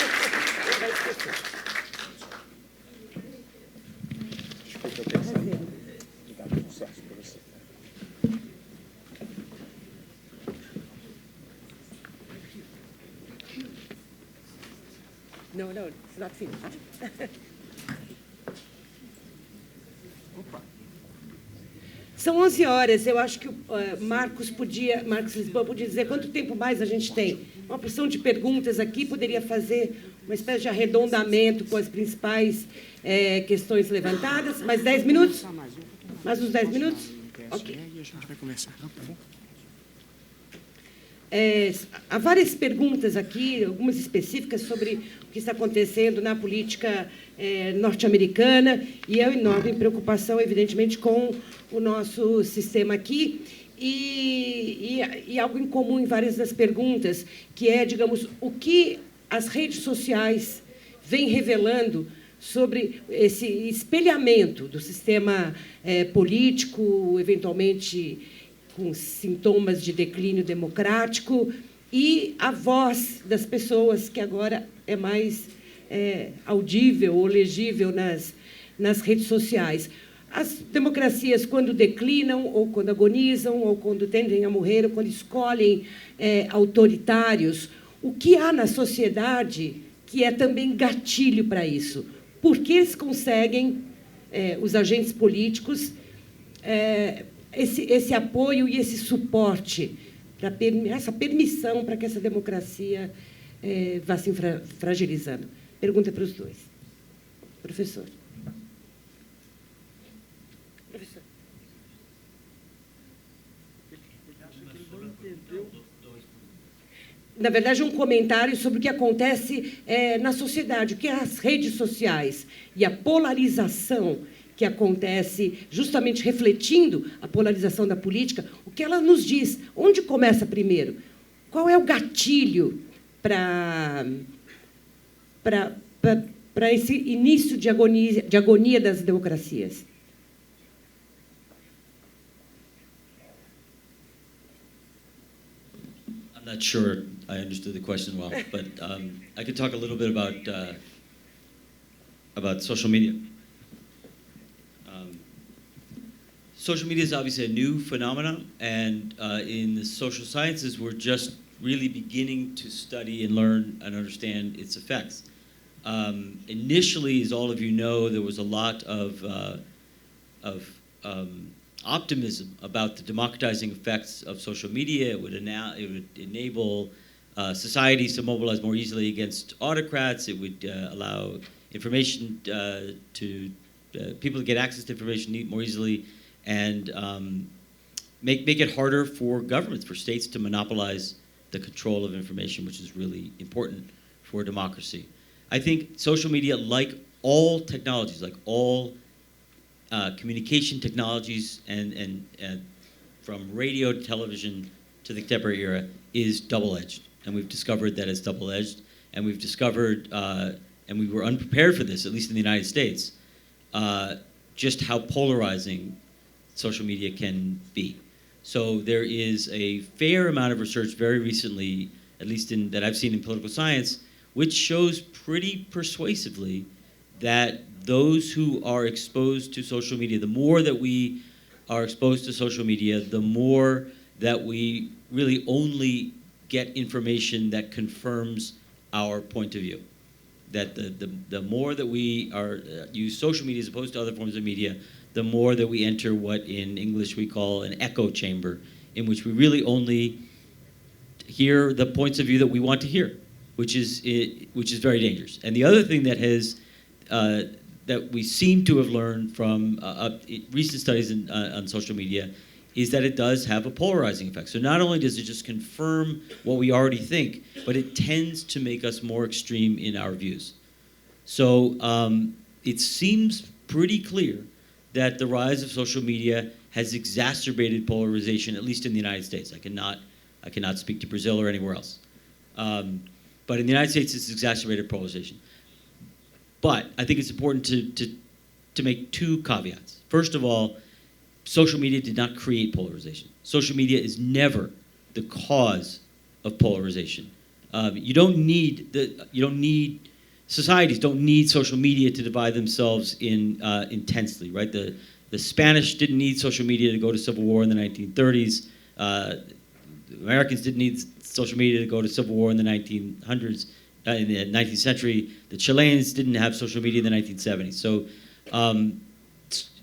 No, no, it's not finished. São 11 horas, eu acho que o Marcus Lisboa podia dizer quanto tempo mais a gente tem. Uma porção de perguntas aqui, poderia fazer uma espécie de arredondamento com as principais questões levantadas. Mais 10 minutos? Mais uns 10 minutos? Ok. E a gente vai começar. Tá bom. Há várias perguntas aqui, algumas específicas sobre o que está acontecendo na política norte-americana e a enorme preocupação, evidentemente, com o nosso sistema aqui. E algo em comum em várias das perguntas, que é, digamos, o que as redes sociais vêm revelando sobre esse espelhamento do sistema político, eventualmente com sintomas de declínio democrático, e a voz das pessoas, que agora é mais audível ou legível nas redes sociais. As democracias, quando declinam, ou quando agonizam, ou quando tendem a morrer, ou quando escolhem autoritários, o que há na sociedade que é também gatilho para isso? Por que eles conseguem, os agentes políticos, esse apoio e esse suporte, essa permissão para que essa democracia vá se fragilizando? Pergunta para os dois. Professor. Professor. Na verdade, um comentário sobre o que acontece na sociedade, o que as redes sociais e a polarização que acontece justamente refletindo a polarização da política, o que ela nos diz? Onde começa primeiro? Qual é o gatilho para esse início de agonia das democracias? I'm not sure I understood the question well, but I could talk a little bit about social media. Social media is obviously a new phenomenon, and in the social sciences, we're just really beginning to study and learn and understand its effects. Initially, as all of you know, there was a lot of optimism about the democratizing effects of social media. It would enable societies to mobilize more easily against autocrats. It would allow information to people to get access to information more easily, and make it harder for governments, for states to monopolize the control of information, which is really important for democracy. I think social media, like all technologies, like all communication technologies, and from radio to television to the contemporary era, is double-edged. And we've discovered that it's double-edged. And we've discovered, and we were unprepared for this, at least in the United States, just how polarizing social media can be. So there is a fair amount of research very recently, at least that I've seen in political science, which shows pretty persuasively that those who are exposed to social media, the more that we are exposed to social media, the more that we really only get information that confirms our point of view. That the more that we use social media as opposed to other forms of media, the more that we enter what in English we call an echo chamber, in which we really only hear the points of view that we want to hear, which is very dangerous. And the other thing that has that we seem to have learned from recent studies on social media is that it does have a polarizing effect. So not only does it just confirm what we already think, but it tends to make us more extreme in our views. So it seems pretty clear that the rise of social media has exacerbated polarization, at least in the United States. I cannot speak to Brazil or anywhere else. But in the United States, it's exacerbated polarization. But I think it's important to make two caveats. First of all, social media did not create polarization. Social media is never the cause of polarization. Societies don't need social media to divide themselves intensely, right? The Spanish didn't need social media to go to civil war in the 1930s. The Americans didn't need social media to go to civil war in the 1900s. in the 19th century. The Chileans didn't have social media in the 1970s. So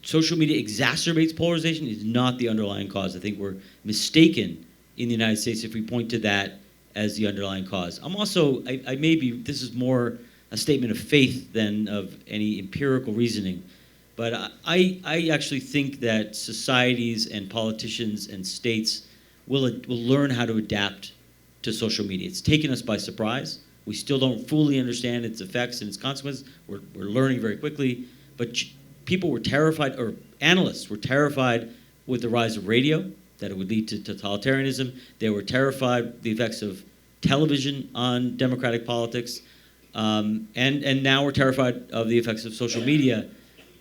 social media exacerbates polarization is not the underlying cause. I think we're mistaken in the United States if we point to that as the underlying cause. I'm also, this is more a statement of faith than of any empirical reasoning, but I actually think that societies and politicians and states will learn how to adapt to social media. It's taken us by surprise. We still don't fully understand its effects and its consequences. We're learning very quickly, but people were terrified, or analysts were terrified with the rise of radio, that it would lead to totalitarianism. They were terrified the effects of television on democratic politics, and now we're terrified of the effects of social media.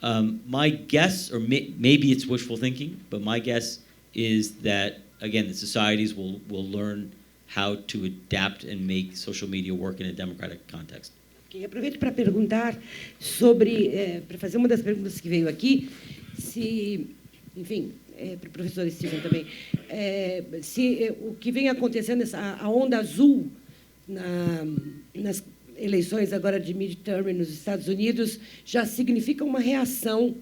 My guess, or maybe it's wishful thinking, but my guess is that, again, the societies will learn how to adapt and make social media work in a democratic context. Okay, aproveito para perguntar sobre, para fazer uma das perguntas que veio aqui, se, enfim, para o professor Steven também, se o que vem acontecendo, a onda azul nas eleições agora de midterm nos Estados Unidos, já significa uma reação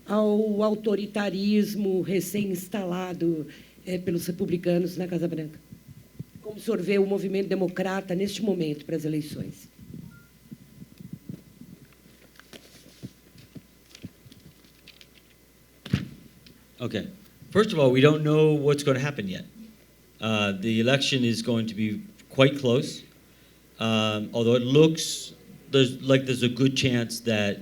ao autoritarismo recém-instalado pelos republicanos na Casa Branca. Como o senhor vê o movimento democrata neste momento para as eleições? Okay. First of all, we don't know what's going to happen yet. The election is going to be quite close, although it looks there's a good chance that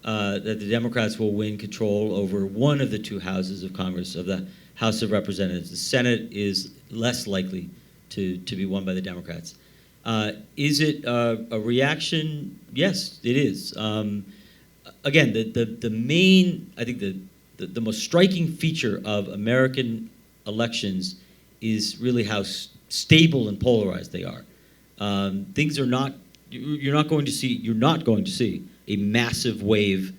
the Democrats will win control over one of the two houses of Congress, of the House of Representatives. The Senate is less likely to be won by the Democrats. Is it a reaction? Yes, it is. Again, the main, I think the most striking feature of American elections is really how stable and polarized they are. Things are not, you're not going to see a massive wave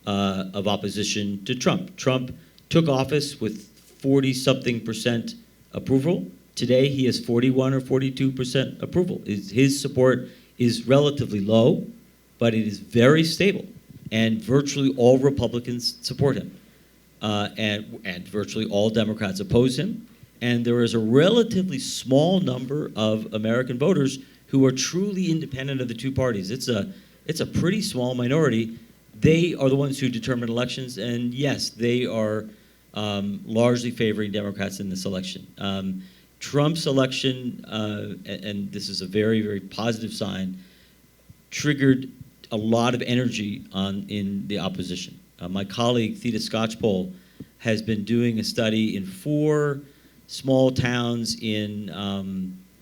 of opposition to Trump. Trump took office with 40-something% approval. Today, he has 41 or 42% approval. His support is relatively low, but it is very stable. And virtually all Republicans support him. And virtually all Democrats oppose him. And there is a relatively small number of American voters who are truly independent of the two parties. It's a pretty small minority. They are the ones who determine elections, and yes, they are largely favoring Democrats in this election. Trump's election, and this is a very, very positive sign, triggered a lot of energy in the opposition. My colleague, Theda Skocpol, has been doing a study in 4 small towns in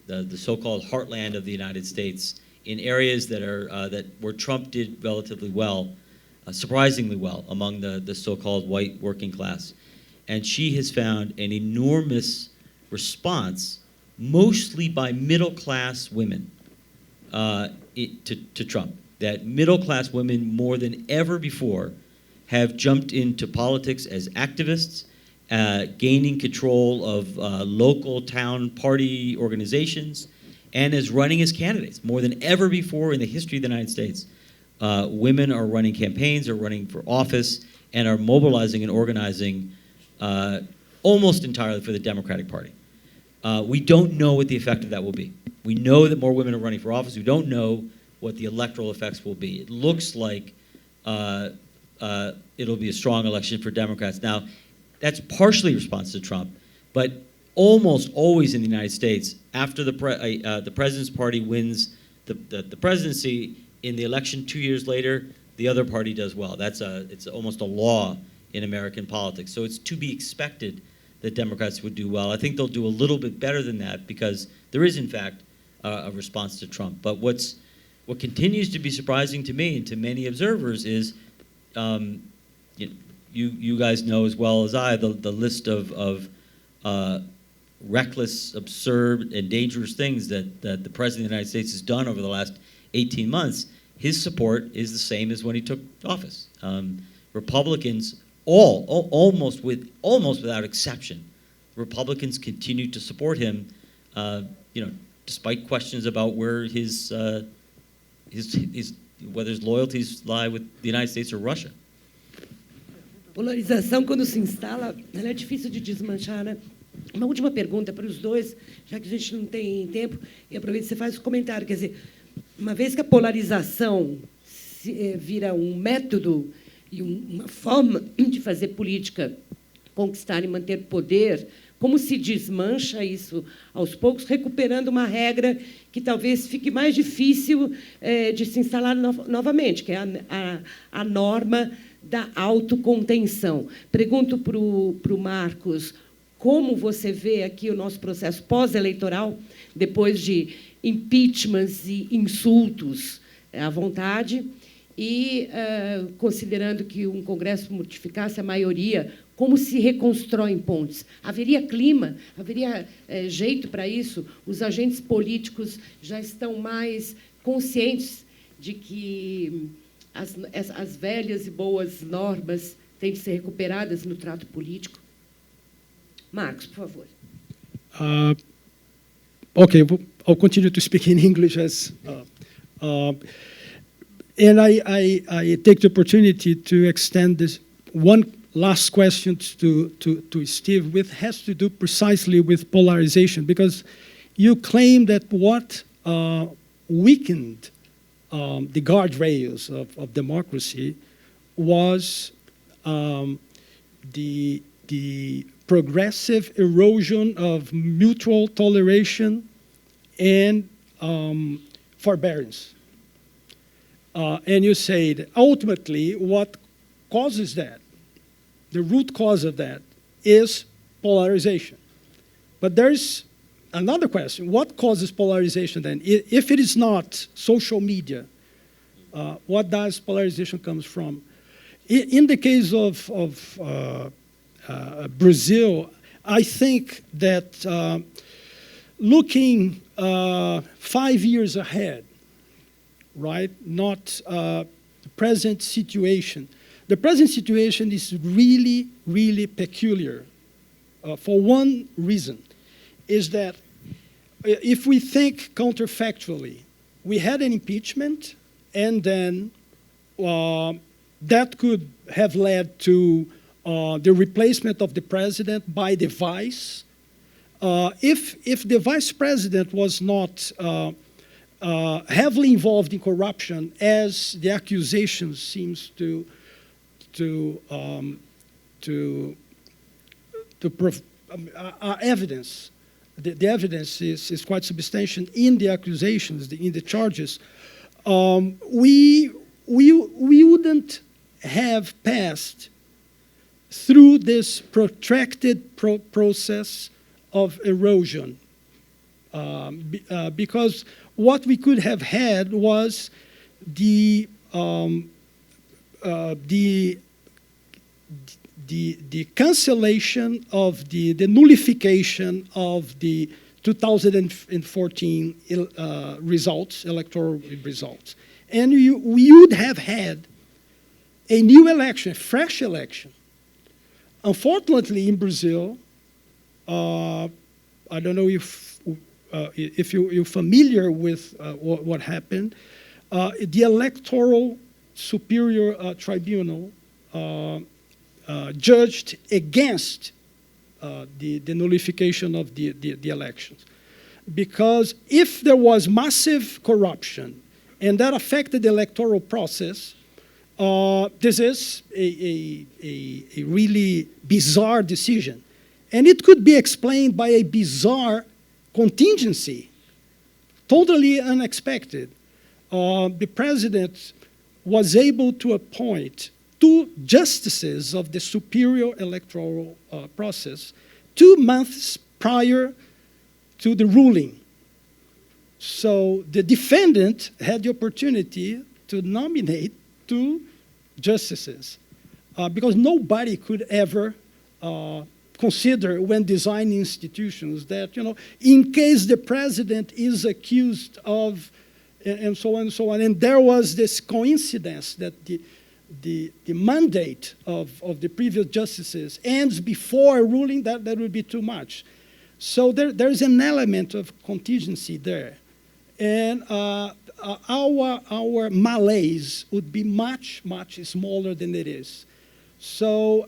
the so-called heartland of the United States, in areas that are where Trump did relatively well, surprisingly well, among the so-called white working class. And she has found an enormous response, mostly by middle-class women, to Trump. That middle-class women, more than ever before, have jumped into politics as activists, gaining control of local town party organizations, and as running as candidates. More than ever before in the history of the United States, women are running campaigns, are running for office, and are mobilizing and organizing almost entirely for the Democratic Party. We don't know what the effect of that will be. We know that more women are running for office. We don't know what the electoral effects will be. It looks like it'll be a strong election for Democrats. Now, that's partially a response to Trump, but almost always in the United States, after the president's party wins the presidency, in the election 2 years later, the other party does well. It's almost a law in American politics. So it's to be expected that Democrats would do well. I think they'll do a little bit better than that because there is, in fact, a response to Trump. But what continues to be surprising to me and to many observers is, you guys know as well as I, the list of reckless, absurd, and dangerous things that the President of the United States has done over the last 18 months. His support is the same as when he took office. Republicans, almost without exception, Republicans continue to support him, despite questions about where his whether his loyalties lie with the United States or Russia. Polarização, quando se instala, ela é difícil de desmanchar, né? Uma última pergunta para os dois, já que a gente não tem tempo, e aproveito que você faz o comentário. Quer dizer, uma vez que a polarização vira um método e uma forma de fazer política, conquistar e manter poder, como se desmancha isso aos poucos, recuperando uma regra que talvez fique mais difícil de se instalar novamente, que é a norma da autocontenção. Pergunto para o Marcus, como você vê aqui o nosso processo pós-eleitoral, depois de impeachments e insultos à vontade, e considerando que um Congresso mortificasse a maioria, como se reconstroem pontes? Haveria clima? Haveria jeito para isso? Os agentes políticos já estão mais conscientes de que as velhas e boas normas têm de ser recuperadas no trato político? Marcus, por favor. Okay, I'll continue to speak in English and I take the opportunity to extend this one last question to Steve, which has to do precisely with polarization, because you claim that what weakened the guardrails of democracy was the progressive erosion of mutual toleration and forbearance. And you say that ultimately what causes that, the root cause of that, is polarization. But there's another question. What causes polarization then? If it is not social media, what does polarization comes from? In the case of Brazil, I think that looking 5 years ahead, right, not the present situation. The present situation is really, really peculiar for one reason, is that if we think counterfactually, we had an impeachment, and then that could have led to the replacement of the president by the vice. If the vice president was not heavily involved in corruption, as the accusation seems to evidence, the evidence is quite substantial in the accusations, in the charges. We wouldn't have passed through this protracted process of erosion, because what we could have had was the cancellation of the nullification of the 2014 results, electoral results. And we would have had a new election, a fresh election. Unfortunately, in Brazil, I don't know if you're familiar with what happened. The Electoral Superior Tribunal judged against the nullification of the elections. Because if there was massive corruption and that affected the electoral process, this is a really bizarre decision. And it could be explained by a bizarre contingency, totally unexpected. The president was able to appoint 2 justices of the superior electoral process 2 months prior to the ruling. So the defendant had the opportunity to nominate 2 justices, because nobody could ever consider, when designing institutions, that, in case the president is accused of, and so on and so on, and there was this coincidence that the mandate of the previous justices ends before a ruling, that would be too much. So there's an element of contingency there. And our malaise would be much, much smaller than it is. So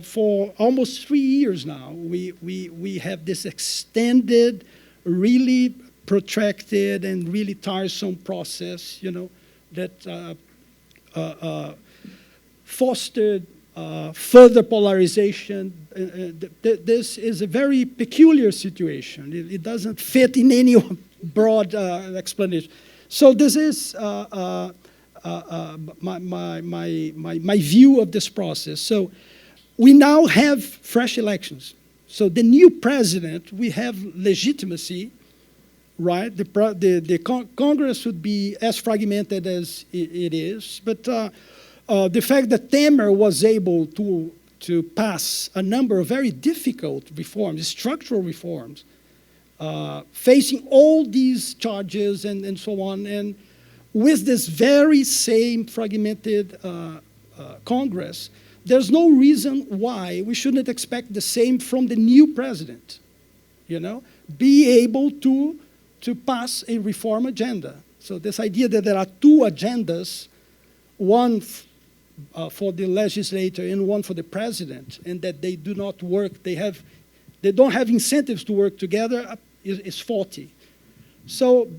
for almost 3 years now, we have this extended, really protracted and really tiresome process, you know, that fostered further polarization. This is a very peculiar situation. It doesn't fit in any broad explanation. So this is my view of this process. So we now have fresh elections. So the new president, we have legitimacy, right? The Congress would be as fragmented as it is, but the fact that Temer was able to pass a number of very difficult reforms, structural reforms, facing all these charges and so on, and with this very same fragmented Congress, there's no reason why we shouldn't expect the same from the new president, you know, be able to pass a reform agenda. So this idea that there are two agendas, one for the legislator and one for the president, and that they do not work, they don't have incentives to work together, is faulty. So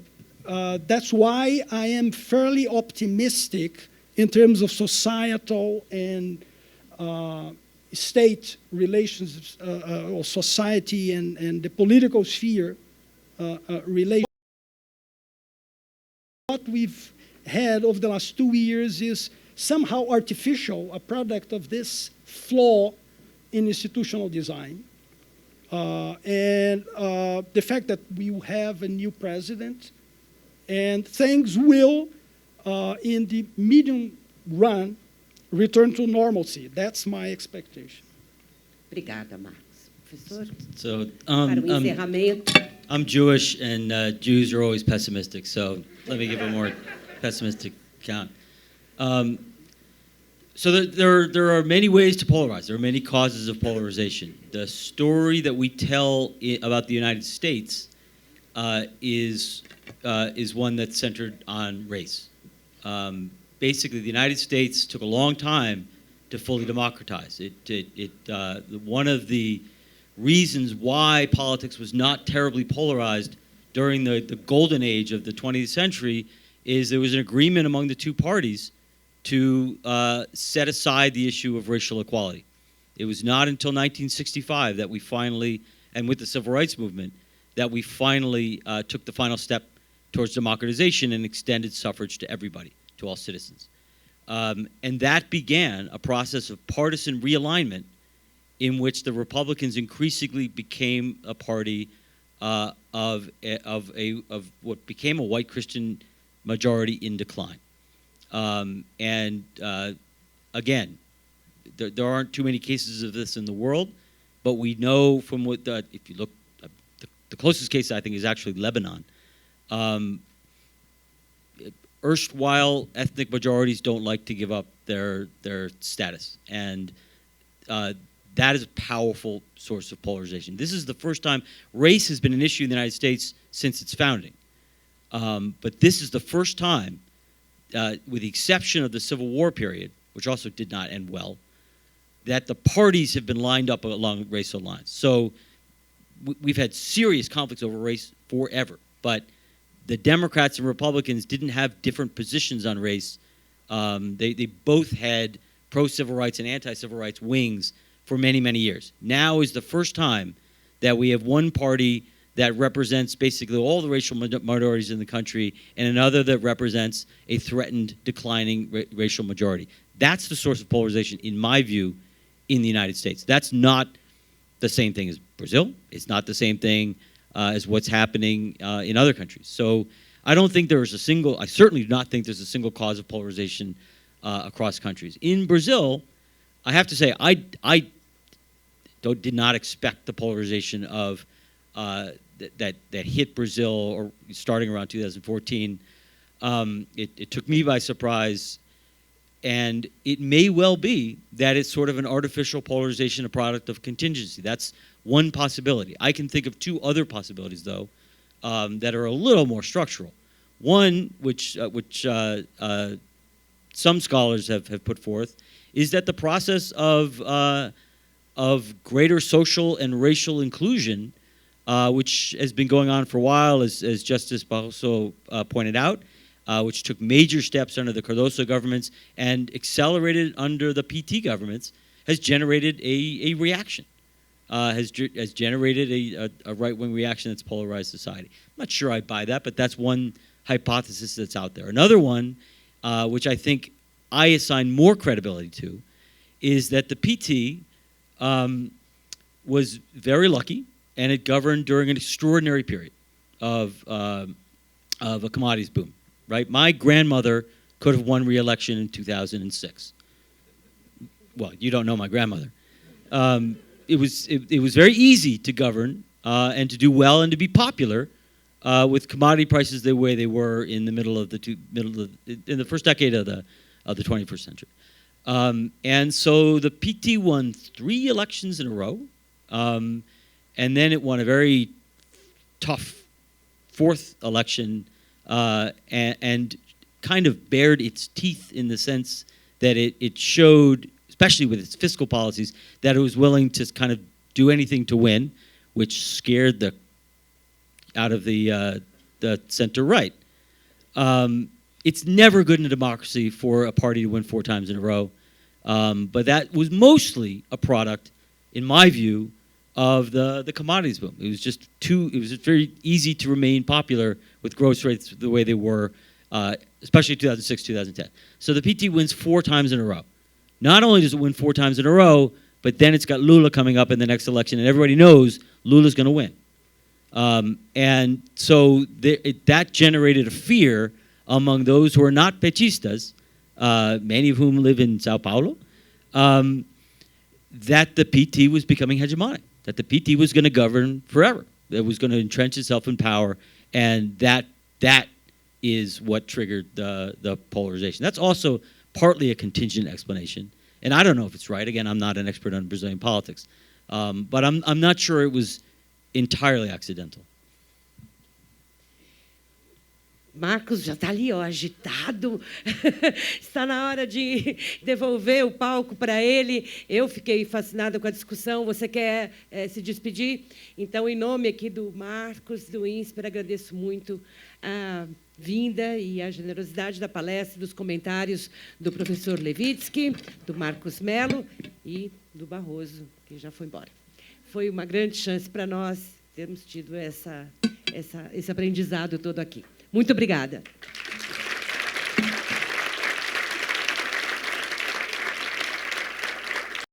that's why I am fairly optimistic in terms of societal and state relations, or society and the political sphere relations. What we've had over the last 2 years is somehow artificial, a product of this flaw in institutional design. And the fact that we have a new president, and things will, in the medium run, return to normalcy. That's my expectation. Obrigada, Marcos. Professor? So, para o encerramento. I'm Jewish, and Jews are always pessimistic, so let me give a more pessimistic account. So there are many ways to polarize. There are many causes of polarization. The story that we tell about the United States is one that's centered on race. Basically, the United States took a long time to fully democratize. One of the reasons why politics was not terribly polarized during the golden age of the 20th century is there was an agreement among the two parties to set aside the issue of racial equality. It was not until 1965 that we finally, and with the Civil Rights Movement, that we finally took the final step towards democratization and extended suffrage to everybody, to all citizens. And that began a process of partisan realignment in which the Republicans increasingly became a party of what became a white Christian majority in decline. Again, there aren't too many cases of this in the world, but we know from what, if you look, the closest case I think is actually Lebanon. Erstwhile ethnic majorities don't like to give up their status, and that is a powerful source of polarization. This is the first time race has been an issue in the United States since its founding. But this is the first time, with the exception of the Civil War period, which also did not end well, that the parties have been lined up along racial lines. So we've had serious conflicts over race forever, but the Democrats and Republicans didn't have different positions on race. They both had pro-civil rights and anti-civil rights wings for many, many years. Now is the first time that we have one party that represents basically all the racial minorities in the country and another that represents a threatened, declining racial majority. That's the source of polarization, in my view, in the United States. That's not the same thing as Brazil. It's not the same thing as what's happening in other countries. So I don't think there is a single, I certainly do not think there's a single cause of polarization across countries. In Brazil, I have to say, I did not expect the polarization of that hit Brazil or starting around 2014. It took me by surprise, and it may well be that it's sort of an artificial polarization, a product of contingency. That's one possibility. I can think of two other possibilities, though, that are a little more structural. One, which some scholars have put forth, is that the process of greater social and racial inclusion, which has been going on for a while, as Justice Barroso pointed out, which took major steps under the Cardoso governments and accelerated under the PT governments, has generated a reaction, has generated a right-wing reaction that's polarized society. I'm not sure I buy that, but that's one hypothesis that's out there. Another one, which I think I assign more credibility to, is that the PT was very lucky, and it governed during an extraordinary period of a commodities boom. Right, my grandmother could have won re-election in 2006. Well, you don't know my grandmother. It was very easy to govern and to do well and to be popular with commodity prices the way they were in the in the first decade of the 21st century. And so the PT won 3 elections in a row, and then it won a very tough 4th election. And kind of bared its teeth in the sense that it showed, especially with its fiscal policies, that it was willing to kind of do anything to win, which scared the out of the center right. It's never good in a democracy for a party to win 4 times in a row, but that was mostly a product, in my view, of the commodities boom. It was just very easy to remain popular with growth rates the way they were, especially 2006, 2010. So the PT wins 4 times in a row. Not only does it win 4 times in a row, but then it's got Lula coming up in the next election, and everybody knows Lula's going to win. And so that generated a fear among those who are not Petistas, many of whom live in Sao Paulo, that the PT was becoming hegemonic, that the PT was going to govern forever, that it was going to entrench itself in power, and that is what triggered the polarization. That's also partly a contingent explanation, and I don't know if it's right. Again, I'm not an expert on Brazilian politics, but I'm not sure it was entirely accidental. Marcos já está ali, ó, agitado. Está na hora de devolver o palco para ele. Eu fiquei fascinada com a discussão. Você quer se despedir? Então, em nome aqui do Marcos, do INSPER, agradeço muito a vinda e a generosidade da palestra, dos comentários do professor Levitsky, do Marcus Melo e do Barroso, que já foi embora. Foi uma grande chance para nós termos tido esse aprendizado todo aqui. Muito obrigada.